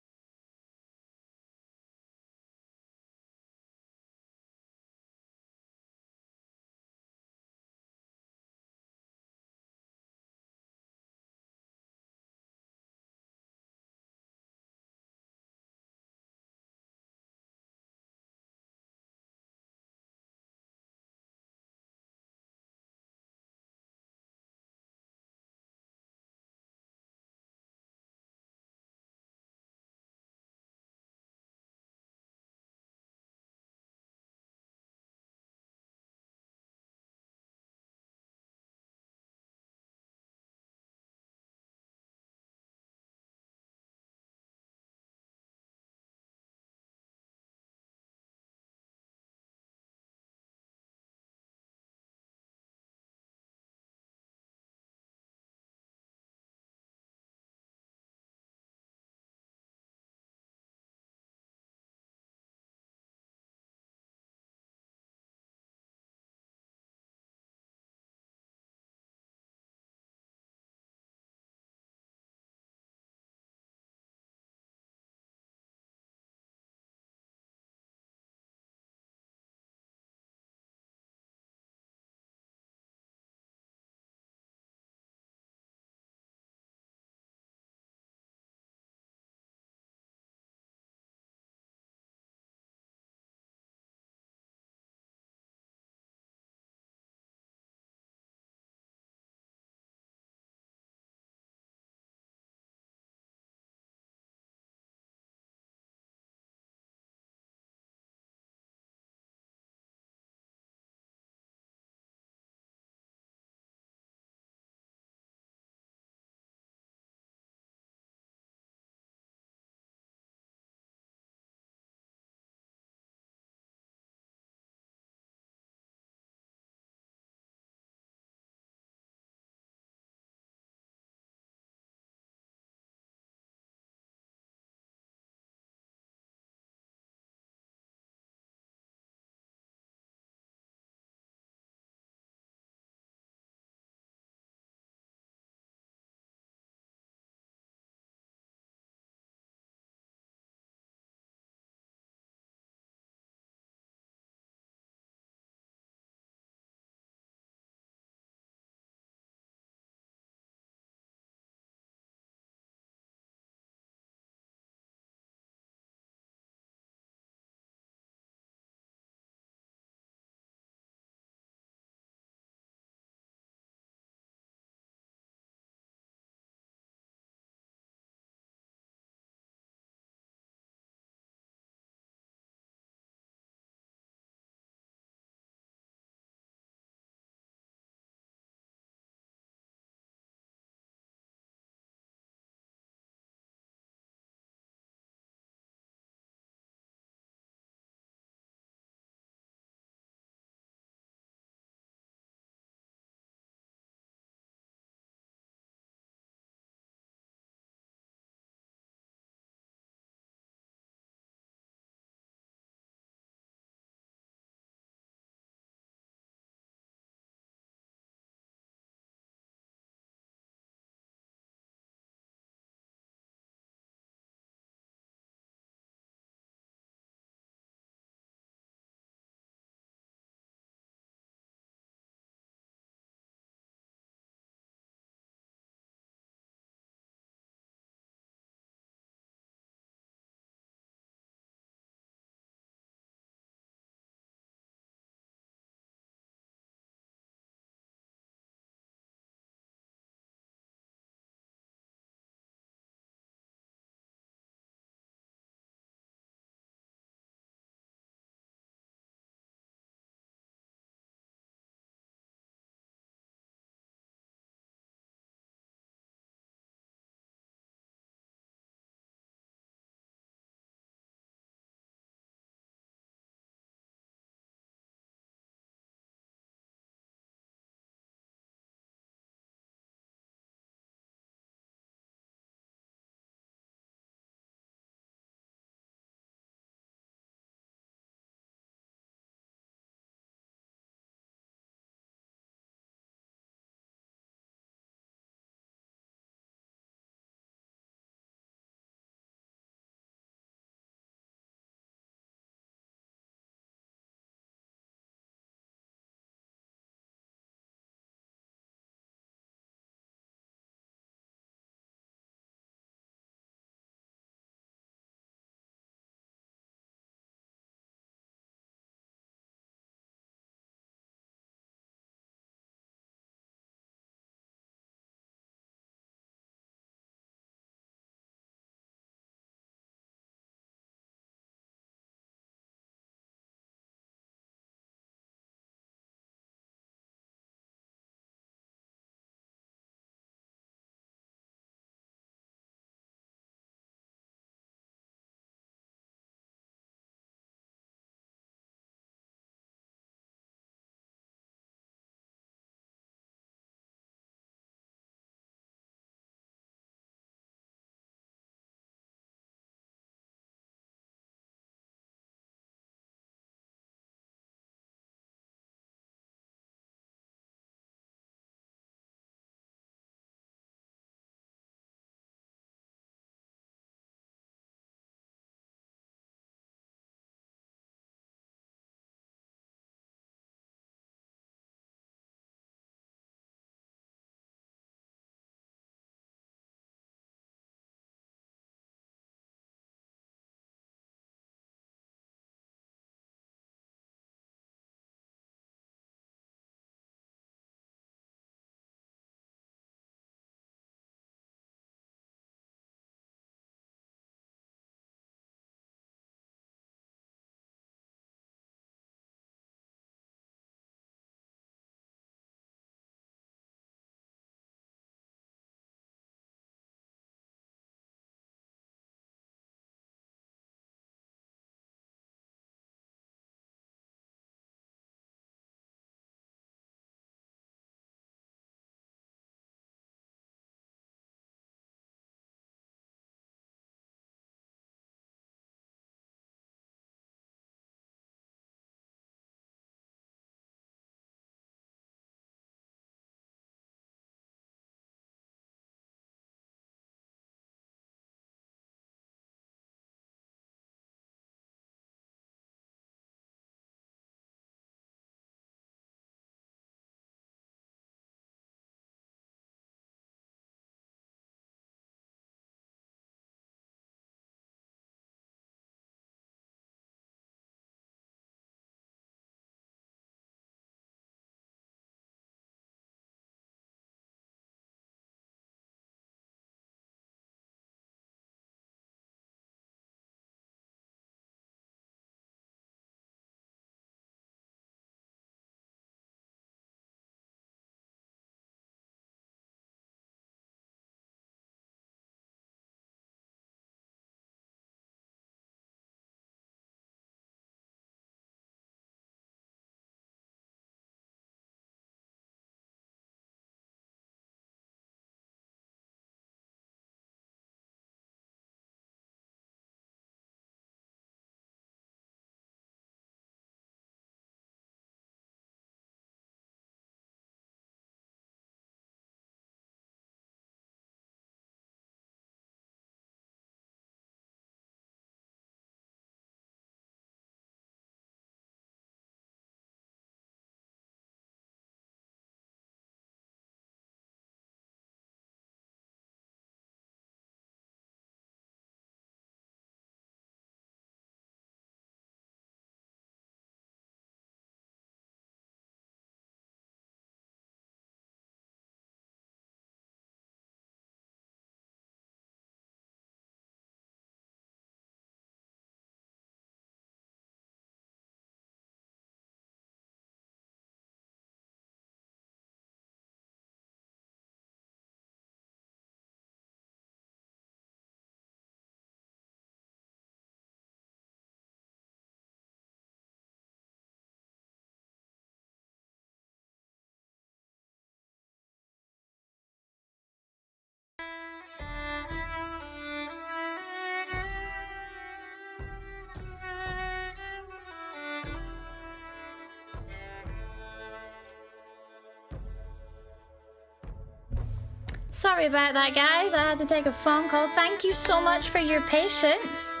[SPEAKER 1] Sorry about that, guys. I had to take a phone call. Thank you so much for your patience.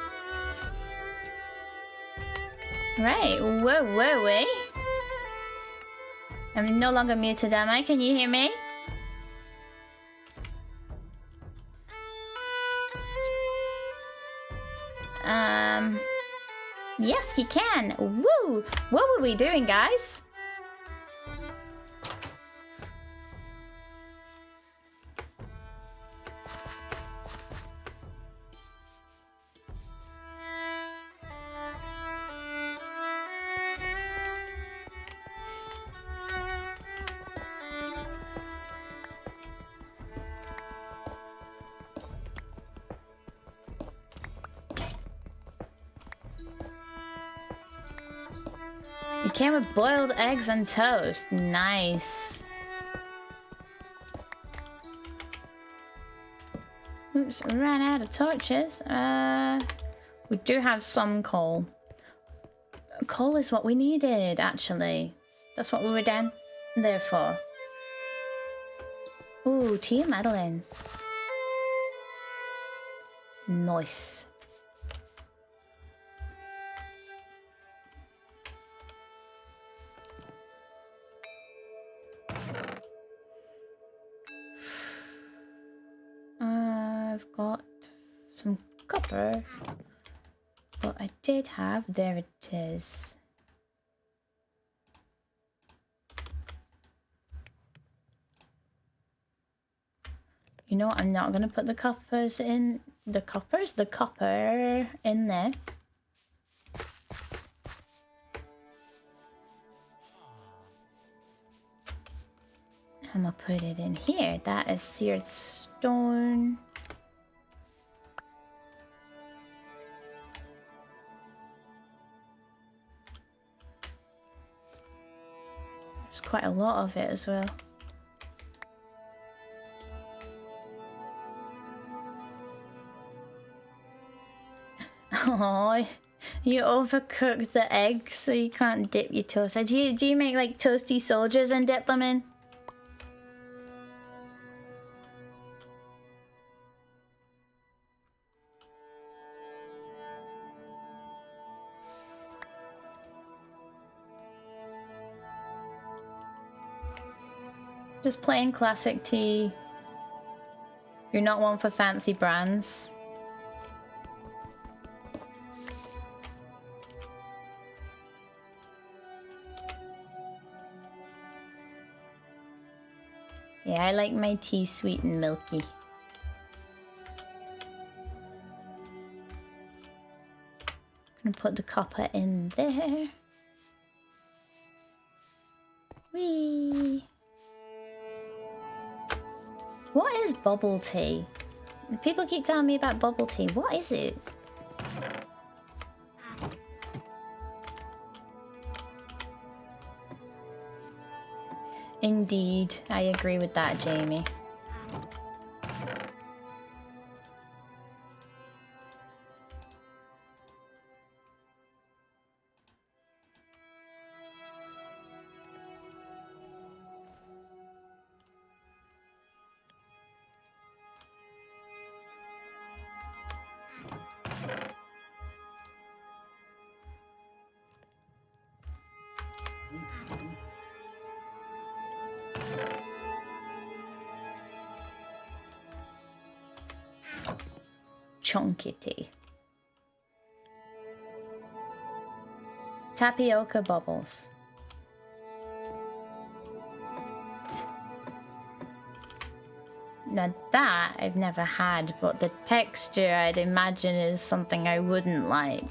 [SPEAKER 1] Right, whoa. I'm no longer muted, am I? Can you hear me? Yes, you can. Woo! What were we doing, guys? You came with boiled eggs and toast. Nice. Oops, ran out of torches. We do have some coal. Coal is what we needed, actually. That's what we were down there for. Ooh, tea and Madeleines. Nice. I've got some copper, but I did have, there it is. You know what, I'm not gonna put the coppers in, the copper in there. I'm gonna put it in here. That is seared stone. There's quite a lot of it as well. Oh, you overcooked the eggs so you can't dip your toast. Do you make like toasty soldiers and dip them in? Just plain classic tea. You're not one for fancy brands. Yeah, I like my tea sweet and milky. Gonna put the copper in there. Whee! What is bubble tea? People keep telling me about bubble tea. What is it? Indeed, I agree with that, Jamie. Chunky tea. Tapioca bubbles. Now that I've never had, but the texture I'd imagine is something I wouldn't like.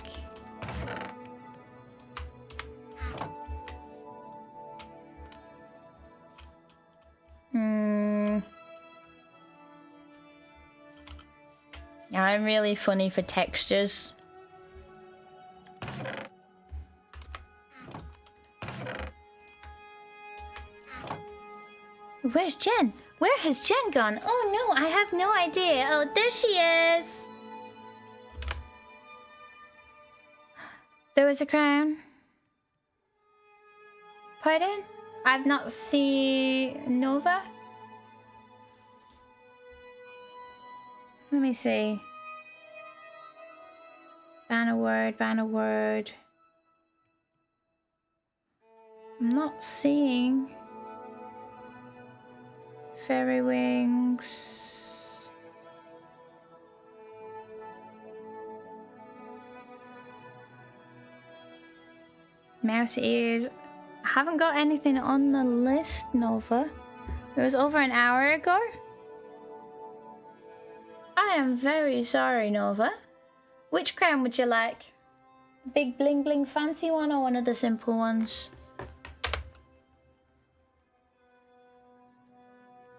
[SPEAKER 1] I'm really funny for textures. Where's Jen? Where has Jen gone? Oh no, I have no idea. Oh, there she is. There was a crown. Pardon? I've not seen Nova. Let me see. Banner word, banner word. I'm not seeing fairy wings. Mouse ears. I haven't got anything on the list, Nova. It was over an hour ago. I am very sorry, Nova. Which crown would you like? Big bling bling fancy one or one of the simple ones?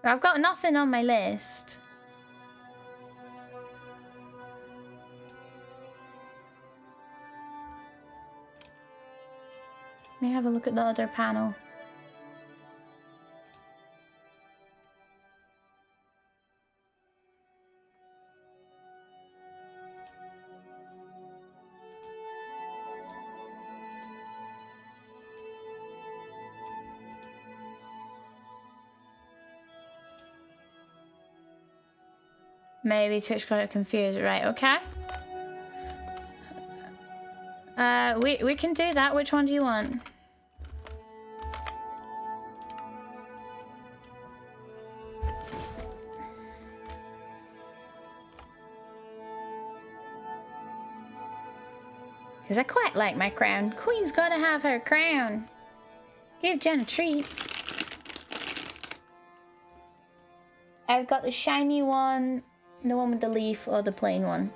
[SPEAKER 1] I've got nothing on my list. Let me have a look at the other panel. Maybe Twitch got it confused. Right, okay. We can do that. Which one do you want? Because I quite like my crown. Queen's gotta have her crown. Give Jen a treat. I've got the shiny one, the one with the leaf, or the plain one.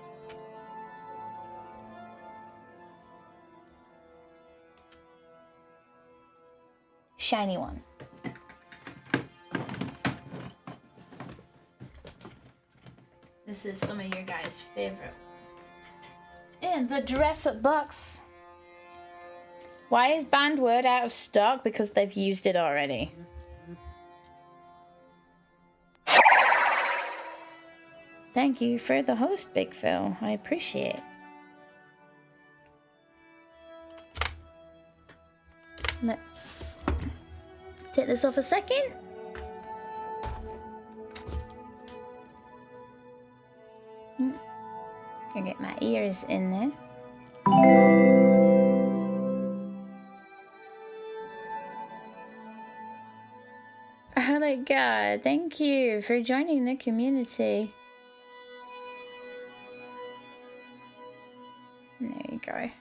[SPEAKER 1] Shiny one. This is some of your guys' favorite. And the dress-up box. Why is banned word out of stock? Because they've used it already. Thank you for the host, Big Phil. I appreciate it. Let's take this off a second. Gonna get my ears in there. Oh my god, thank you for joining the community. There you go.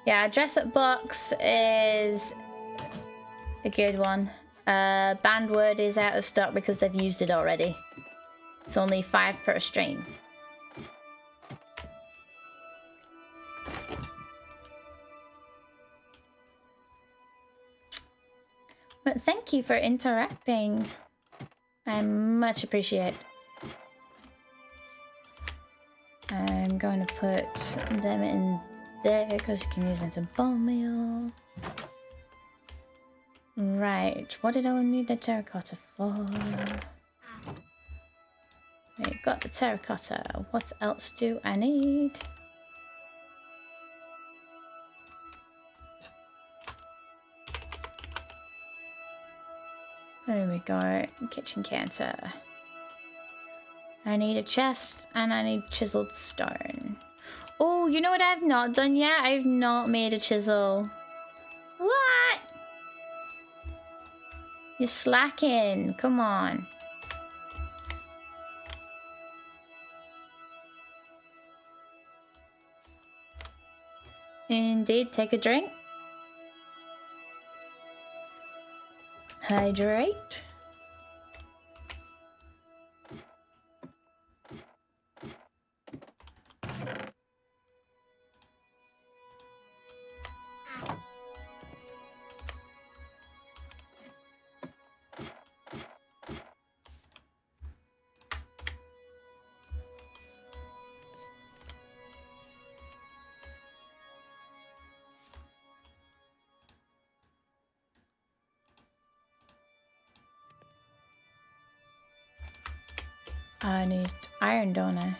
[SPEAKER 1] Yeah, dress-up box is a good one. Banned word is out of stock because they've used it already. It's only 5 per stream. But thank you for interacting. I much appreciate. I'm going to put them in there because you can use them to bone meal. Right, what did I need the terracotta for? I got the terracotta. What else do I need? There we go. Kitchen counter. I need a chest and I need chiseled stone. Oh, you know what I've not done yet? I've not made a chisel. What? You're slacking. Come on. Indeed, take a drink. Hydrate. I need iron, don't I?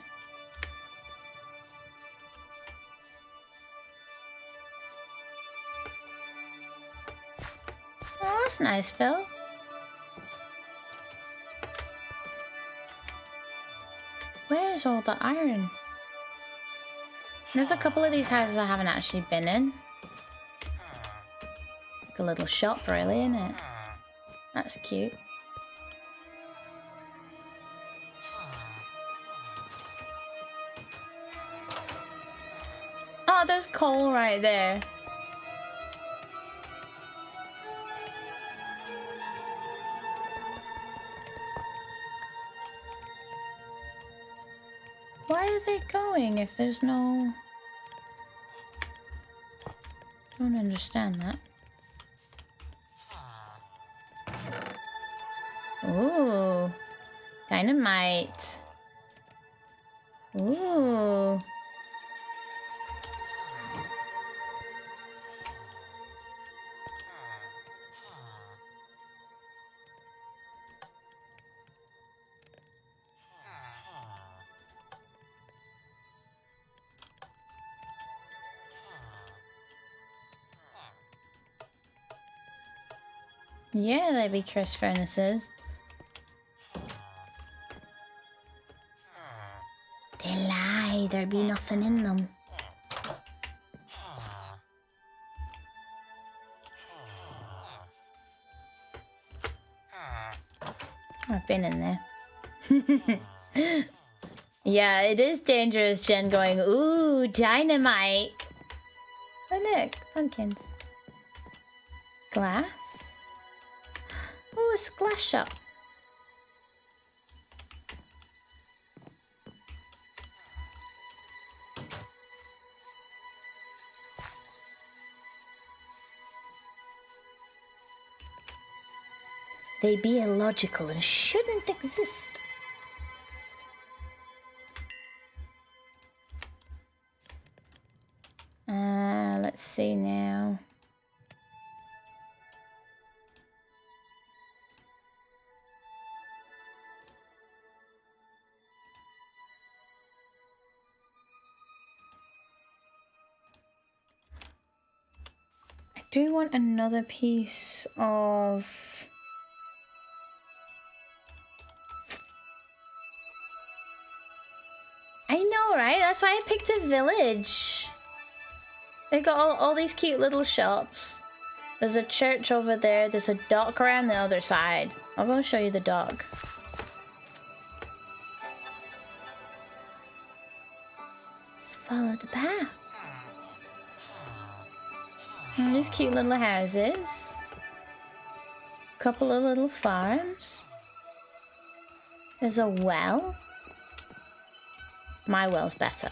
[SPEAKER 1] That's nice, Phil. Where's all the iron? There's a couple of these houses I haven't actually been in. Like a little shop, really, isn't it? That's cute. Oh, there's coal right there. Why are they going if there's no... Don't understand that. Ooh. Dynamite. Ooh. Yeah, they'd be cursed furnaces. They lie, there'd be nothing in them. I've been in there. Yeah, it is dangerous, Jen going, ooh, dynamite. Oh look, pumpkins. Glass? Oh, it's a glass shop. They be illogical and shouldn't exist. Let's see now. I do want another piece of... I know, right? That's why I picked a village. They've got all these cute little shops. There's a church over there. There's a dock around the other side. I'll go show you the dock. Just follow the path. And these cute little houses. Couple of little farms. There's a well. My well's better.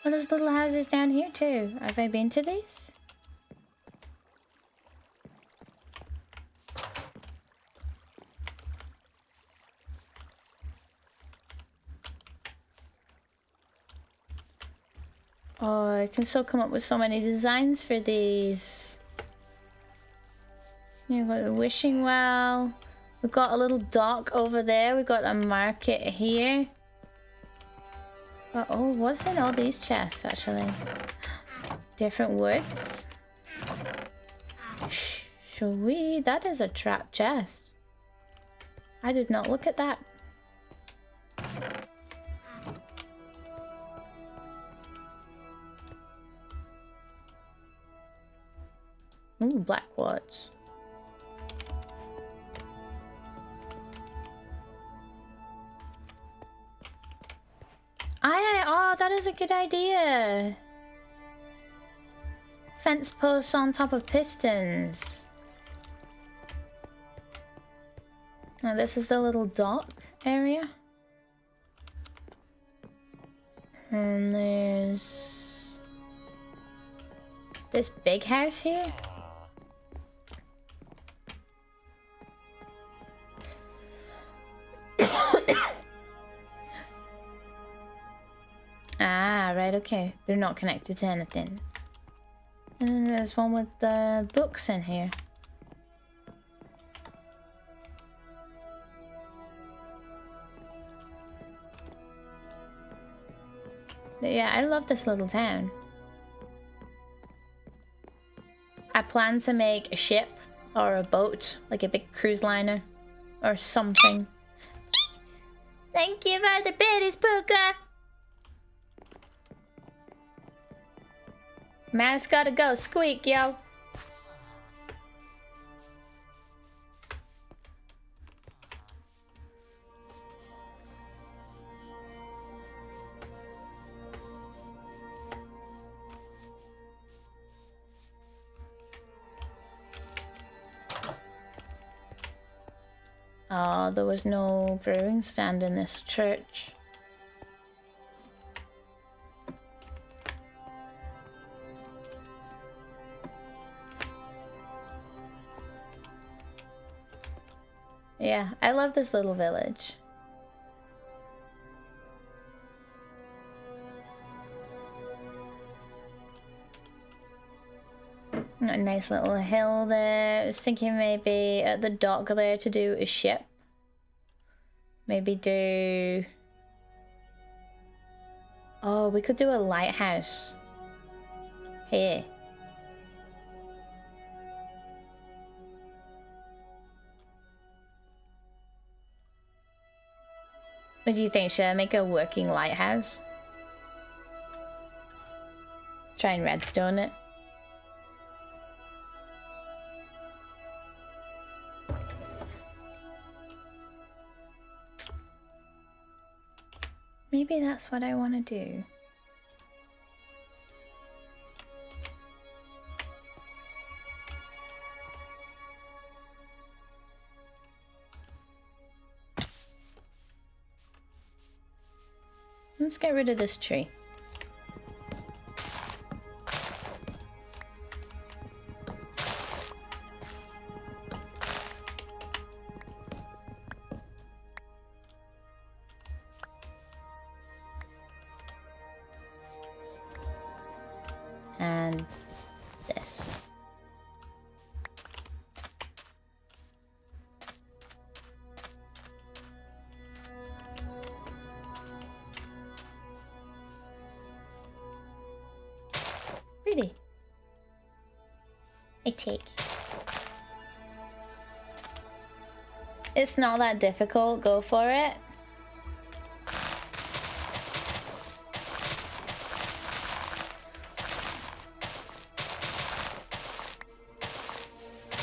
[SPEAKER 1] Oh, there's little houses down here too. Have I been to these? Oh, I can still come up with so many designs for these. You've got a wishing well. We've got a little dock over there. We've got a market here. Oh, what's in all these chests, actually? Different woods. Sweet, that is a trap chest. I did not look at that. Ooh, black quartz. Oh, that is a good idea. Fence posts on top of pistons. Now this is the little dock area. And there's this big house here. Ah, right, okay. They're not connected to anything. And then there's one with the books in here. But yeah, I love this little town. I plan to make a ship or a boat, like a big cruise liner or something. Thank you for the berries, Puka. Mouse gotta go squeak, yo. Oh, there was no brewing stand in this church. Yeah, I love this little village. A nice little hill there. I was thinking maybe at the dock there to do a ship. Maybe do... Oh, we could do a lighthouse. Here. What do you think? Should I make a working lighthouse? Try and redstone it. Maybe that's what I want to do. Let's get rid of this tree. And this. Pretty. I take. It's not that difficult, go for it.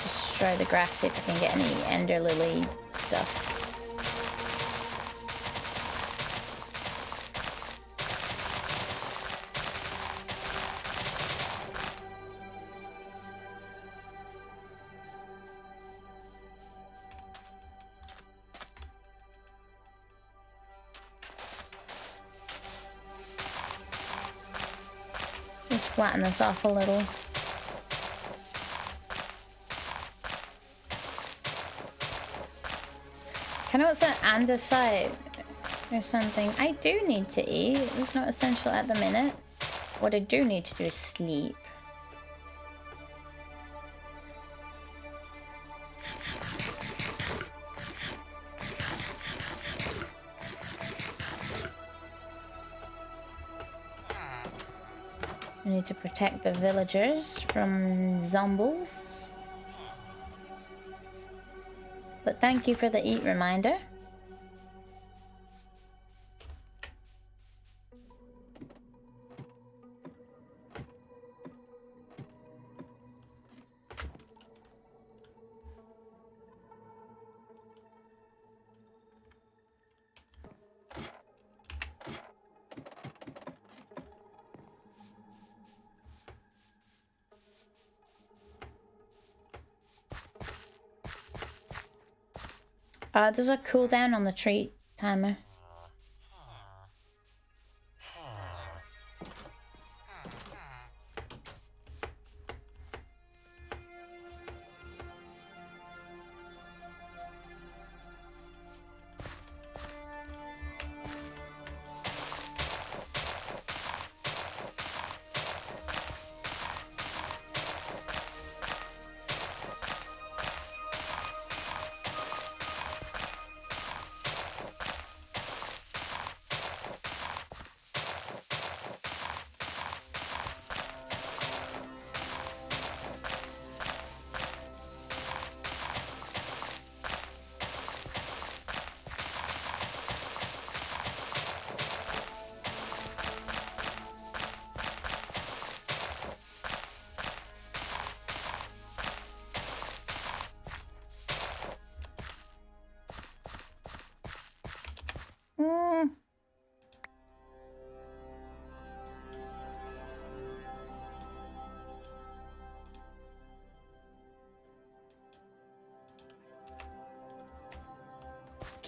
[SPEAKER 1] Destroy the grass, see if I can get any ender lily stuff. Just flatten this off a little. Kind of what's an andesite or something. I do need to eat. It's not essential at the minute. What I do need to do is sleep. I need to protect the villagers from zombies. But thank you for the eat reminder. There's a cooldown on the treat timer.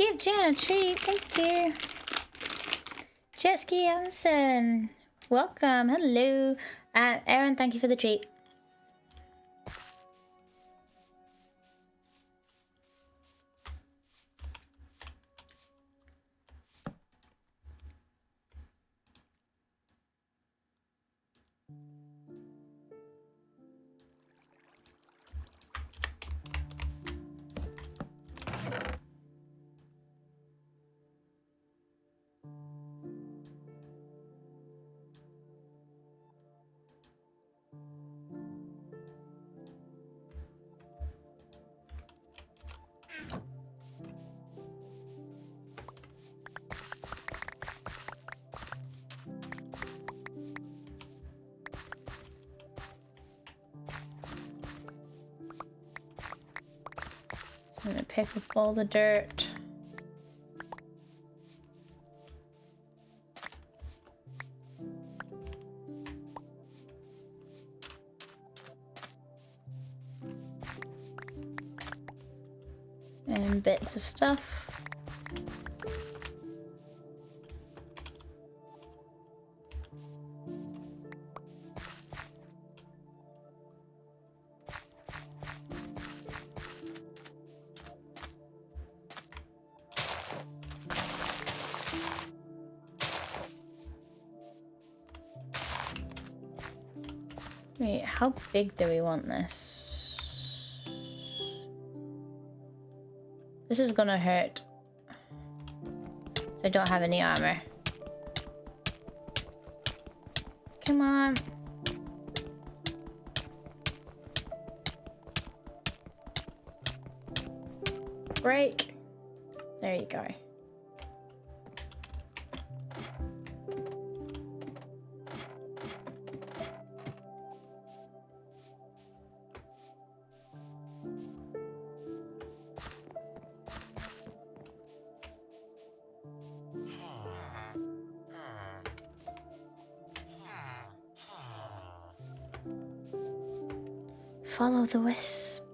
[SPEAKER 1] give Jen a treat. Thank you. Jetski Anderson. Welcome. Hello. Aaron, thank you for the treat. I'm gonna pick up all the dirt. And bits of stuff. Wait, how big do we want this? This is gonna hurt. So I don't have any armor. Come on. Break. There you go. Follow the wisp.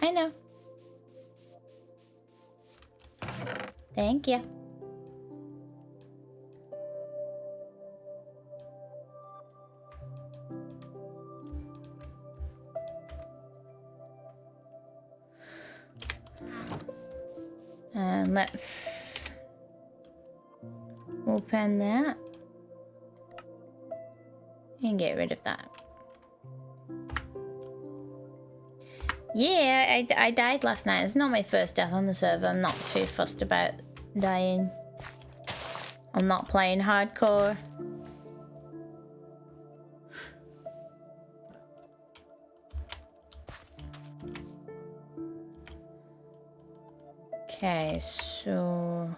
[SPEAKER 1] I know. Thank you. And let's open that and get rid of that. Yeah, I died last night. It's not my first death on the server. I'm not too fussed about dying. I'm not playing hardcore. Okay, so...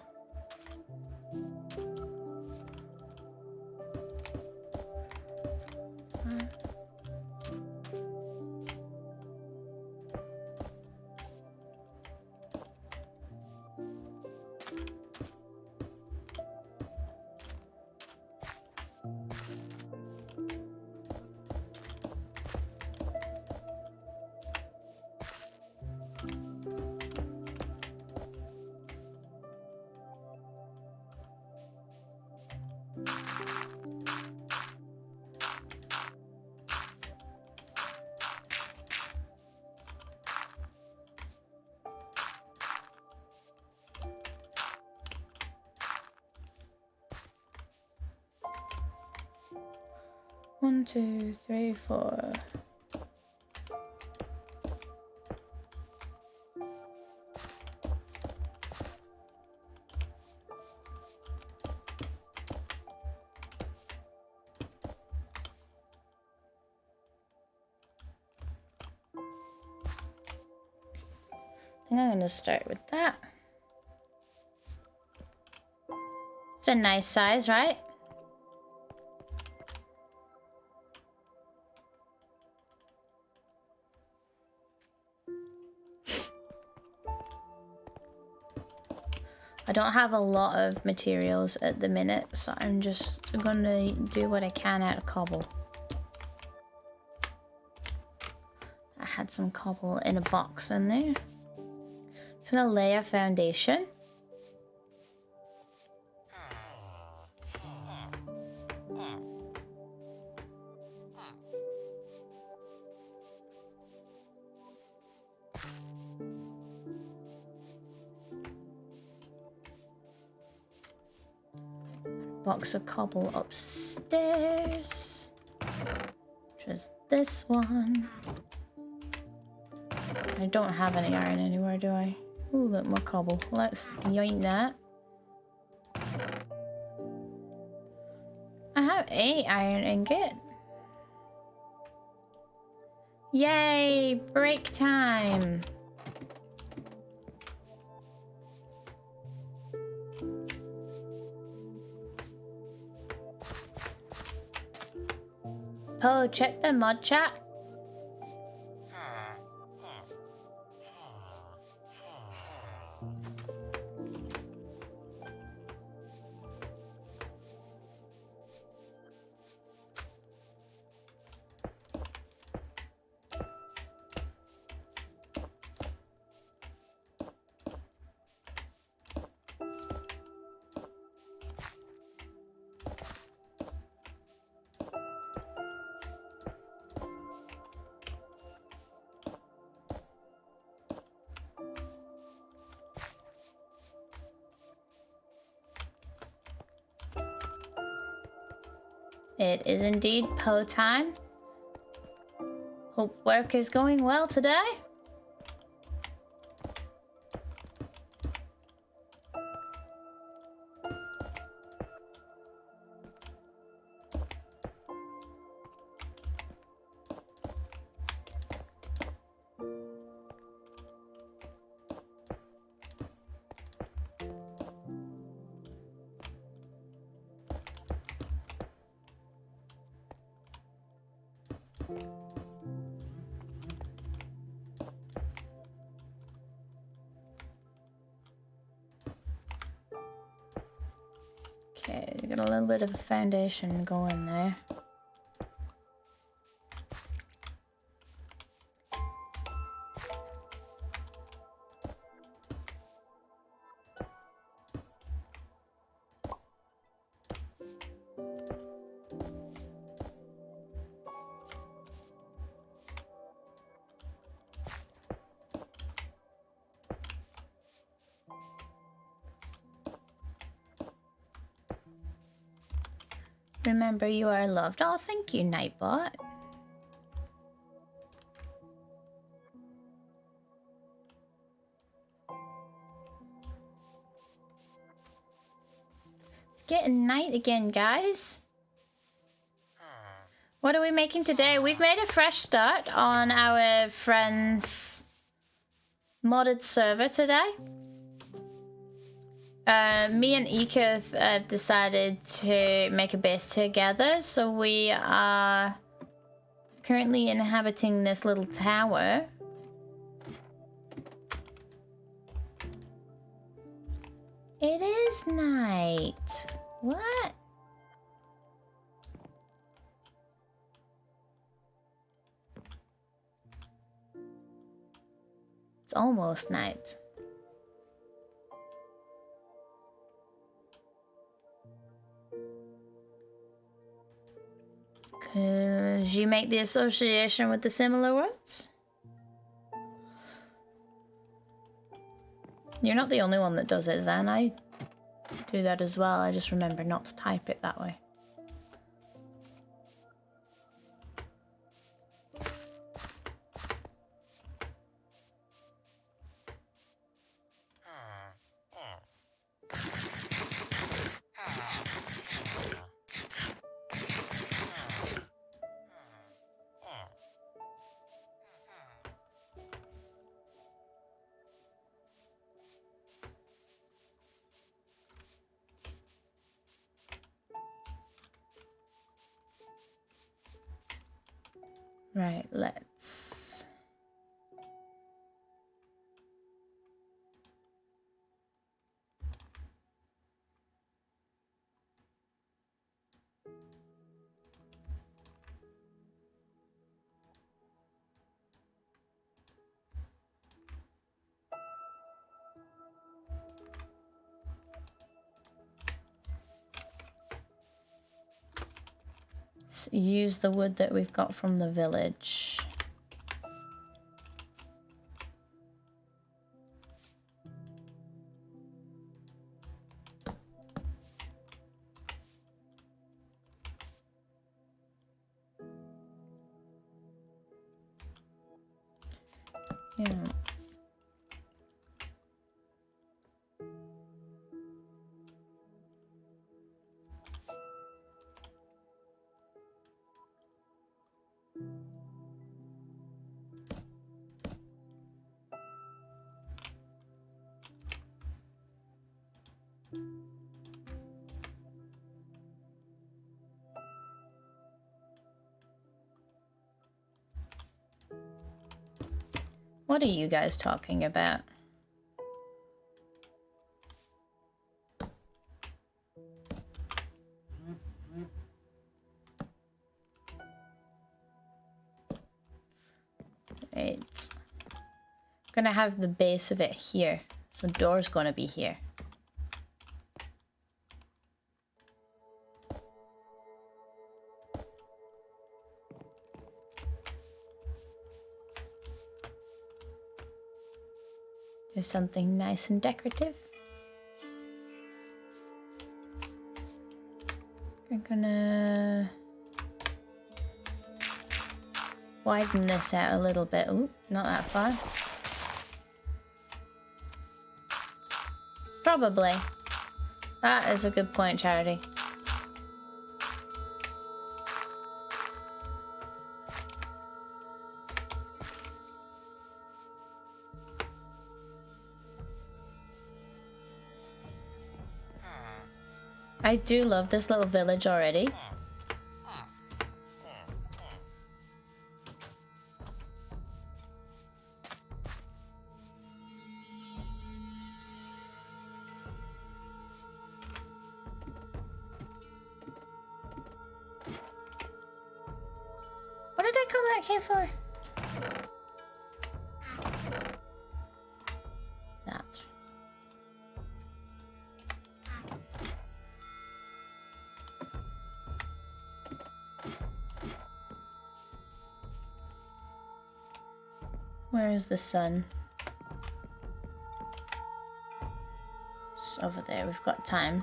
[SPEAKER 1] One, two, three, four. I think I'm gonna start with that. It's a nice size, right? don't have a lot of materials at the minute, so I'm just gonna do what I can out of cobble. I had some cobble in a box in there. Just gonna lay a foundation. Box of cobble upstairs. Just this one. I don't have any iron anywhere, do I? Ooh, look, more cobble. Let's yoink that. I have 8 iron ingot. Yay! Break time! Oh, check the mod chat. It is indeed Poe time. Hope work is going well today. Okay, we got a little bit of a foundation going there. Remember, you are loved. Oh, thank you, Nightbot. It's getting night again, guys. What are we making today? We've made a fresh start on our friend's modded server today. Me and Ekith decided to make a base together, so we are currently inhabiting this little tower. It is night. What? It's almost night. Could you make the association with the similar words? You're not the only one that does it, Zan. I do that as well. I just remember not to type it that way. Right, let's... let's use the wood that we've got from the village. Yeah. What are you guys talking about? Right. Gonna have the base of it here. So door's gonna be here. Do something nice and decorative. We're gonna widen this out a little bit. Ooh, not that far. Probably. That is a good point, Charity. I do love this little village already. What did I come back here for? That. Where is the sun? It's over there. We've got time.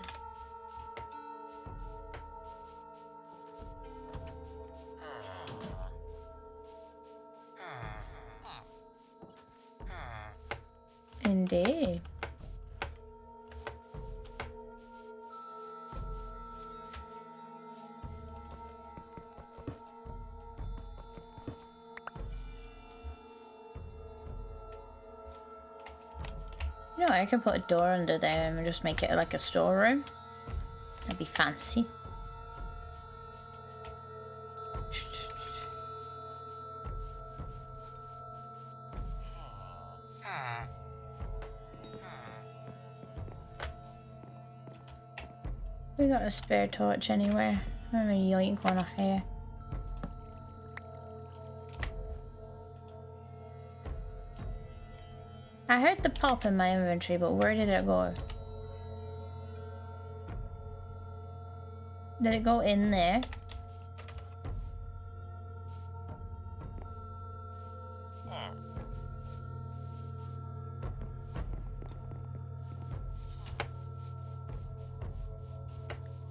[SPEAKER 1] Indeed. You know, I can put a door under there and just make it like a storeroom. That'd be fancy. We got a spare torch anywhere. I'm gonna yoink one off here. I heard the pop in my inventory, but where did it go? Did it go in there?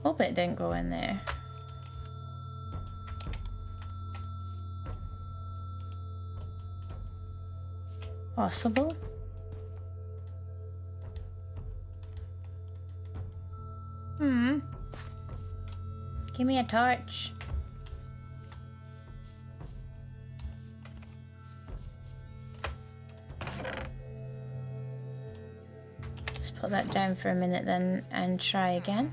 [SPEAKER 1] Hope it didn't go in there. Possible? Give me a torch. Just put that down for a minute then and try again.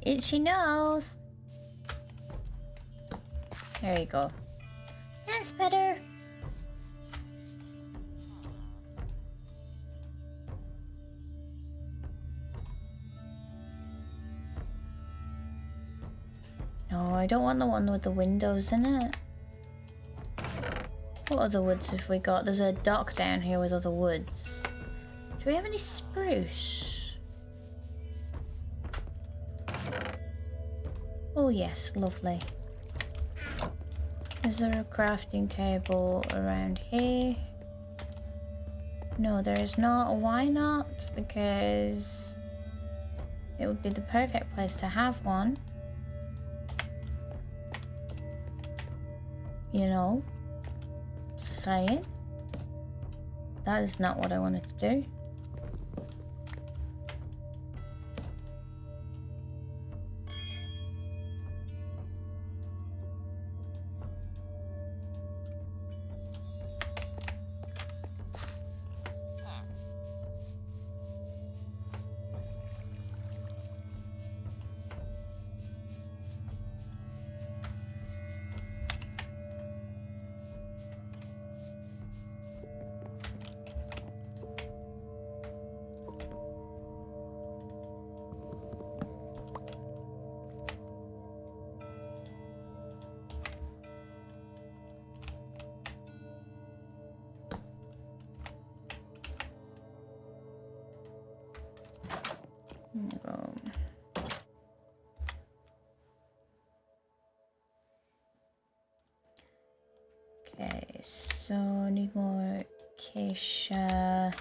[SPEAKER 1] Itchy nose. There you go. That's better. No, I don't want the one with the windows in it. What other woods have we got? There's a dock down here with other woods. Do we have any spruce? Oh yes, lovely. Is there a crafting table around here? No, there is not. Why not? Because it would be the perfect place to have one. You know? Just saying. That is not what I wanted to do. Okay, so I need more acacia.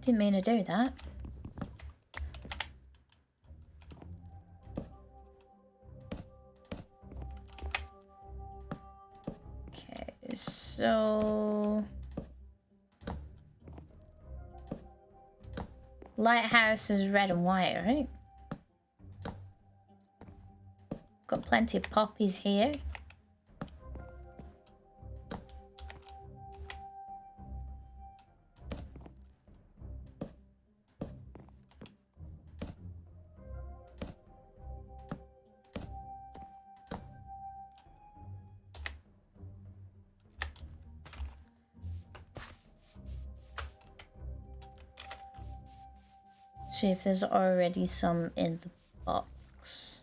[SPEAKER 1] Didn't mean to do that. Okay, so lighthouse is red and white, right? Got plenty of poppies here. See if there's already some in the box.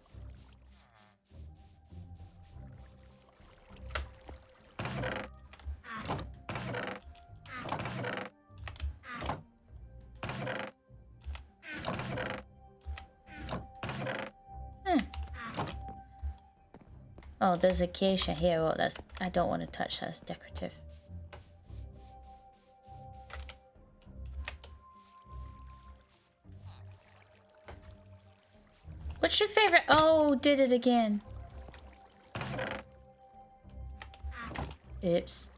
[SPEAKER 1] Oh, there's acacia here. Oh, that's, I don't want to touch that. It's decorative. What's your favorite? Oh, did it again. Oops.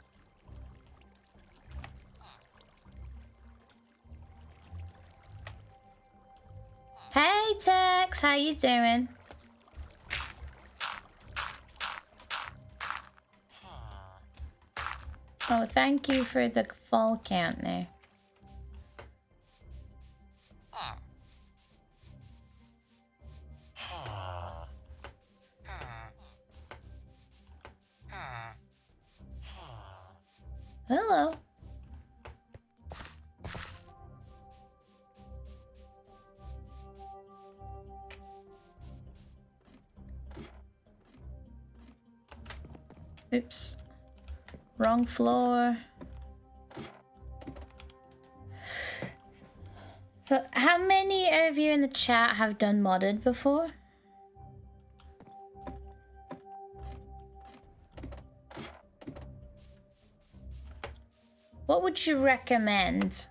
[SPEAKER 1] Hey Tex, how you doing? Oh, thank you for the fall count there. Hello. Oops. Wrong floor. So, how many of you in the chat have done modded before? What would you recommend?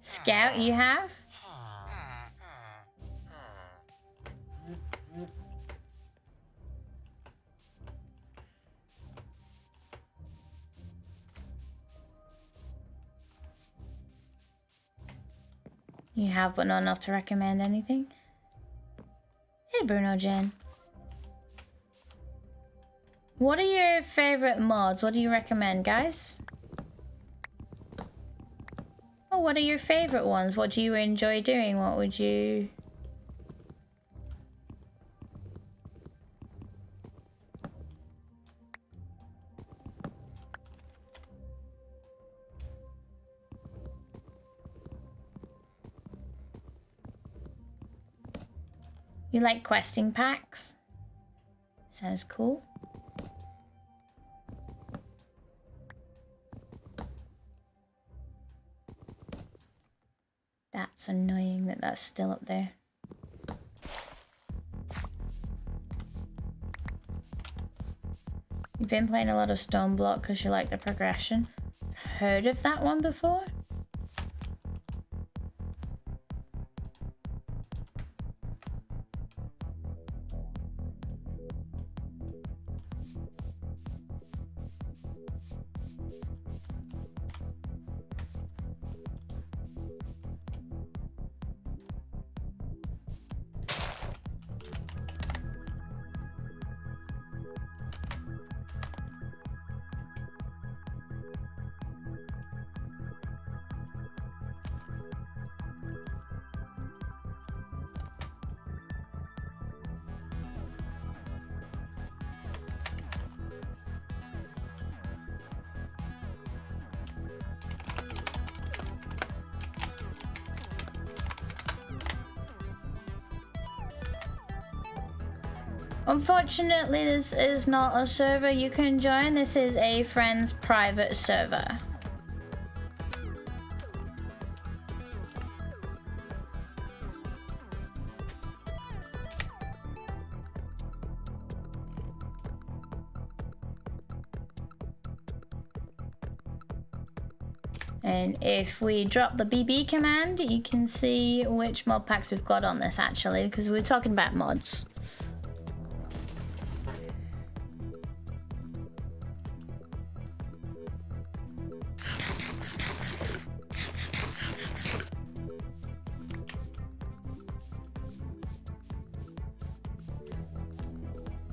[SPEAKER 1] Scout, you have? You have, but not enough to recommend anything. Hey, Bruno Jen. What are your favorite mods? What do you recommend, guys? Oh, what are your favorite ones? What do you enjoy doing? What would you... You like questing packs? Sounds cool. That's annoying that that's still up there. You've been playing a lot of Stoneblock because you like the progression. Heard of that one before? Unfortunately, this is not a server you can join. This is a friend's private server. And if we drop the BB command, you can see which mod packs we've got on this actually, because we're talking about mods.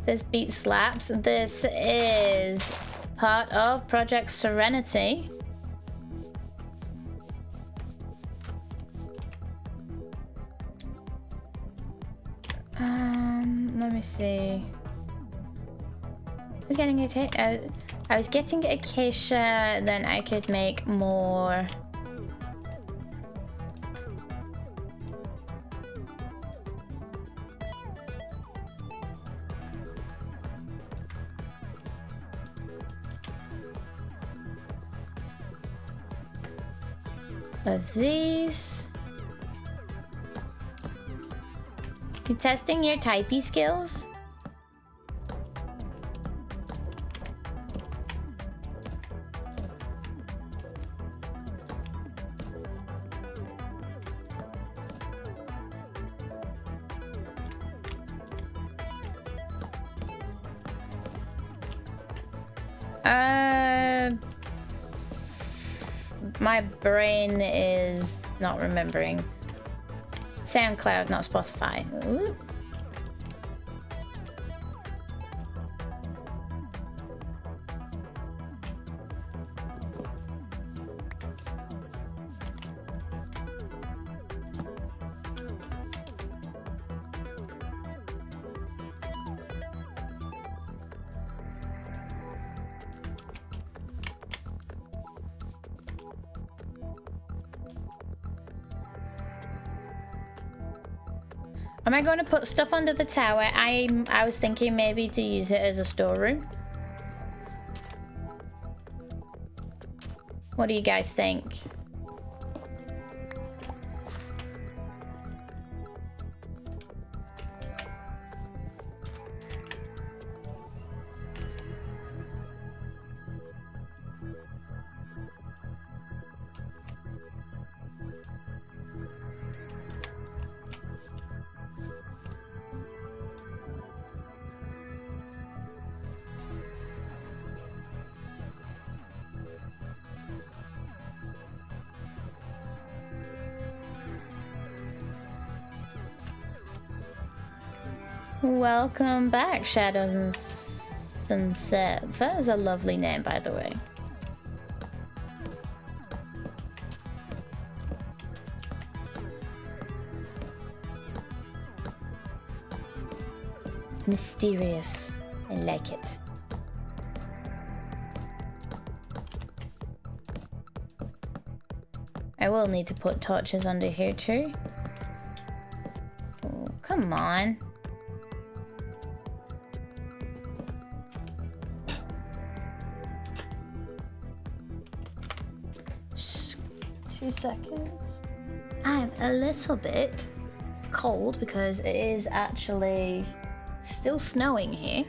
[SPEAKER 1] This beat slaps. This is part of Project Serenity. Let me see. I was getting Acacia, then I could make more. Of these. You testing your typey skills? My brain is not remembering. SoundCloud, not Spotify. Ooh. Am I going to put stuff under the tower? I was thinking maybe to use it as a storeroom. What do you guys think? Welcome back, Shadows and Sunsets. That is a lovely name, by the way. It's mysterious. I like it. I will need to put torches under here too. Oh, come on. Shh, 2 seconds. I'm a little bit cold because it is actually still snowing here.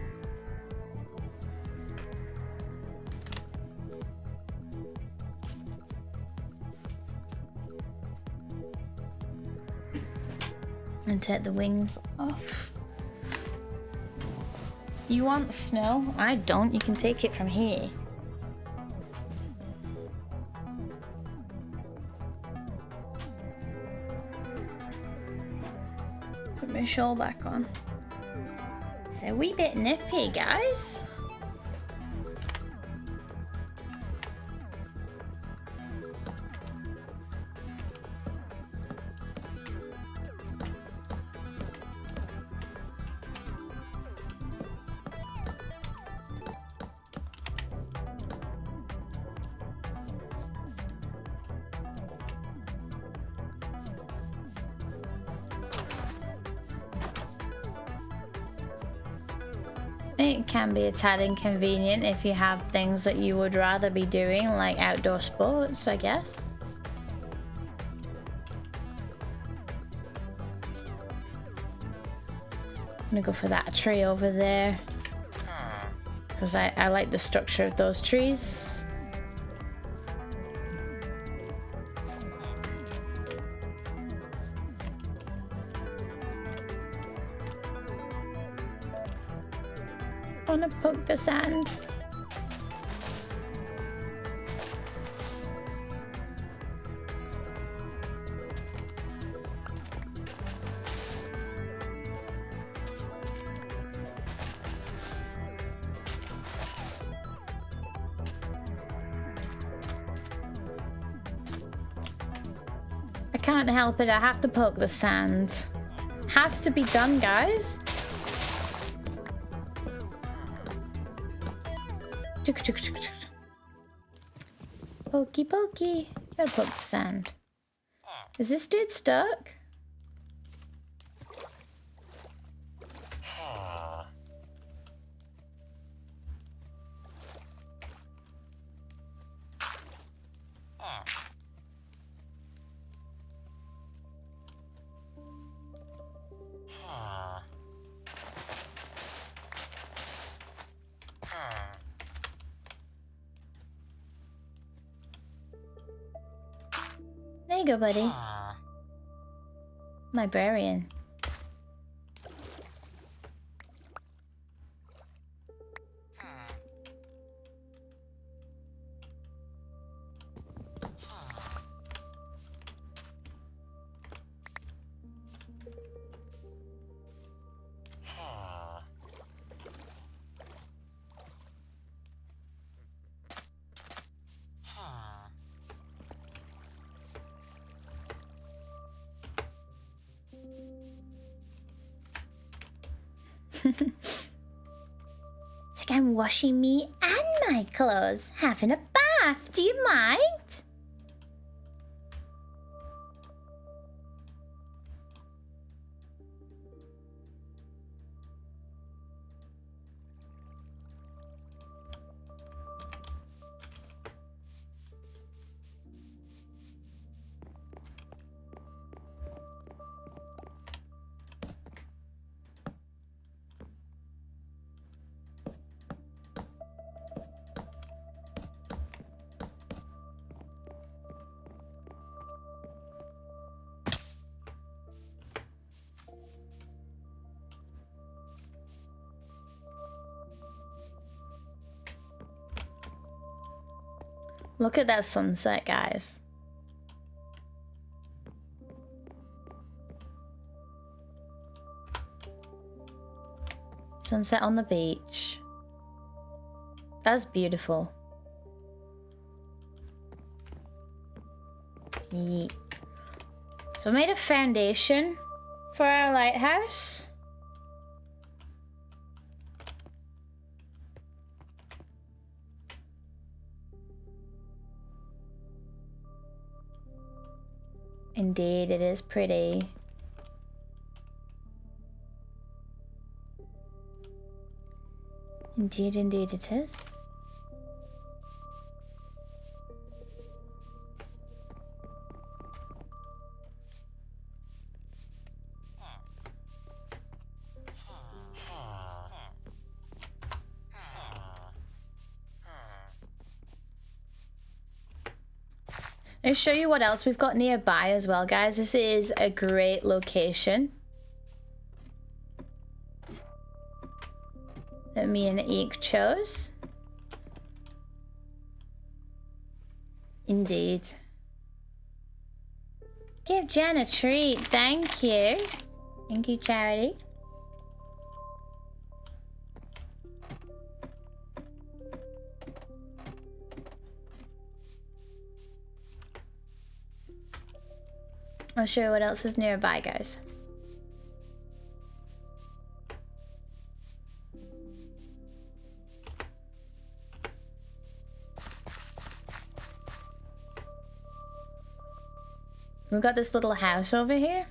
[SPEAKER 1] And take the wings off. You want snow? I don't. You can take it from here. Put my shawl back on. It's a wee bit nippy, guys. It can be a tad inconvenient if you have things that you would rather be doing, like outdoor sports, I guess. I'm gonna go for that tree over there because I like the structure of those trees. Wanna poke the sand? I can't help it, I have to poke the sand. Has to be done, guys. Pokey pokey. Gotta poke the sand. Is this dude stuck? There you go, buddy. Librarian. It's like I'm washing me and my clothes, having a bath. Do you mind? Look at that sunset, guys. Sunset on the beach. That's beautiful. Yeah. So I made a foundation for our lighthouse. Indeed, it is pretty. Indeed, indeed it is. I'll show you what else we've got nearby as well, guys. This is a great location that me and Eek chose. Indeed. Give Jen a treat. Thank you. Thank you, Charity. I'll show you what else is nearby, guys. We've got this little house over here.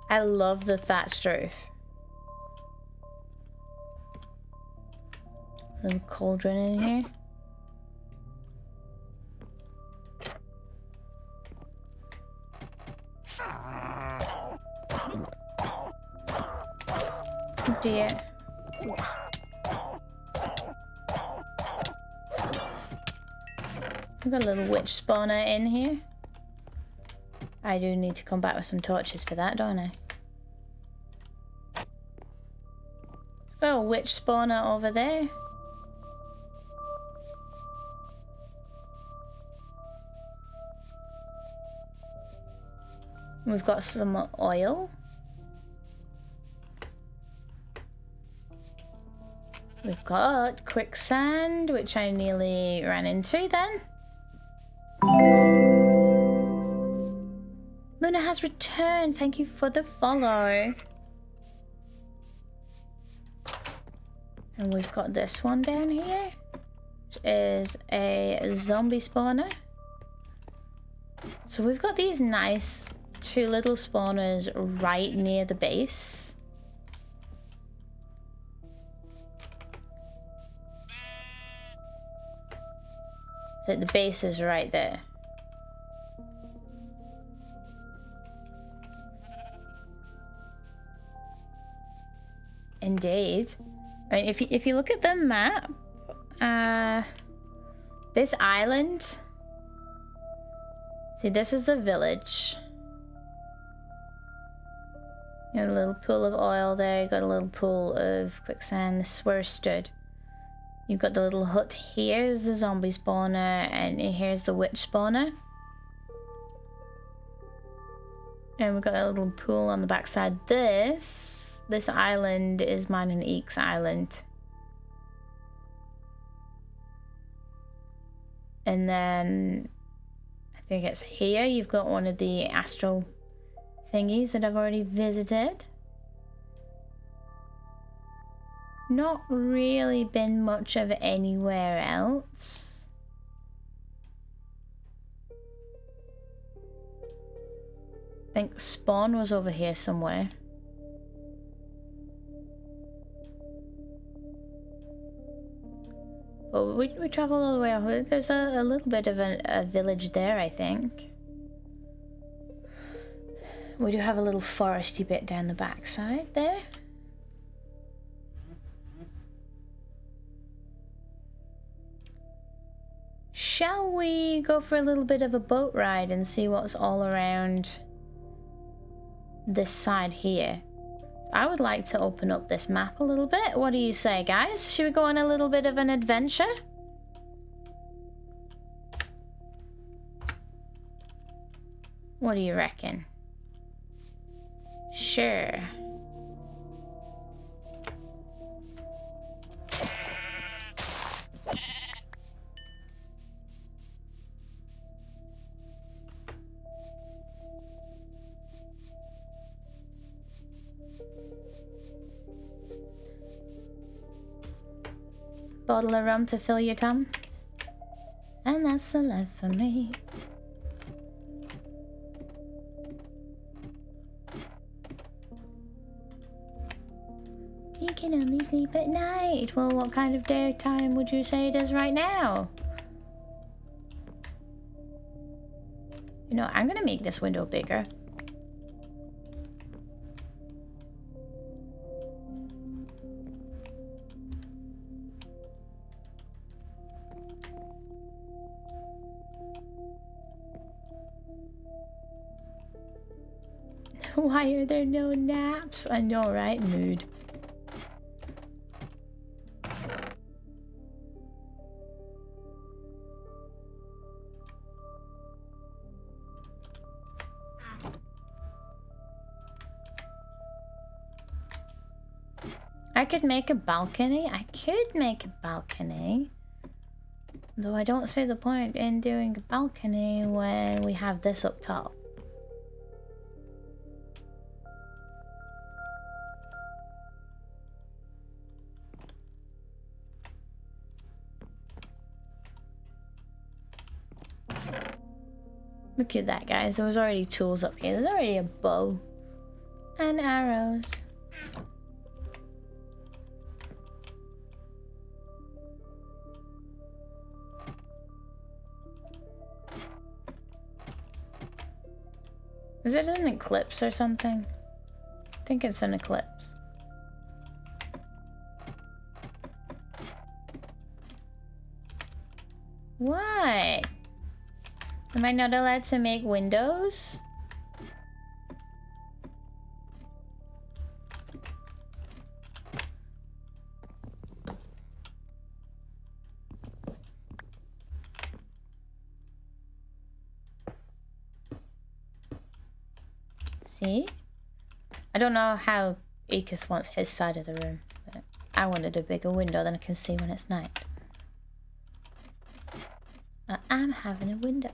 [SPEAKER 1] I love the thatched roof. Little cauldron in here. Oh dear. We've got a little witch spawner in here. I do need to come back with some torches for that, don't I? Got a witch spawner over there. We've got some oil. We've got quicksand, which I nearly ran into then. Luna has returned. Thank you for the follow. And we've got this one down here, which is a zombie spawner. So we've got these nice two little spawners right near the base. So the base is right there. Indeed. I mean, if you look at the map, this island. See, this is the village. You got a little pool of oil there. You got a little pool of quicksand. This is where I stood. You've got the little hut. Here's the zombie spawner, and here's the witch spawner. And we've got a little pool on the backside. This island is mine and Eek's island. And then I think it's here. You've got one of the astral thingies that I've already visited. Not really been much of anywhere else. I think spawn was over here somewhere. But we traveled all the way over. There's a little bit of a village there, I think. We do have a little foresty bit down the backside there. Shall we go for a little bit of a boat ride and see what's all around this side here? I would like to open up this map a little bit. What do you say, guys? Should we go on a little bit of an adventure? What do you reckon? Sure. Bottle of rum to fill your tum. And that's the life for me. You can only sleep at night. Well, what kind of daytime would you say it is right now? You know, I'm gonna make this window bigger. Why are there no naps? I know, right? Mood. I could make a balcony. I could make a balcony. Though I don't see the point in doing a balcony when we have this up top. Look at that, guys. There was already tools up here. There's already a bow. And arrows. Is it an eclipse or something? I think it's an eclipse. What? Am I not allowed to make windows? See? I don't know how Aegis wants his side of the room, but I wanted a bigger window than I can see when it's night. I'm having a window.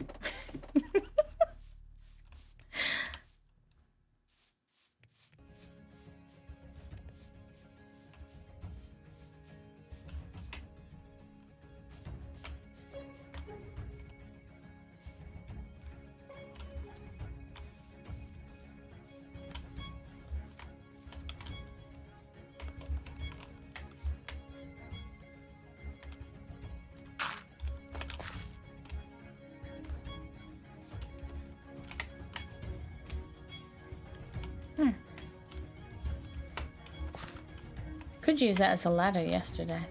[SPEAKER 1] Could use that as a ladder yesterday.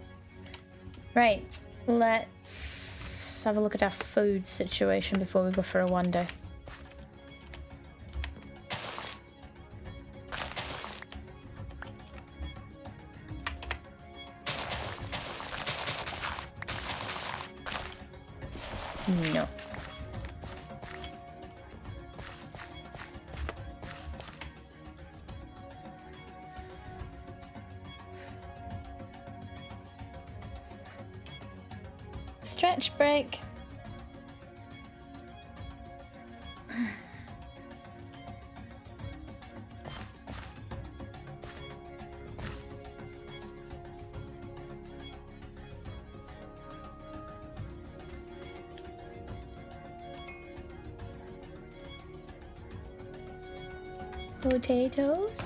[SPEAKER 1] Right, let's have a look at our food situation before we go for a wander. No. Stretch break. Potatoes.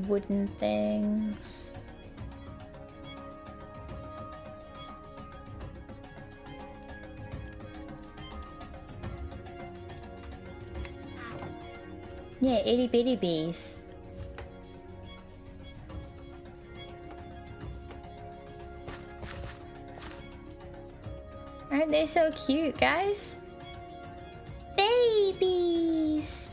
[SPEAKER 1] Wooden things. Yeah, itty bitty bees. Aren't they so cute, guys? Babies!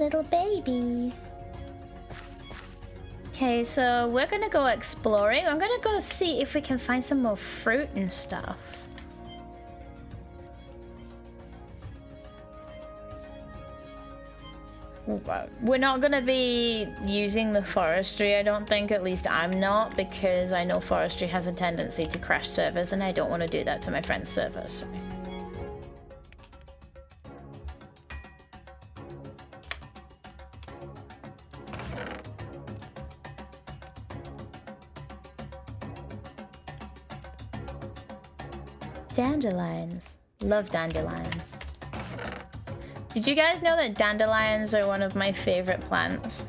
[SPEAKER 1] Little babies. Okay, so we're gonna go exploring. I'm gonna go see if we can find some more fruit and stuff. We're not gonna be using the forestry, I don't think. At least I'm not, because I know forestry has a tendency to crash servers, and I don't want to do that to my friend's servers. So. Dandelions. Love dandelions. Did you guys know that dandelions are one of my favorite plants?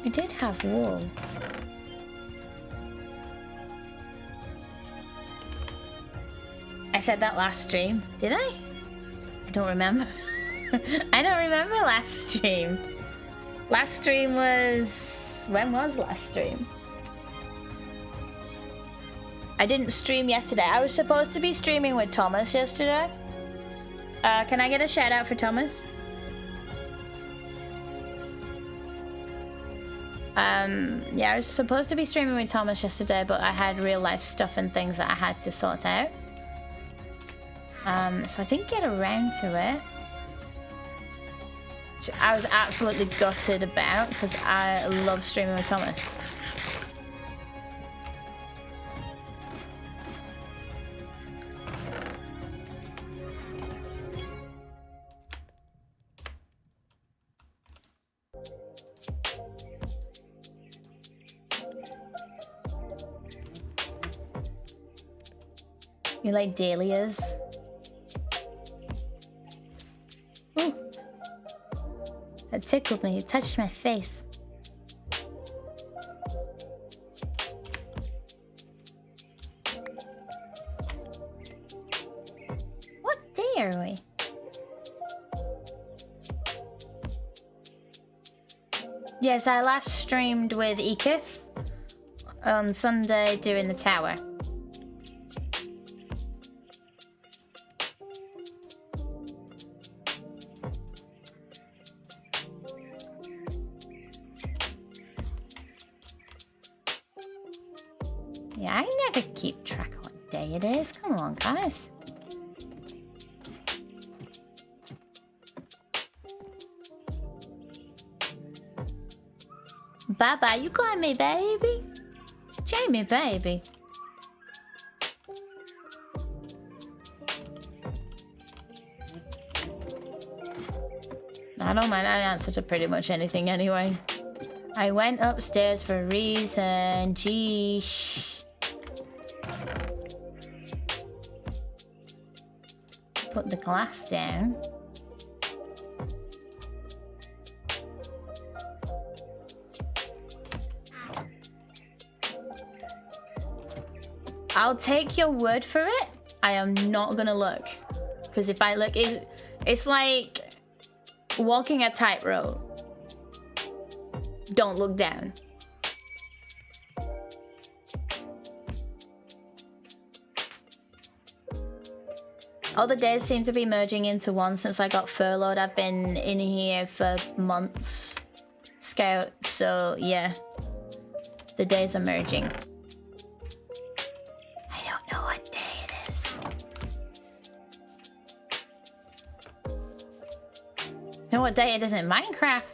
[SPEAKER 1] I did have wool. I said that last stream. Did I? I don't remember. I don't remember last stream. Last stream was... When was last stream? I didn't stream yesterday. I was supposed to be streaming with Thomas yesterday. Can I get a shout out for Thomas? Yeah, I was supposed to be streaming with Thomas yesterday, but I had real life stuff and things that I had to sort out. So I didn't get around to it. Which I was absolutely gutted about, because I love streaming with Thomas. You like dahlias? Ooh. That tickled me. It touched my face. What day are we? Yes, I last streamed with Ekith on Sunday doing the tower. Yeah, I never keep track of what day it is. Come on, guys. Bye-bye, you got me, baby. Jamie, baby. I don't mind, I answer to pretty much anything anyway. I went upstairs for a reason. Geesh. Put the glass down. I'll take your word for it. I am not gonna look. Because if I look, it's like walking a tightrope. Don't look down. All the days seem to be merging into one since I got furloughed. I've been in here for months, Scout, so yeah. The days are merging. I don't know what day it is. You know what day it is in Minecraft?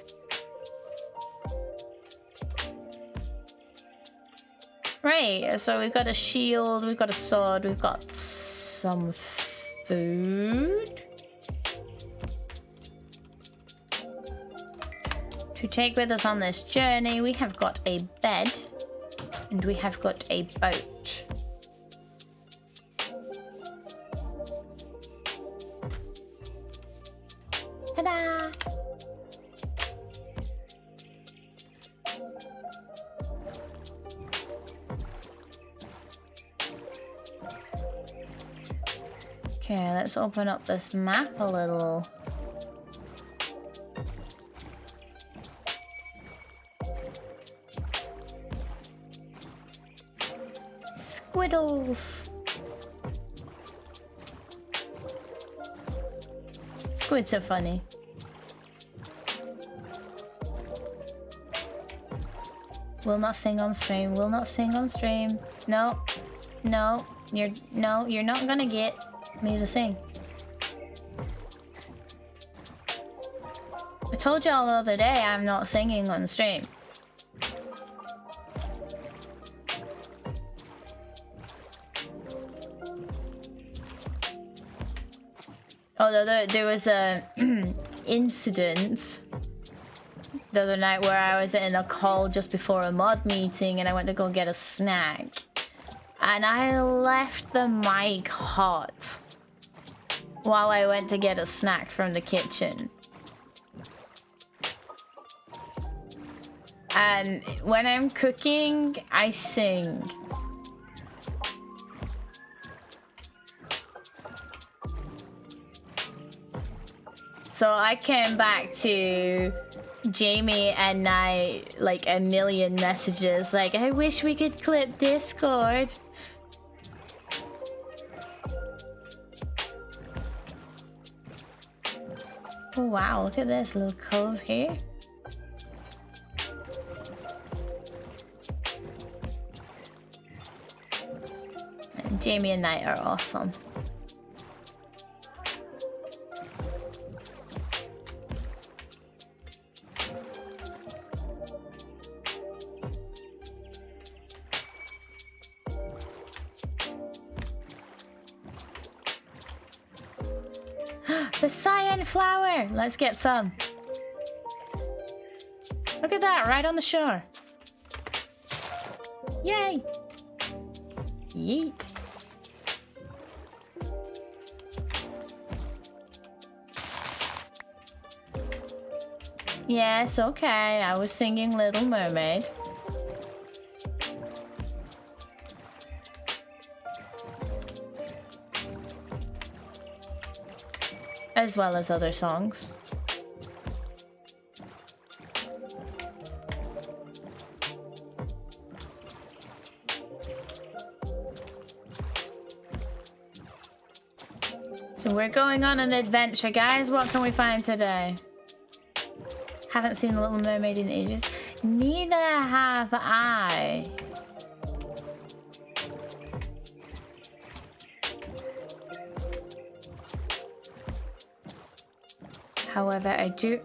[SPEAKER 1] Right, so we've got a shield, we've got a sword, we've got some food to take with us on this journey. We have got a bed and we have got a boat. Ta-da! Okay, let's open up this map a little. Squiddles. Squids are funny. Will not sing on stream. Will not sing on stream. No. No. You're not gonna get me to sing. I told y'all the other day I'm not singing on stream. Although there was a incident the other night where I was in a call just before a mod meeting and I went to go get a snack. And I left the mic hot while I went to get a snack from the kitchen. And when I'm cooking, I sing. So I came back to Jamie and I like a million messages like, I wish we could clip Discord. Oh wow, look at this little cove here. And Jamie and I are awesome. The cyan flower! Let's get some. Look at that, right on the shore. Yay! Yeet. Yes, okay, I was singing Little Mermaid. As well as other songs. So we're going on an adventure, guys. What can we find today? Haven't seen The Little Mermaid in ages. Neither have I. However, I do...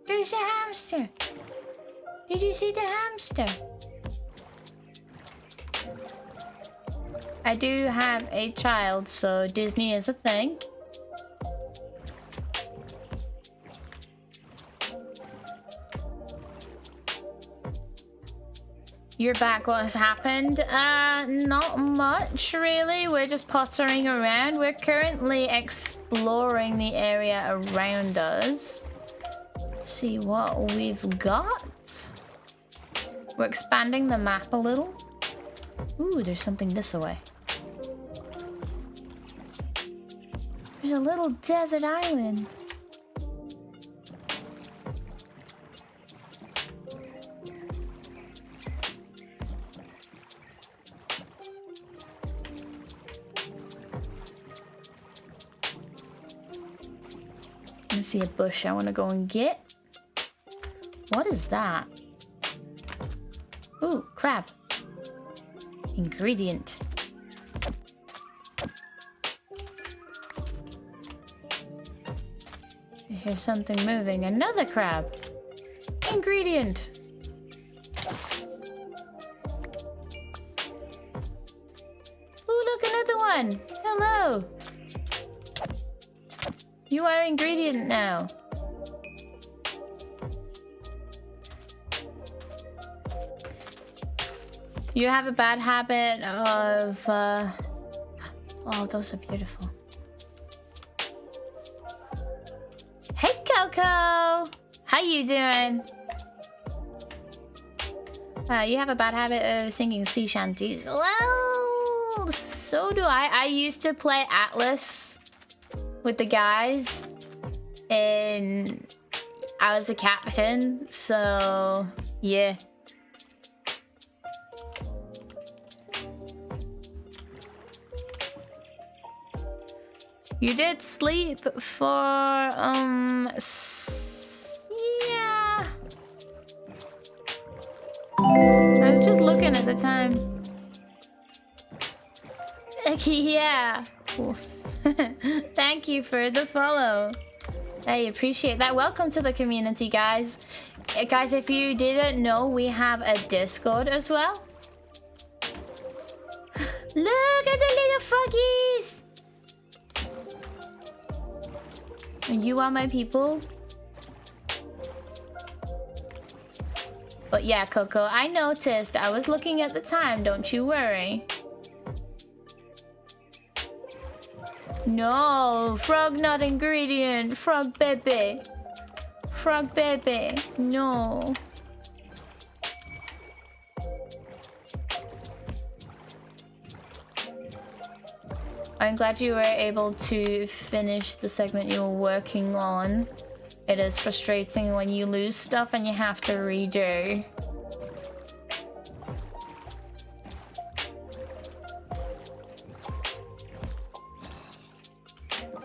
[SPEAKER 1] There's a hamster! Did you see the hamster? I do have a child, so Disney is a thing. You're back, what has happened? Not much really. We're just pottering around. We're currently exploring the area around us. See what we've got. We're expanding the map a little. Ooh, there's something this way. There's a little desert island. I see a bush I want to go and get. What is that? Ooh, crab. Ingredient. I hear something moving. Another crab. Ingredient. Ooh, look, another one. Hello. You are ingredient now. You have a bad habit of, oh, those are beautiful. Hey, Coco! How you doing? You have a bad habit of singing sea shanties. Well, Well, so do I. I used to play Atlas with the guys, and I was the captain, so yeah. You did sleep for, yeah. I was just looking at the time. Yeah. Thank you for the follow. I appreciate that. Welcome to the community, guys. Guys, if you didn't know, we have a Discord as well. Look at the little froggies! You are my people. But yeah, Coco, I noticed. I was looking at the time, don't you worry. No, frog not ingredient. Frog baby. Frog baby. No. I'm glad you were able to finish the segment you were working on. It is frustrating when you lose stuff and you have to redo.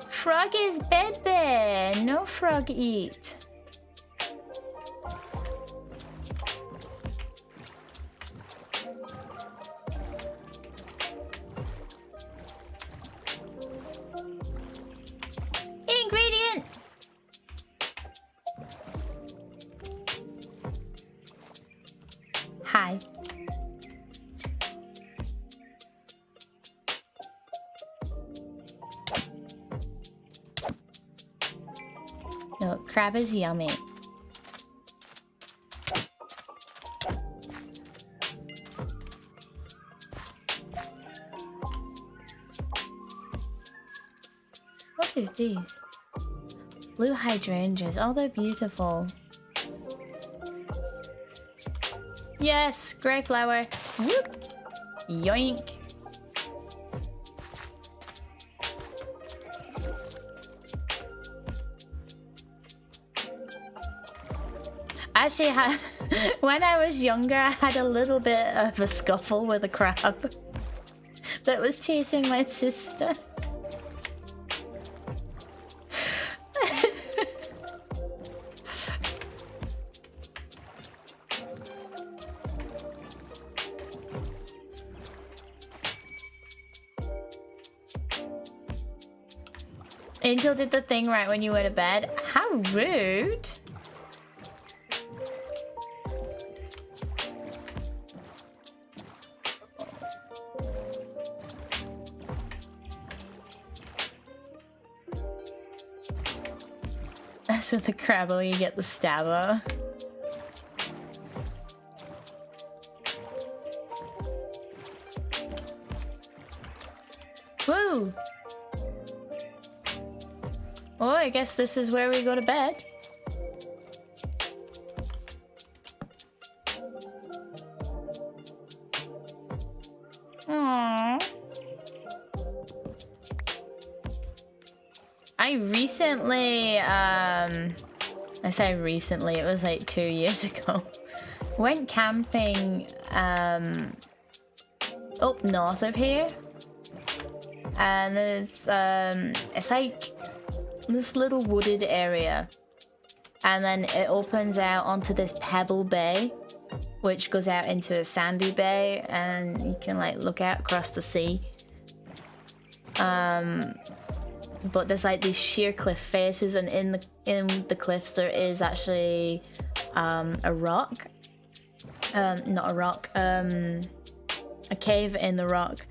[SPEAKER 1] Frog is baby. No frog eat. Ingredient. Hi. No, crab is yummy. What are these? Blue hydrangeas. Oh, they're beautiful. Yes, grey flower. Whoop. Yoink. Actually, when I was younger, I had a little bit of a scuffle with a crab that was chasing my sister. Angel did the thing right when you went to bed. How rude. That's with the crabble, you get the stabber. Woo! Oh, I guess this is where we go to bed. Aww. I recently, I say recently, it was like 2 years ago, went camping up north of here. And there's, it's like this little wooded area, and then it opens out onto this pebble bay, which goes out into a sandy bay, and you can like look out across the sea. But there's like these sheer cliff faces, and in the cliffs there is actually a rock, not a rock, a cave in the rock.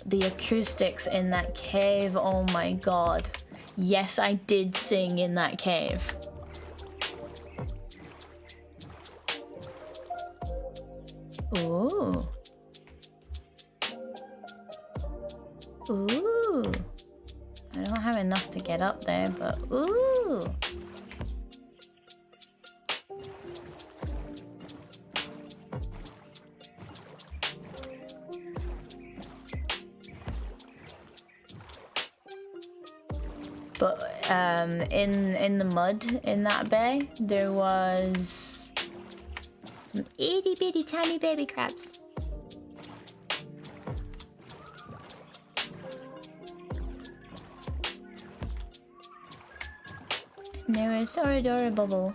[SPEAKER 1] The acoustics in that cave, oh my god. Yes, I did sing in that cave. Ooh. Ooh. I don't have enough to get up there, but ooh. But in the mud in that bay, there was some itty bitty tiny baby crabs. And they were so adorable.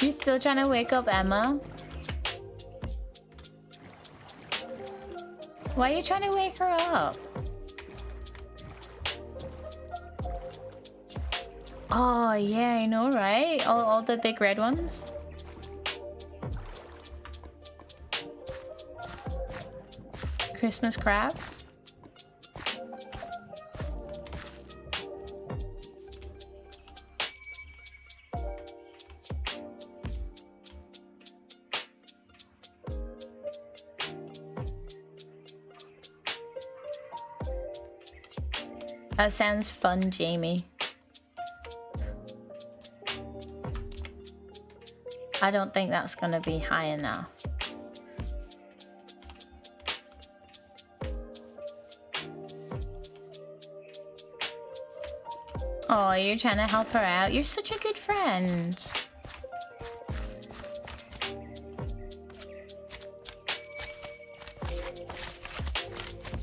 [SPEAKER 1] You still trying to wake up Emma? Why are you trying to wake her up? Oh yeah, I know, right? All the big red ones. Christmas crabs. That sounds fun, Jamie. I don't think that's gonna be high enough. Oh, you're trying to help her out. You're such a good friend.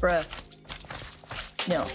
[SPEAKER 1] Bruh. No.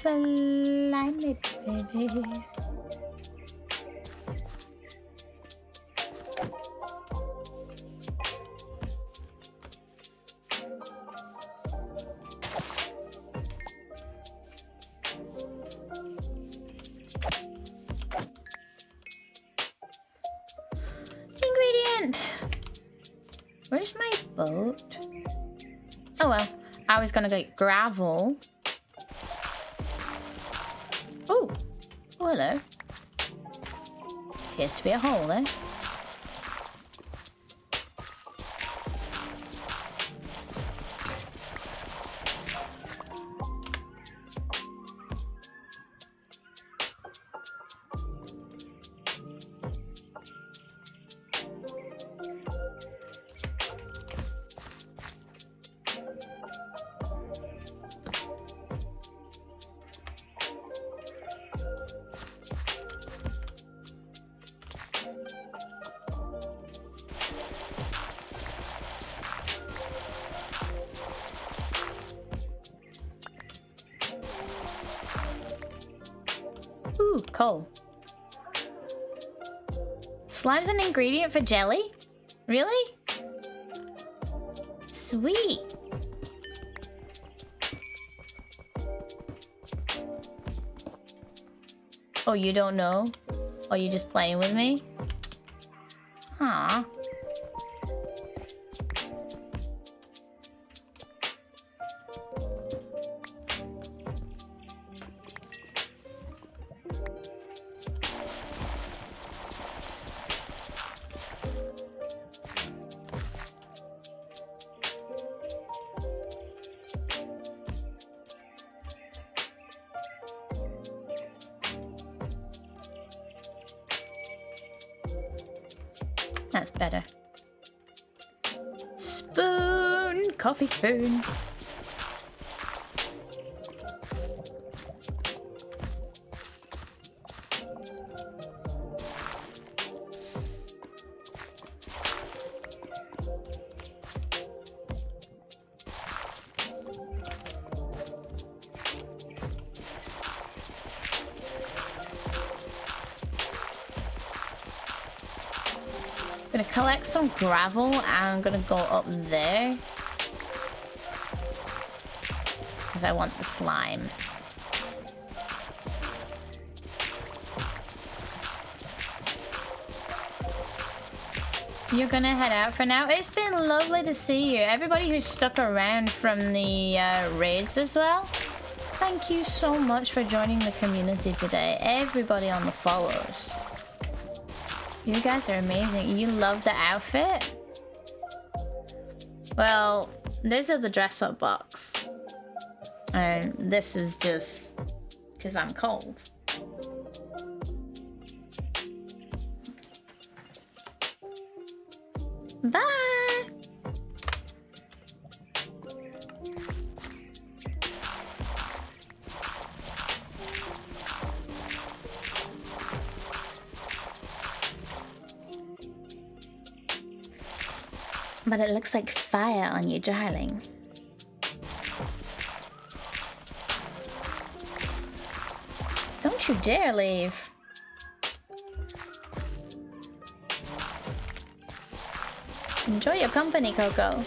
[SPEAKER 1] Slimy baby. Ingredient. Where's my boat? Oh well, I was gonna get gravel. Oh, hello. Appears to be a hole there. Ooh, coal. Slime's an ingredient for jelly? Really? Sweet. Oh, you don't know? Oh, you just playing with me? Aw. That's better. Spoon! Coffee spoon. gonna collect some gravel and I'm gonna go up there. Because I want the slime. You're gonna head out for now. It's been lovely to see you. Everybody who's stuck around from the raids as well. Thank you so much for joining the community today. Everybody on the follows. You guys are amazing. You love the outfit? Well, these are the dress-up box. And this is just because I'm cold. Bye! But it looks like fire on you, darling. Don't you dare leave. Enjoy your company, Coco.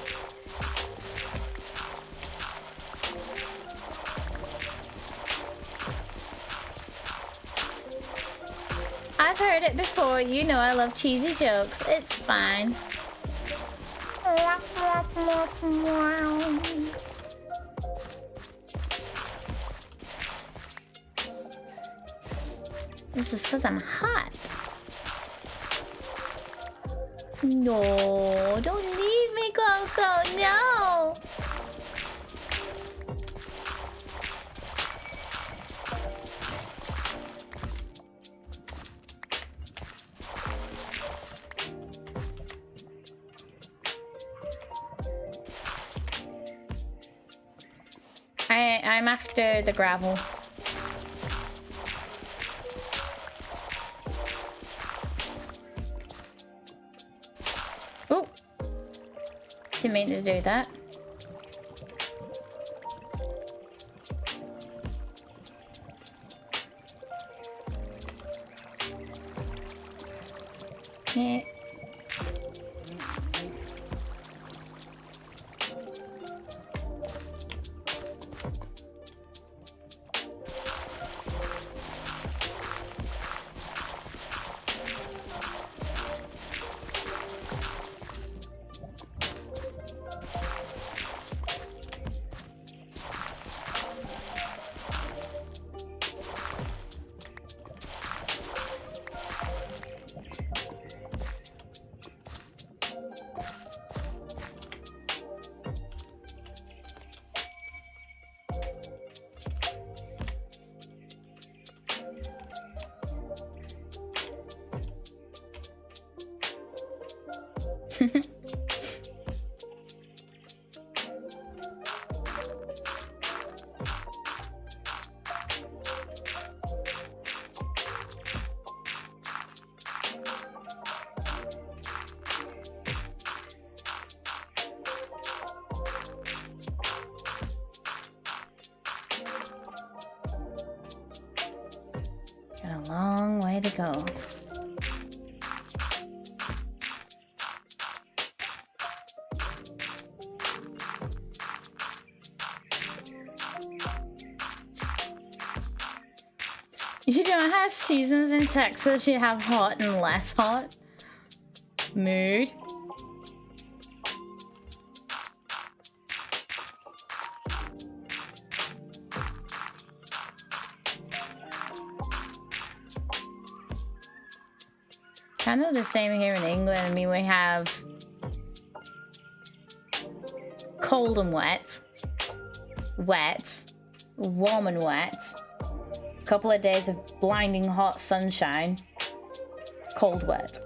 [SPEAKER 1] I've heard it before. You know I love cheesy jokes. It's fine. This is because I'm hot. No, don't leave me, Coco. No. I'm after the gravel. Oh, didn't mean to do that. Yeah. Got a long way to go. You don't have seasons in Texas, you have hot and less hot. Mood. Kind of the same here in England. I mean, we have cold and wet, wet, warm and wet, a couple of days of blinding hot sunshine, cold, wet.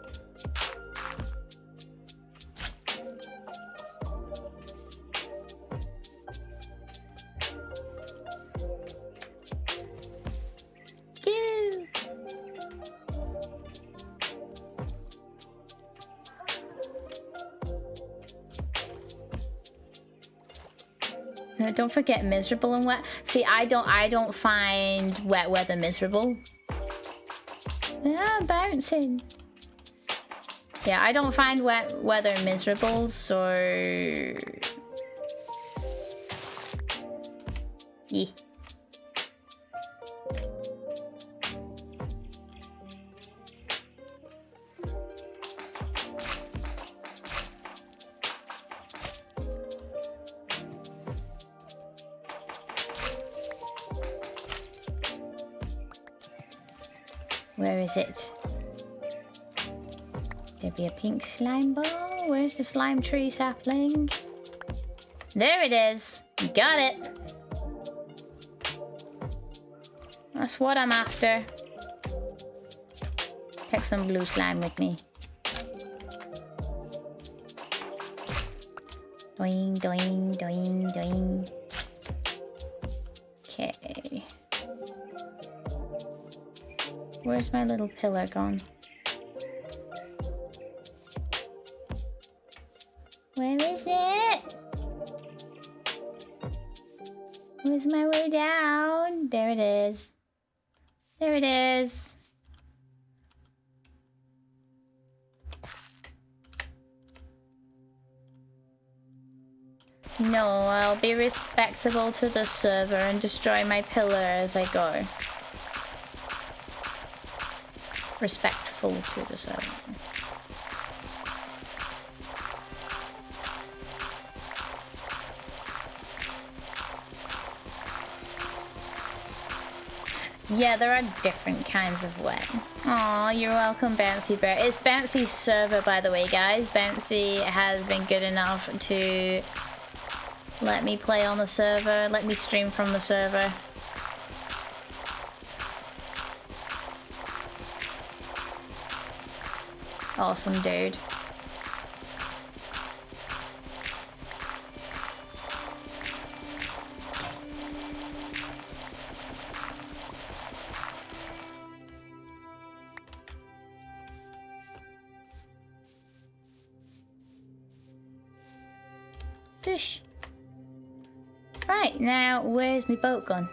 [SPEAKER 1] Don't forget miserable and wet. See, I don't find wet weather miserable. Ah, bouncing. Yeah, I don't find wet weather miserable, so... Yeah. Where is it? There be a pink slime ball? Where's the slime tree sapling? There it is! Got it! That's what I'm after. Take some blue slime with me. Doing, doing, doing, doing. Okay. Where's my little pillar gone? Where is it? Where's my way down? There it is. There it is. No, I'll be respectable to the server and destroy my pillar as I go. Respectful to the server. Yeah, there are different kinds of wet. Aw, you're welcome, Bouncy Bear. It's Bouncy's server, by the way, guys. Bouncy has been good enough to let me play on the server, let me stream from the server. Awesome, dude. Fish. Right, now where's my boat gone?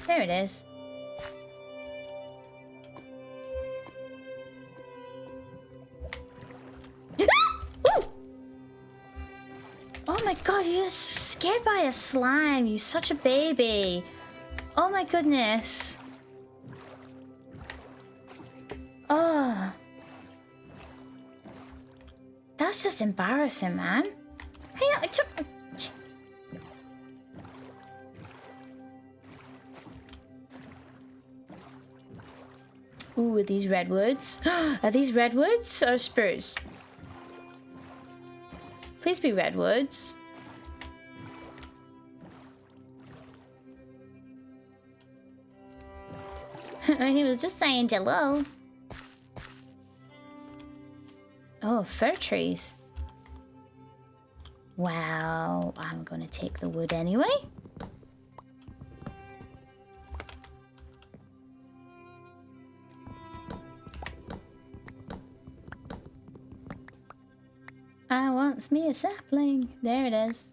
[SPEAKER 1] There it is. Oh my god, you're scared by a slime. You're such a baby. Oh my goodness. Oh. That's just embarrassing, man. Hey, I took... Ooh, are these redwoods? Are these redwoods or spruce? Please be redwoods. He was just saying hello. Oh, fir trees. Wow, I'm gonna take the wood anyway. I wants me a sapling. There it is.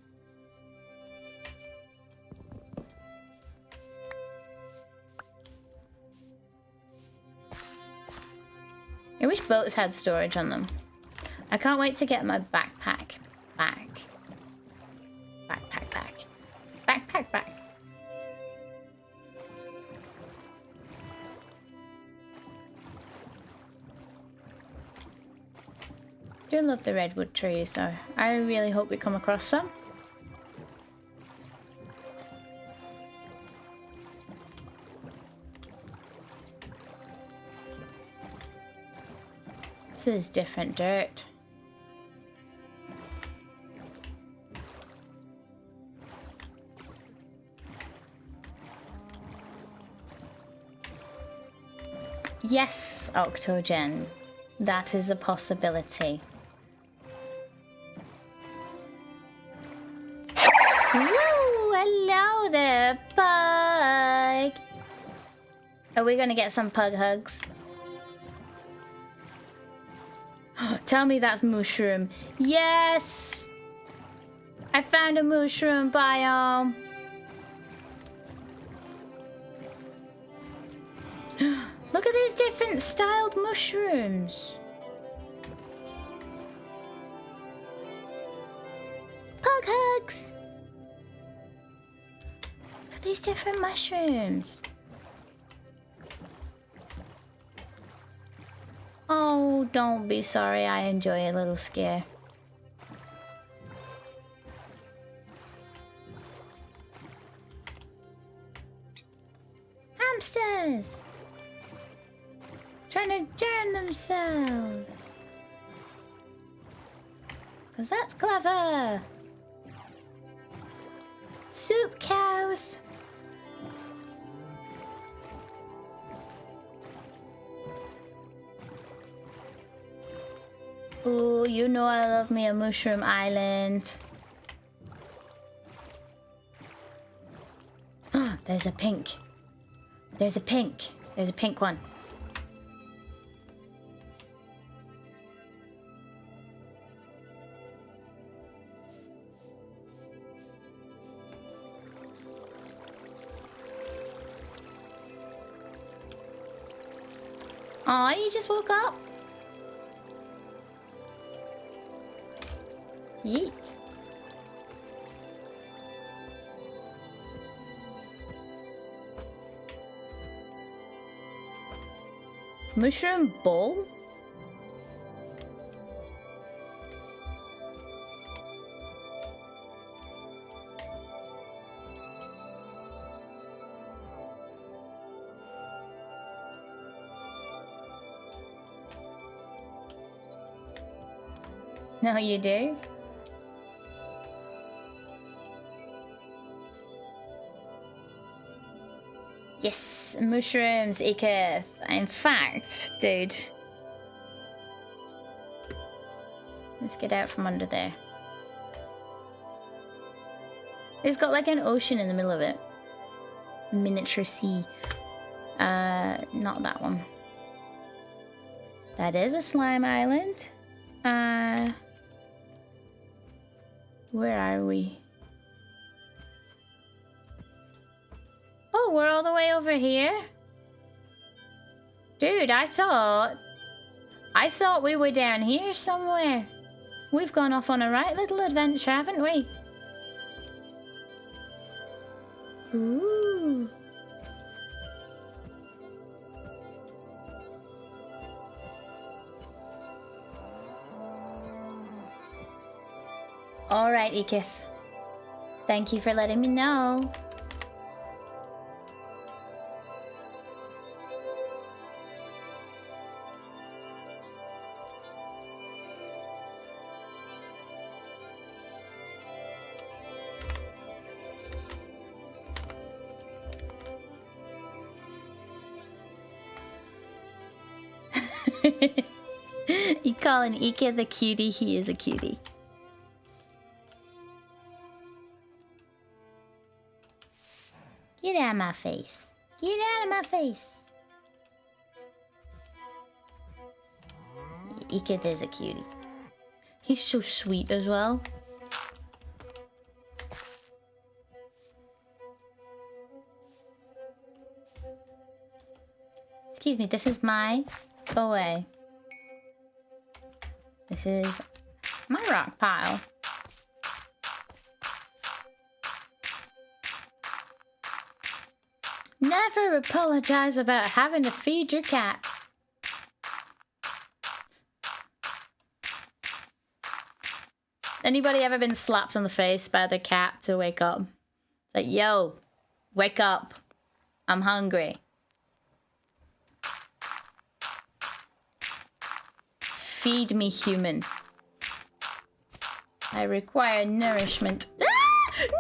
[SPEAKER 1] I wish boats had storage on them. I can't wait to get my backpack back. Backpack back. Backpack back. I do love the redwood trees though. I really hope we come across some. This is different dirt. Yes, Octogen. That is a possibility. Woo! Hello there, pug! Are we gonna get some pug hugs? Tell me that's mushroom. Yes! I found a mushroom biome. Look at these different styled mushrooms. Pug hugs! Look at these different mushrooms. Oh, don't be sorry. I enjoy a little scare. Hamsters! Trying to drown themselves. 'Cause that's clever. Soup cows. Ooh, you know I love me a mushroom island. There's a pink. There's a pink. There's a pink one. Aw, you just woke up? Yeet. Mushroom bowl? No, you do? Yes, mushrooms, Ikith. In fact, dude. Let's get out from under there. It's got like an ocean in the middle of it. Miniature sea. Not that one. That is a slime island. Where are we? Oh, we're all the way over here? Dude, I thought we were down here somewhere. We've gone off on a right little adventure, haven't we? Ooh. Alright, Ikith. Thank you for letting me know. You calling Ikith the cutie? He is a cutie. Get out of my face. Get out of my face. Ikith is a cutie. He's so sweet as well. Excuse me, this is my... Go away. This is my rock pile. Never apologize about having to feed your cat. Anybody ever been slapped on the face by the cat to wake up? Like, yo, wake up. I'm hungry. Feed me, human. I require nourishment. Ah! No!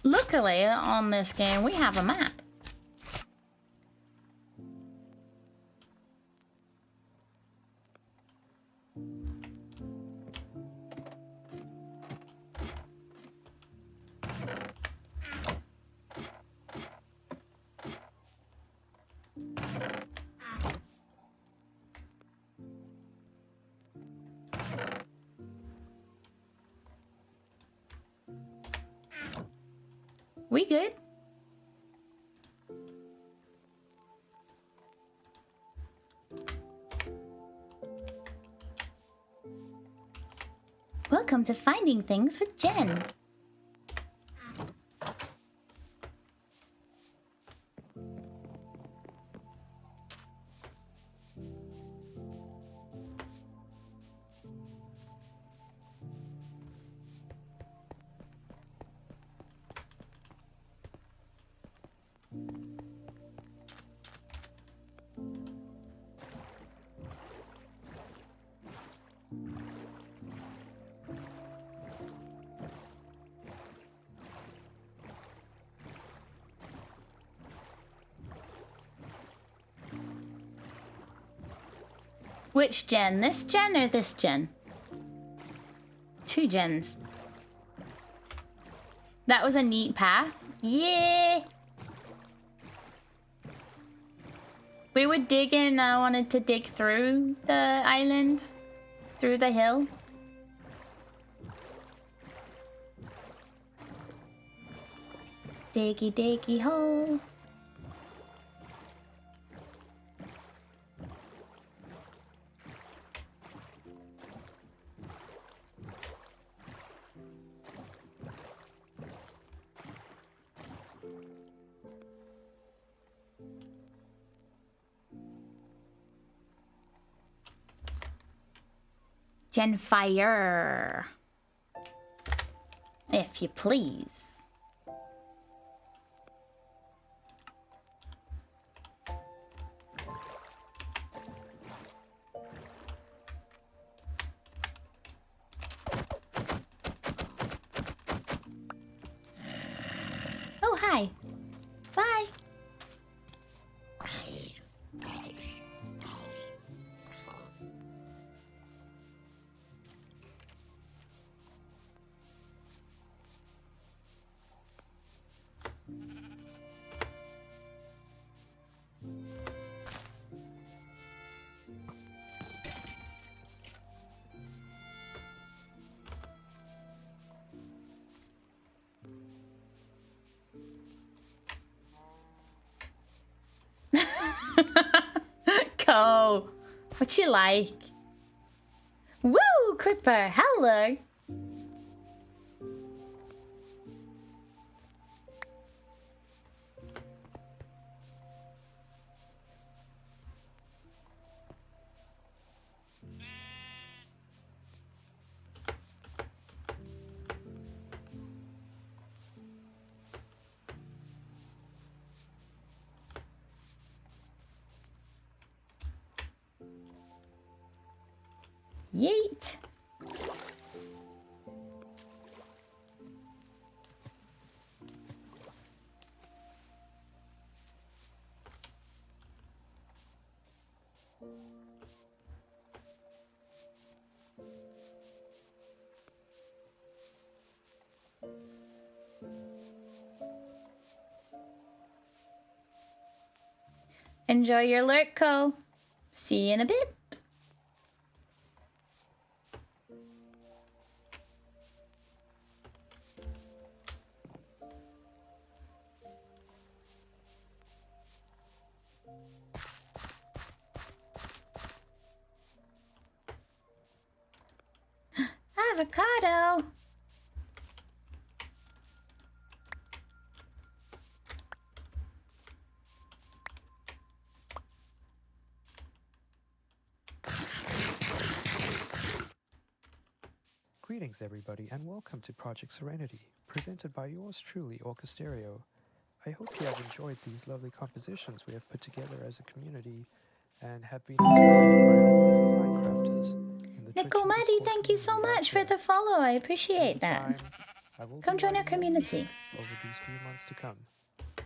[SPEAKER 1] Luckily, on this game, we have a map. We good? Welcome to Finding Things with Jen. Which gen? This gen or this gen? 2 gens. That was a neat path. Yeah! We were digging, I wanted to dig through the island. Through the hill. Diggy diggy hole. Genfire. If you please. Oh, hi. Bye. Go. What you like? Woo, Creeper. Hello. Yeet. Enjoy your lurk, Co. See you in a bit. Avocado.
[SPEAKER 5] Greetings everybody and welcome to Project Serenity, presented by yours truly, Orchestereo. I hope you have enjoyed these lovely compositions we have put together as a community and have been inspired by Minecrafters.
[SPEAKER 1] Nicole Maddie, thank you so much for the follow. I appreciate that. Come join our community.
[SPEAKER 5] Over these few months to come.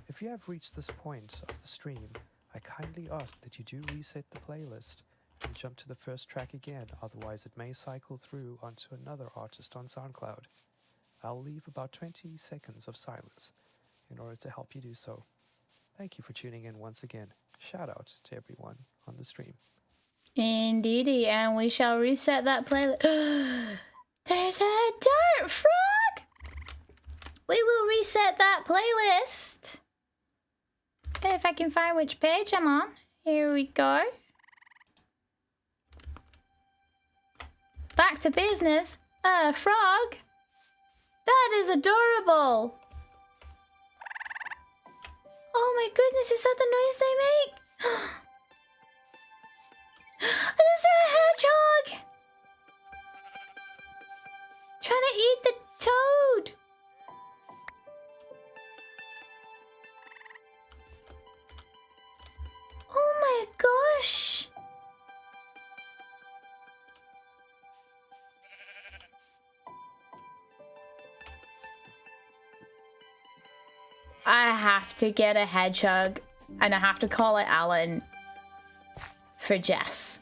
[SPEAKER 5] If you have reached this point of the stream, I kindly ask that you do reset the playlist and jump to the first track again, otherwise it may cycle through onto another artist on SoundCloud. I'll leave about 20 seconds of silence in order to help you do so. Thank you for tuning in once again. Shout out to everyone on the stream.
[SPEAKER 1] Indeedy, and we shall reset that playlist. There's a dirt frog! we will reset that playlist. If I can find which page I'm on. Here we go. Back to business. A frog? That is adorable. Oh my goodness, is that the noise they make? There's a hedgehog! Trying to eat the toad. Oh my gosh. I have to get a hedgehog and I have to call it Alan for Jess.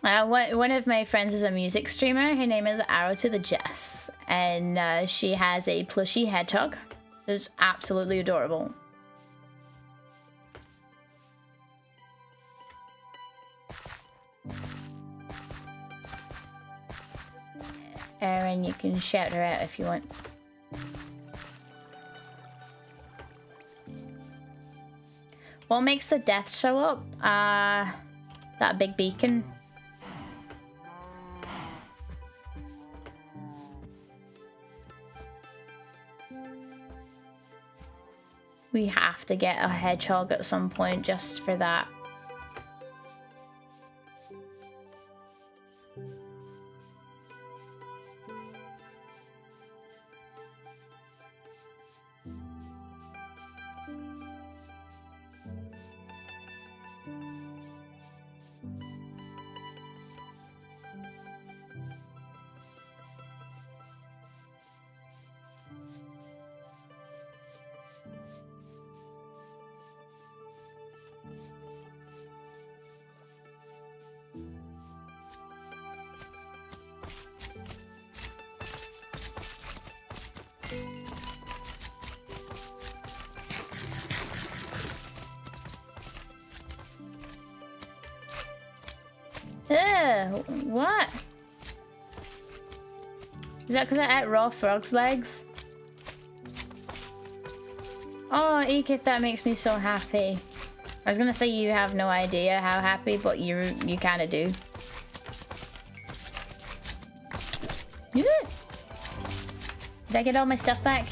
[SPEAKER 1] One of my friends is a music streamer. Her name is Arrow to the Jess, and she has a plushy hedgehog. It's absolutely adorable. Erin, you can shout her out if you want. What makes the death show up? That big beacon. We have to get a hedgehog at some point just for that. What? Is that because I ate raw frog's legs? Oh, Ekith, that makes me so happy. I was gonna say you have no idea how happy, but you kind of do. Yeah. Did I get all my stuff back?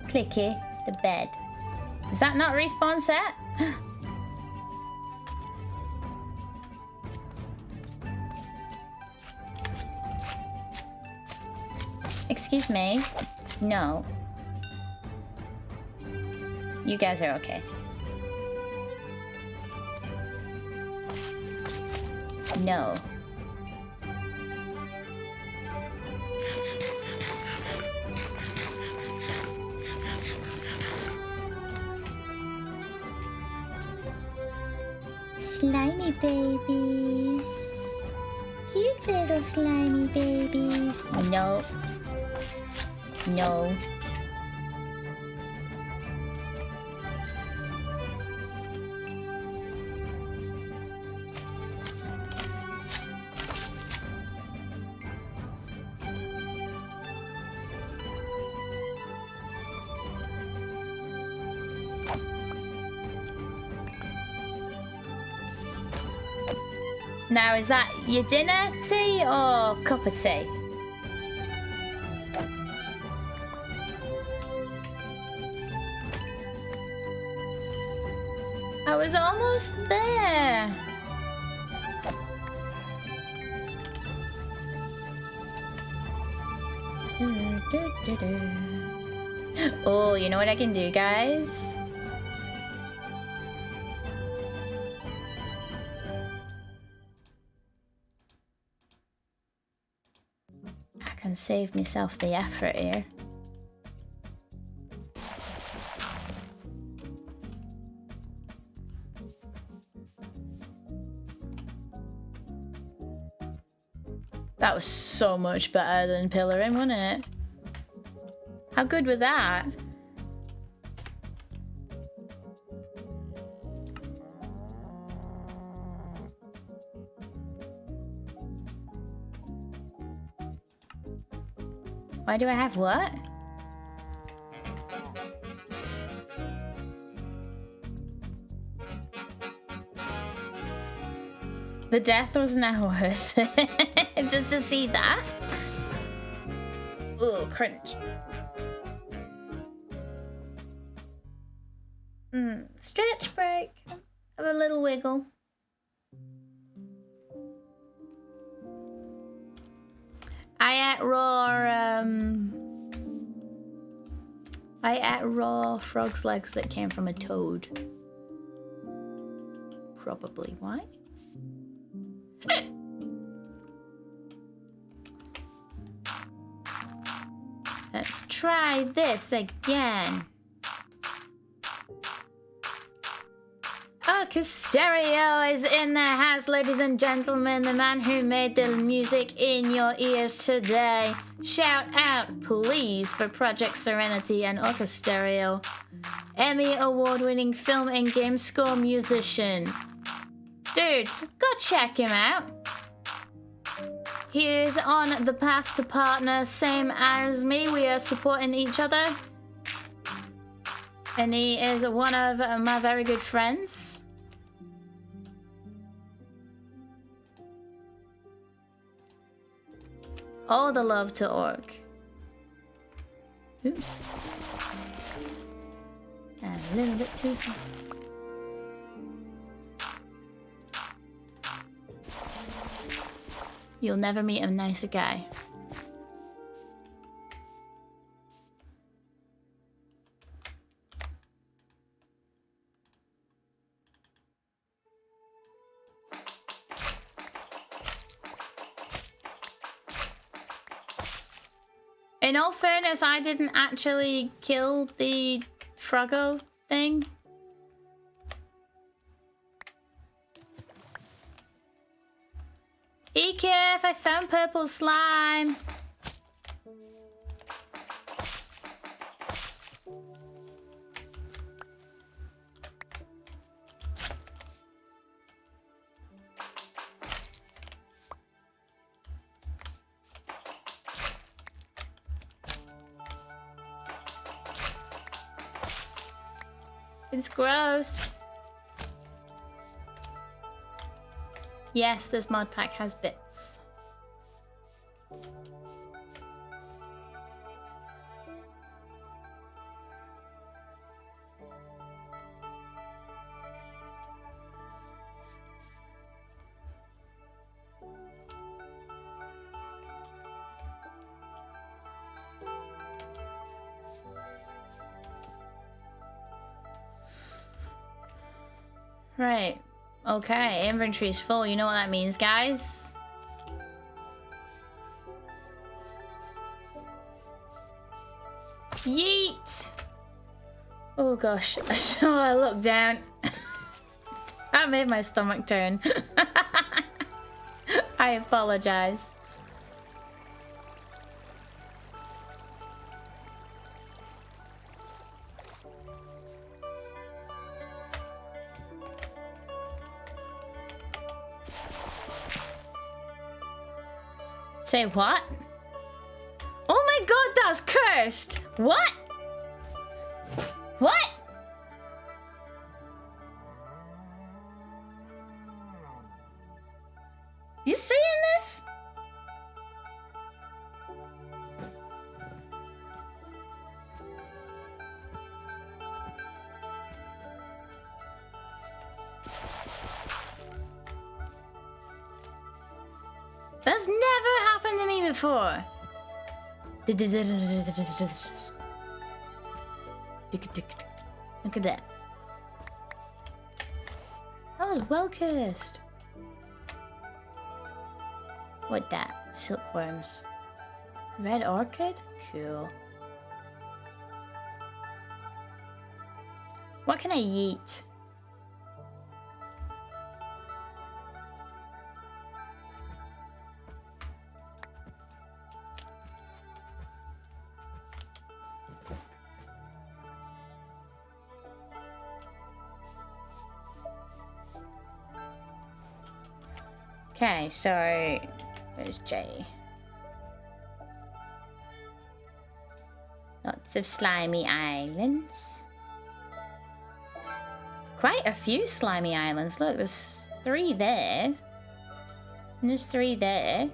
[SPEAKER 1] Clicky, the bed. Is that not respawn set? Excuse me. No. You guys are okay. No. Slimy babies. Cute little slimy babies. No. No. Now, is that your dinner tea or cup of tea? I was almost there. Oh, you know what I can do, guys? I can save myself the effort here. That was so much better than pillaring, wasn't it? How good was that? Why do I have what? The death was now worth it. Just to see that. Ooh, cringe. Stretch break. Have a little wiggle. I ate raw frog's legs that came from a toad. Probably. Why? Let's try this again. Stereo is in the house, ladies and gentlemen. The man who made the music in your ears today. Shout out, please, for Project Serenity and Stereo. Emmy award-winning film and game score musician. Dudes, go check him out. He is on the path to partner, same as me. We are supporting each other. And he is one of my very good friends. All the love to Orc. Oops. And a little bit too high. You'll never meet a nicer guy. In all fairness, I didn't actually kill the Froggo thing. Ekif, I found purple slime. It's gross. Yes, this mod pack has bits. Right. Okay, inventory's full. You know what that means, guys? Yeet! Oh gosh. Oh, I looked down. That made my stomach turn. I apologize. Say what? Oh my god, that's cursed! What? What? You seeing this? That's never happened to me before. Look at that. That was well cursed. What that? Silkworms. Red orchid? Cool. What can I yeet? Okay, so where's Jay? Lots of slimy islands. Quite a few slimy islands. Look, there's 3 there. And there's 3 there.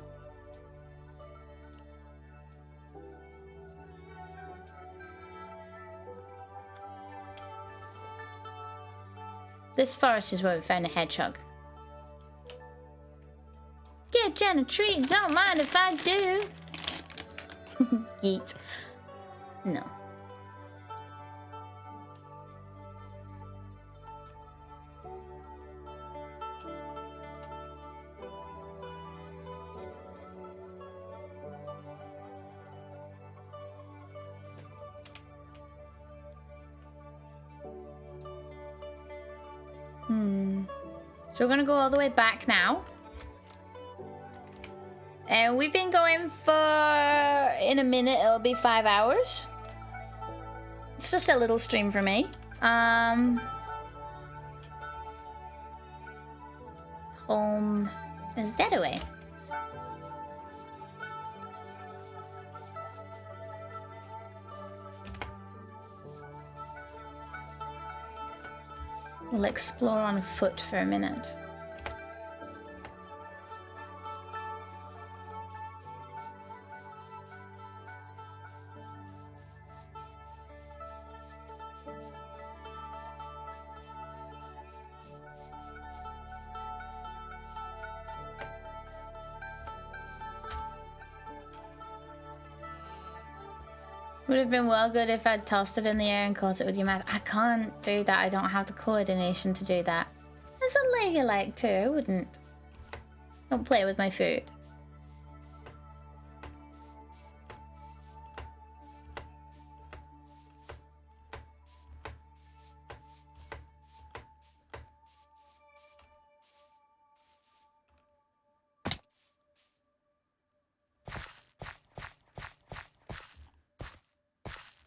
[SPEAKER 1] This forest is where we found a hedgehog. Give Jen a treat, don't mind if I do. Yeet. No. So we're gonna go all the way back now. And we've been going for, in a minute, it'll be 5 hours. It's just a little stream for me. Home is dead away. We'll explore on foot for a minute. Would have been well good if I'd tossed it in the air and caught it with your mouth. I can't do that. I don't have the coordination to do that. As a lady like to, I wouldn't. Don't play with my food.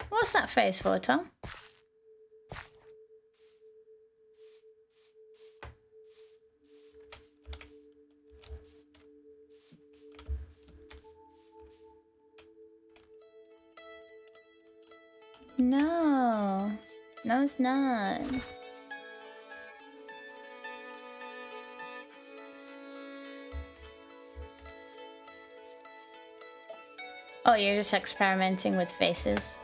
[SPEAKER 1] What's that face for, Tom? No. No, it's not. Oh, you're just experimenting with faces.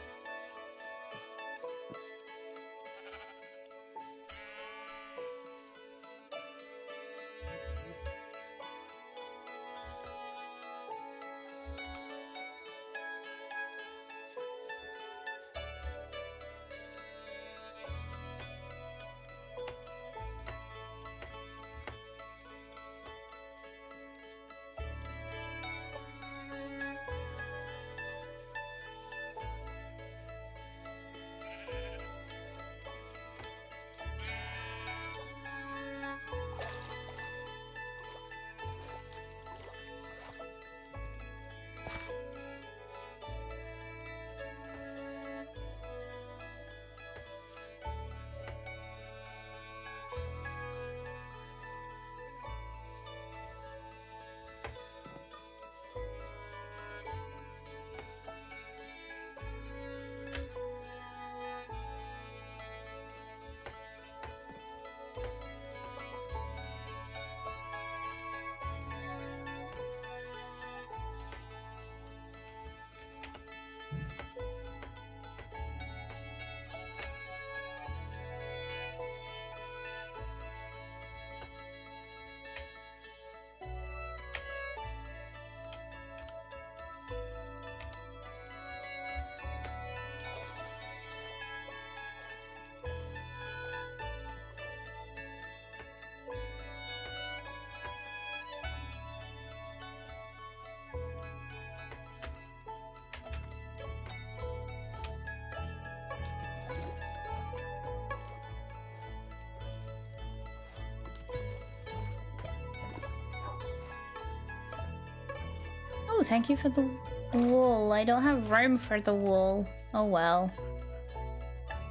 [SPEAKER 1] Oh, thank you for the wool. I don't have room for the wool. Oh well.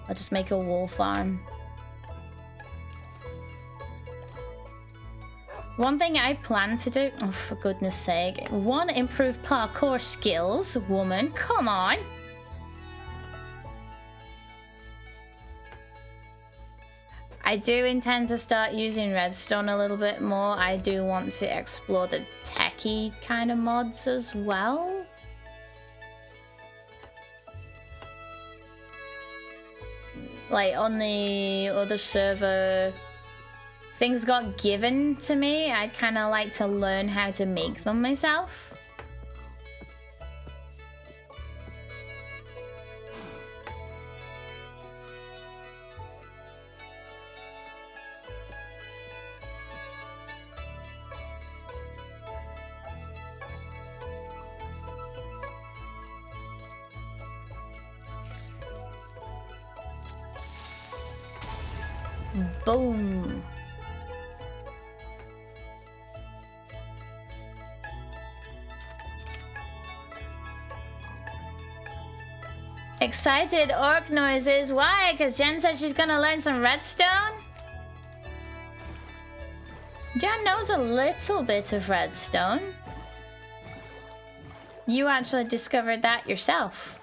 [SPEAKER 1] I'll just make a wool farm. One thing I plan to do, oh, for goodness sake. One, improve parkour skills. Woman, come on. I do intend to start using redstone a little bit more. I do want to explore the techie kind of mods as well. Like on the other server, things got given to me. I'd kind of like to learn how to make them myself. Boom. Excited orc noises. Why? Because Jen said she's gonna learn some redstone? Jen knows a little bit of redstone. You actually discovered that yourself.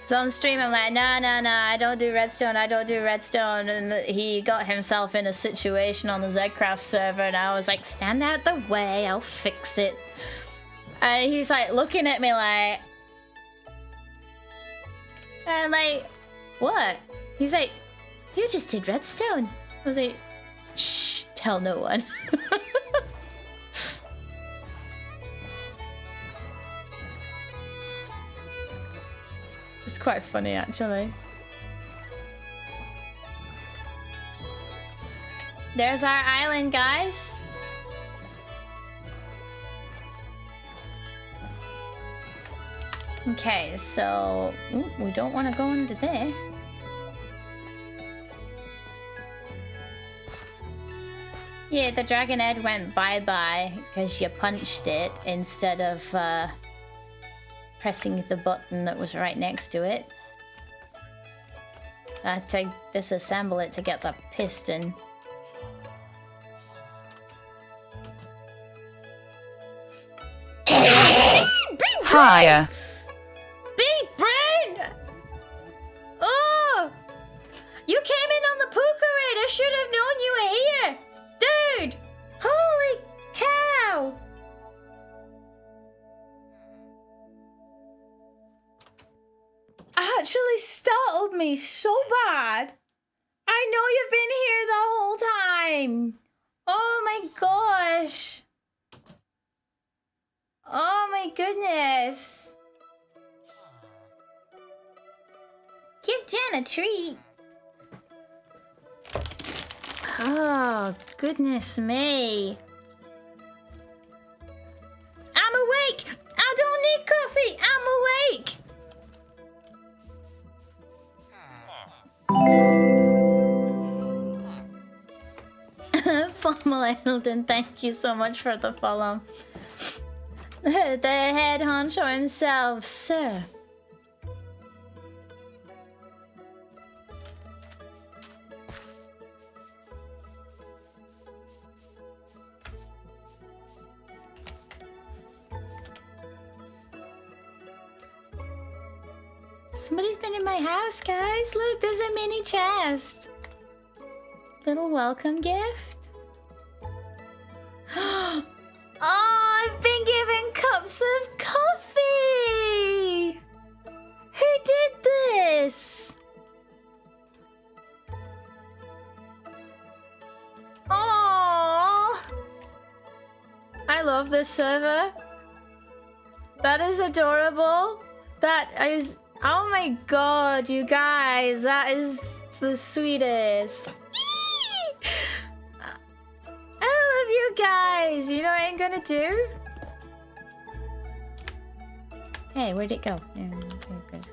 [SPEAKER 1] So on stream, I'm like, no, I don't do redstone, And he got himself in a situation on the Zcraft server, and I was like, stand out the way, I'll fix it. And he's like looking at me like... And I'm like, what? He's like, you just did redstone. I was like, shh, tell no one. It's quite funny, actually. There's our island, guys. Okay, so... Ooh, we don't want to go under there. Yeah, the dragon head went bye-bye because you punched it instead of... pressing the button that was right next to it. I had to disassemble it to get the piston.
[SPEAKER 2] Higher.
[SPEAKER 1] Big brain! Oh! You came in on the puka raid! I should have known you were here! Dude! Holy cow! Actually startled me so bad. I know you've been here the whole time. Oh my gosh. Oh my goodness. Give Jen a treat. Oh, goodness me. I'm awake. I don't need coffee. I'm awake. Formal Eldon, thank you so much for the follow. The head honcho himself, sir. Somebody's been in my house, guys. Look, there's a mini chest. Little welcome gift. Oh, I've been given cups of coffee. Who did this? Oh, I love this server. That is adorable. That is... Oh my god, you guys, that is the sweetest. I love you guys. You know what I'm gonna do? Hey, where'd it go? Okay, good.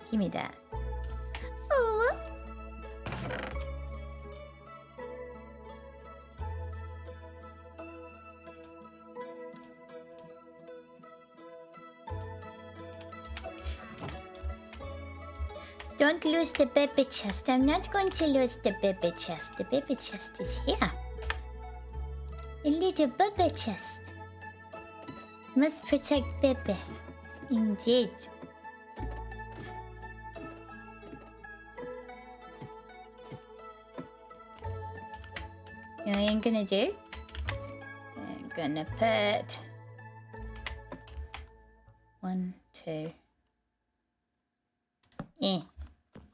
[SPEAKER 1] Give me that. Oh. Don't lose the baby chest. I'm not going to lose the baby chest. The baby chest is here. A little baby chest. Must protect baby. Indeed. You know what I'm gonna do? I'm gonna put 1, 2.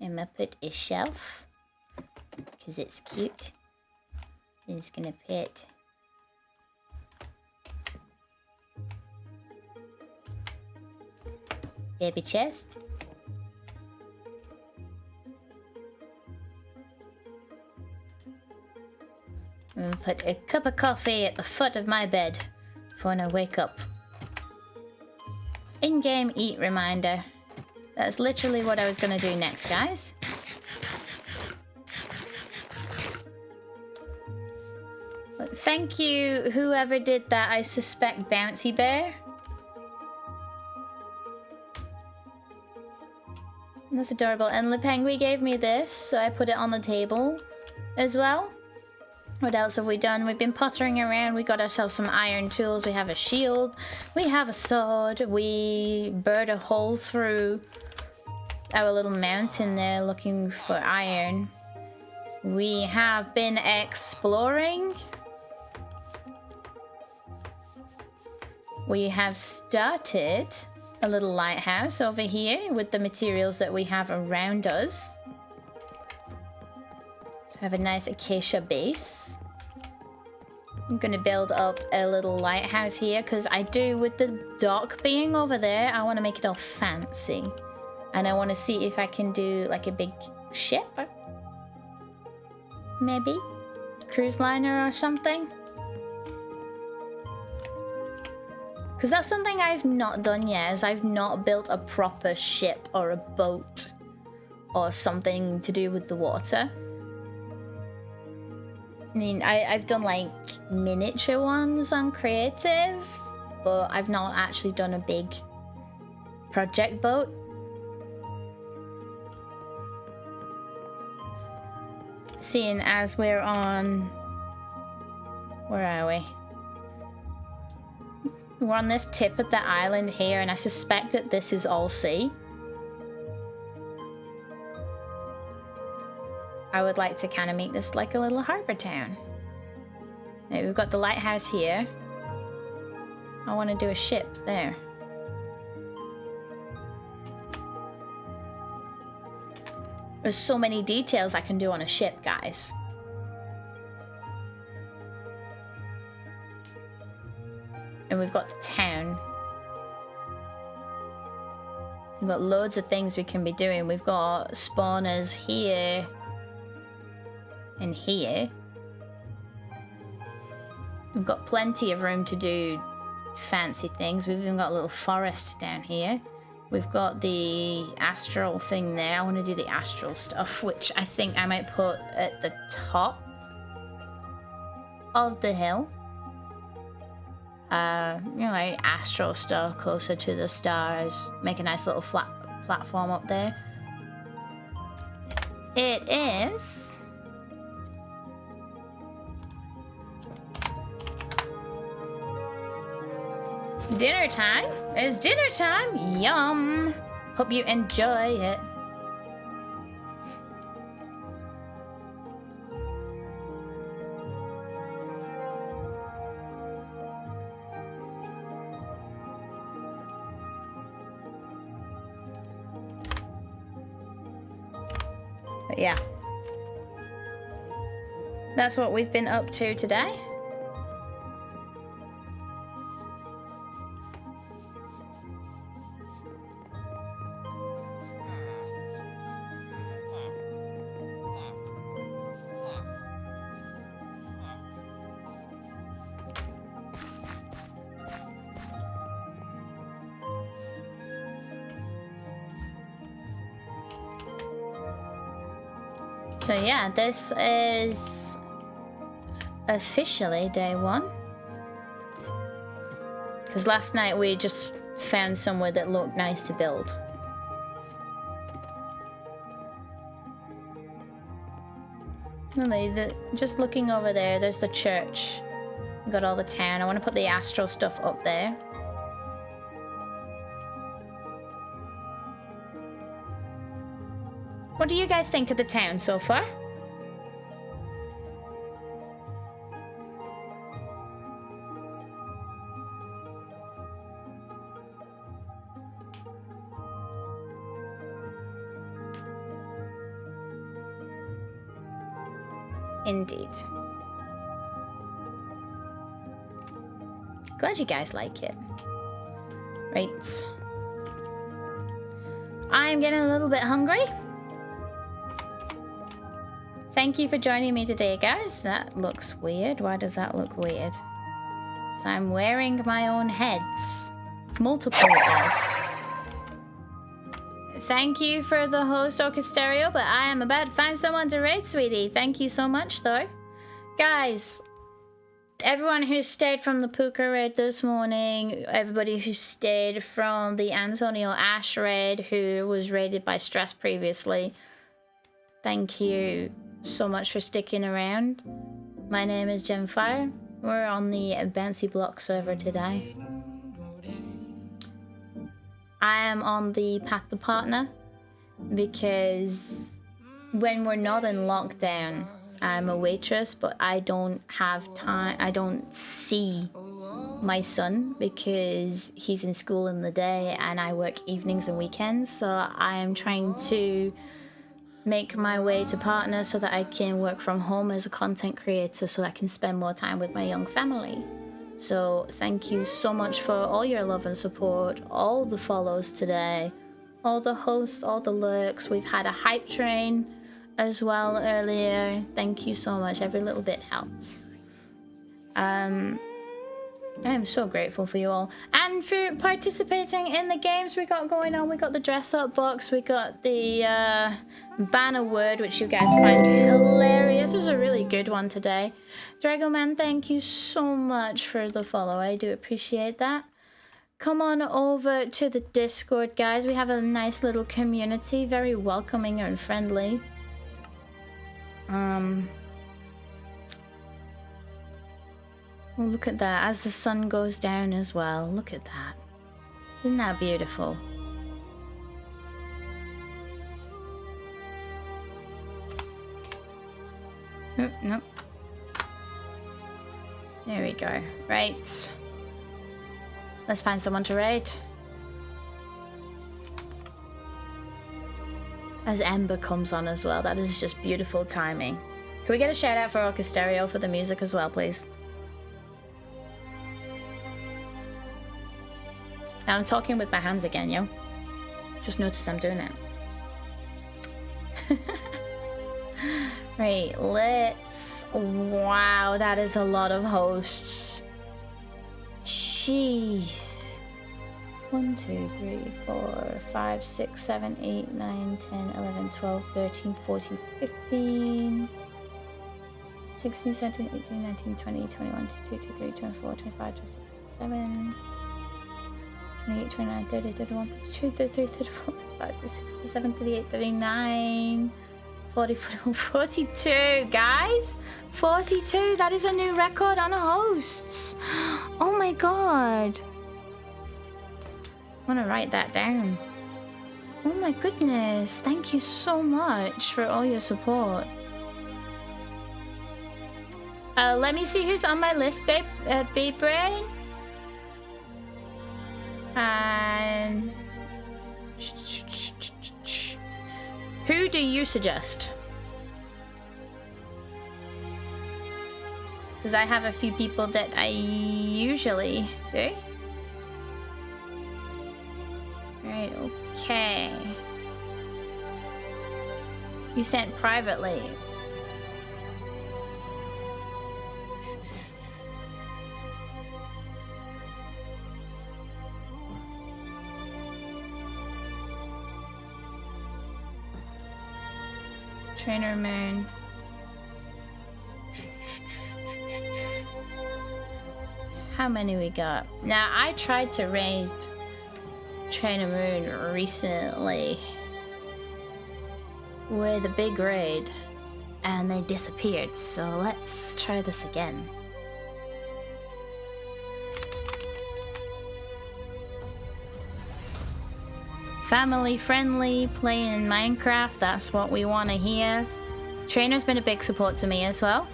[SPEAKER 1] I'm gonna put a shelf because it's cute. I'm just gonna put baby chest. I'm gonna put a cup of coffee at the foot of my bed for when I wake up. In-game eat reminder. That's literally what I was gonna do next, guys. But thank you, whoever did that. I suspect Bouncy Bear. That's adorable. And Lepengui gave me this, so I put it on the table as well. What else have we done? We've been pottering around. We got ourselves some iron tools. We have a shield. We have a sword. We burrowed a hole through our little mountain there looking for iron. We have been exploring. We have started a little lighthouse over here with the materials that we have around us. So I have a nice acacia base. I'm gonna build up a little lighthouse here because I do, with the dock being over there, I want to make it all fancy. And I want to see if I can do like a big ship. Maybe? Cruise liner or something. Because that's something I've not done yet, is I've not built a proper ship or a boat or something to do with the water. I mean, I've done like miniature ones on creative, but I've not actually done a big project boat. Seeing as we're on... Where are we? We're on this tip of the island here, and I suspect that this is all sea. I would like to kind of make this like a little harbour town. Now, we've got the lighthouse here. I want to do a ship there. There's so many details I can do on a ship, guys. And we've got the town. We've got loads of things we can be doing. We've got spawners here and here. We've got plenty of room to do fancy things. We've even got a little forest down here. We've got the astral thing there. I want to do the astral stuff, which I think I might put at the top of the hill. You know, like astral stuff closer to the stars. Make a nice little flat platform up there. It is dinner time. It's dinner time. Yum. Hope you enjoy it. But yeah, that's what we've been up to today. So yeah, this is officially day one. Because last night we just found somewhere that looked nice to build. Lily, just looking over there, there's the church. We got all the town. I want to put the astral stuff up there. What do you guys think of the town so far? Indeed. Glad you guys like it. Right. I'm getting a little bit hungry. Thank you for joining me today, guys. That looks weird. Why does that look weird? So I'm wearing my own heads. Multiple of. Thank you for the host, Orchestereo, but I am about to find someone to raid, sweetie. Thank you so much, though. Guys, everyone who stayed from the Puka raid this morning, everybody who stayed from the Antonio Ash raid, who was raided by Stress previously, thank you so much for sticking around. My name is Gemfire. We're on the Bouncy Block server today. I am on the Path to Partner because when we're not in lockdown, I'm a waitress, but I don't have time. I don't see my son because he's in school in the day and I work evenings and weekends. So I am trying to make my way to Partner so that I can work from home as a content creator so I can spend more time with my young family. So thank you so much for all your love and support, all the follows today, all the hosts, all the lurks. We've had a hype train as well earlier. Thank you so much. Every little bit helps. I am so grateful for you all and for participating in the games we got going on. We got the dress up box, we got the banner word, which you guys find hilarious. It was a really good one today. Dragoman, thank you so much for the follow. I do appreciate that. Come on over to the Discord, guys. We have a nice little community, very welcoming and friendly. Oh, look at that, as the sun goes down as well. Look at that. Isn't that beautiful? Nope, nope. There we go. Right. Let's find someone to raid. As Ember comes on as well. That is just beautiful timing. Can we get a shout out for Orchestereo for the music as well, please? Now I'm talking with my hands again, yo. Just notice I'm doing it. Right, let's... Wow, that is a lot of hosts. Jeez. 1, 2, 3, 4, 5, 6, 7, 8, 9, 10, 11, 12, 13, 14, 15... 16, 17, 18, 19, 20, 21, 22, 23, 24, 25, 26, 27... 28, 29, 30, 31, 32, 33, 34, 35, 36, 37, 38, 39, 40, 41, 42, guys! 42! That is a new record on hosts! Oh my god! I want to write that down. Oh my goodness! Thank you so much for all your support. Let me see who's on my list, babe. Babe Brain. And who do you suggest? Because I have a few people that I usually do. Right, okay. You sent privately. Trainer Moon. How many we got? Now, I tried to raid Trainer Moon recently with a big raid, and they disappeared. So let's try this again. Family friendly, playing Minecraft, that's what we want to hear. Trainer's been a big support to me as well.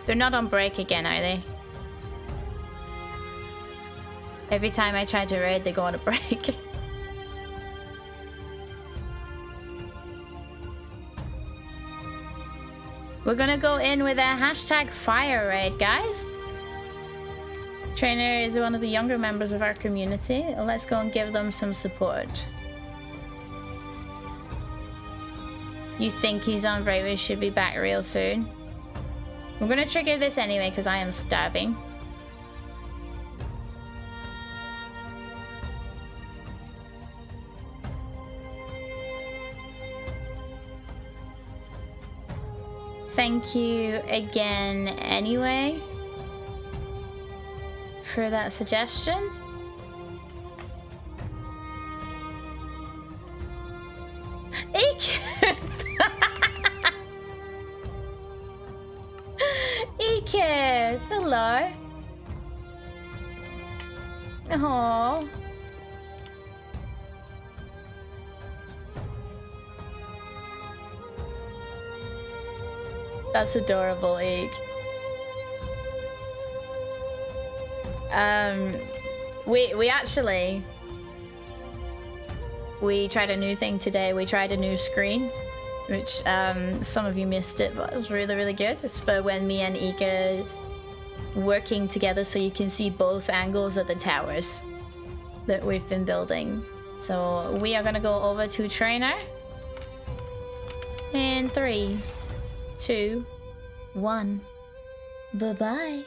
[SPEAKER 1] They're not on break again, are they? Every time I try to raid, they go on a break. We're gonna go in with a hashtag fire raid, guys. Trainer is one of the younger members of our community. Let's go and give them some support. You think he's on break? We should be back real soon. We're gonna trigger this anyway because I am starving. Thank you again anyway for that suggestion. Eek! Eek! Hello. Aww. That's adorable, Eek. We tried a new thing today. We tried a new screen, which some of you missed it, but it was really, really good. It's for when me and Ika working together, so you can see both angles of the towers that we've been building. So we are gonna go over to Trainer in 3, 2, 1. Bye-bye.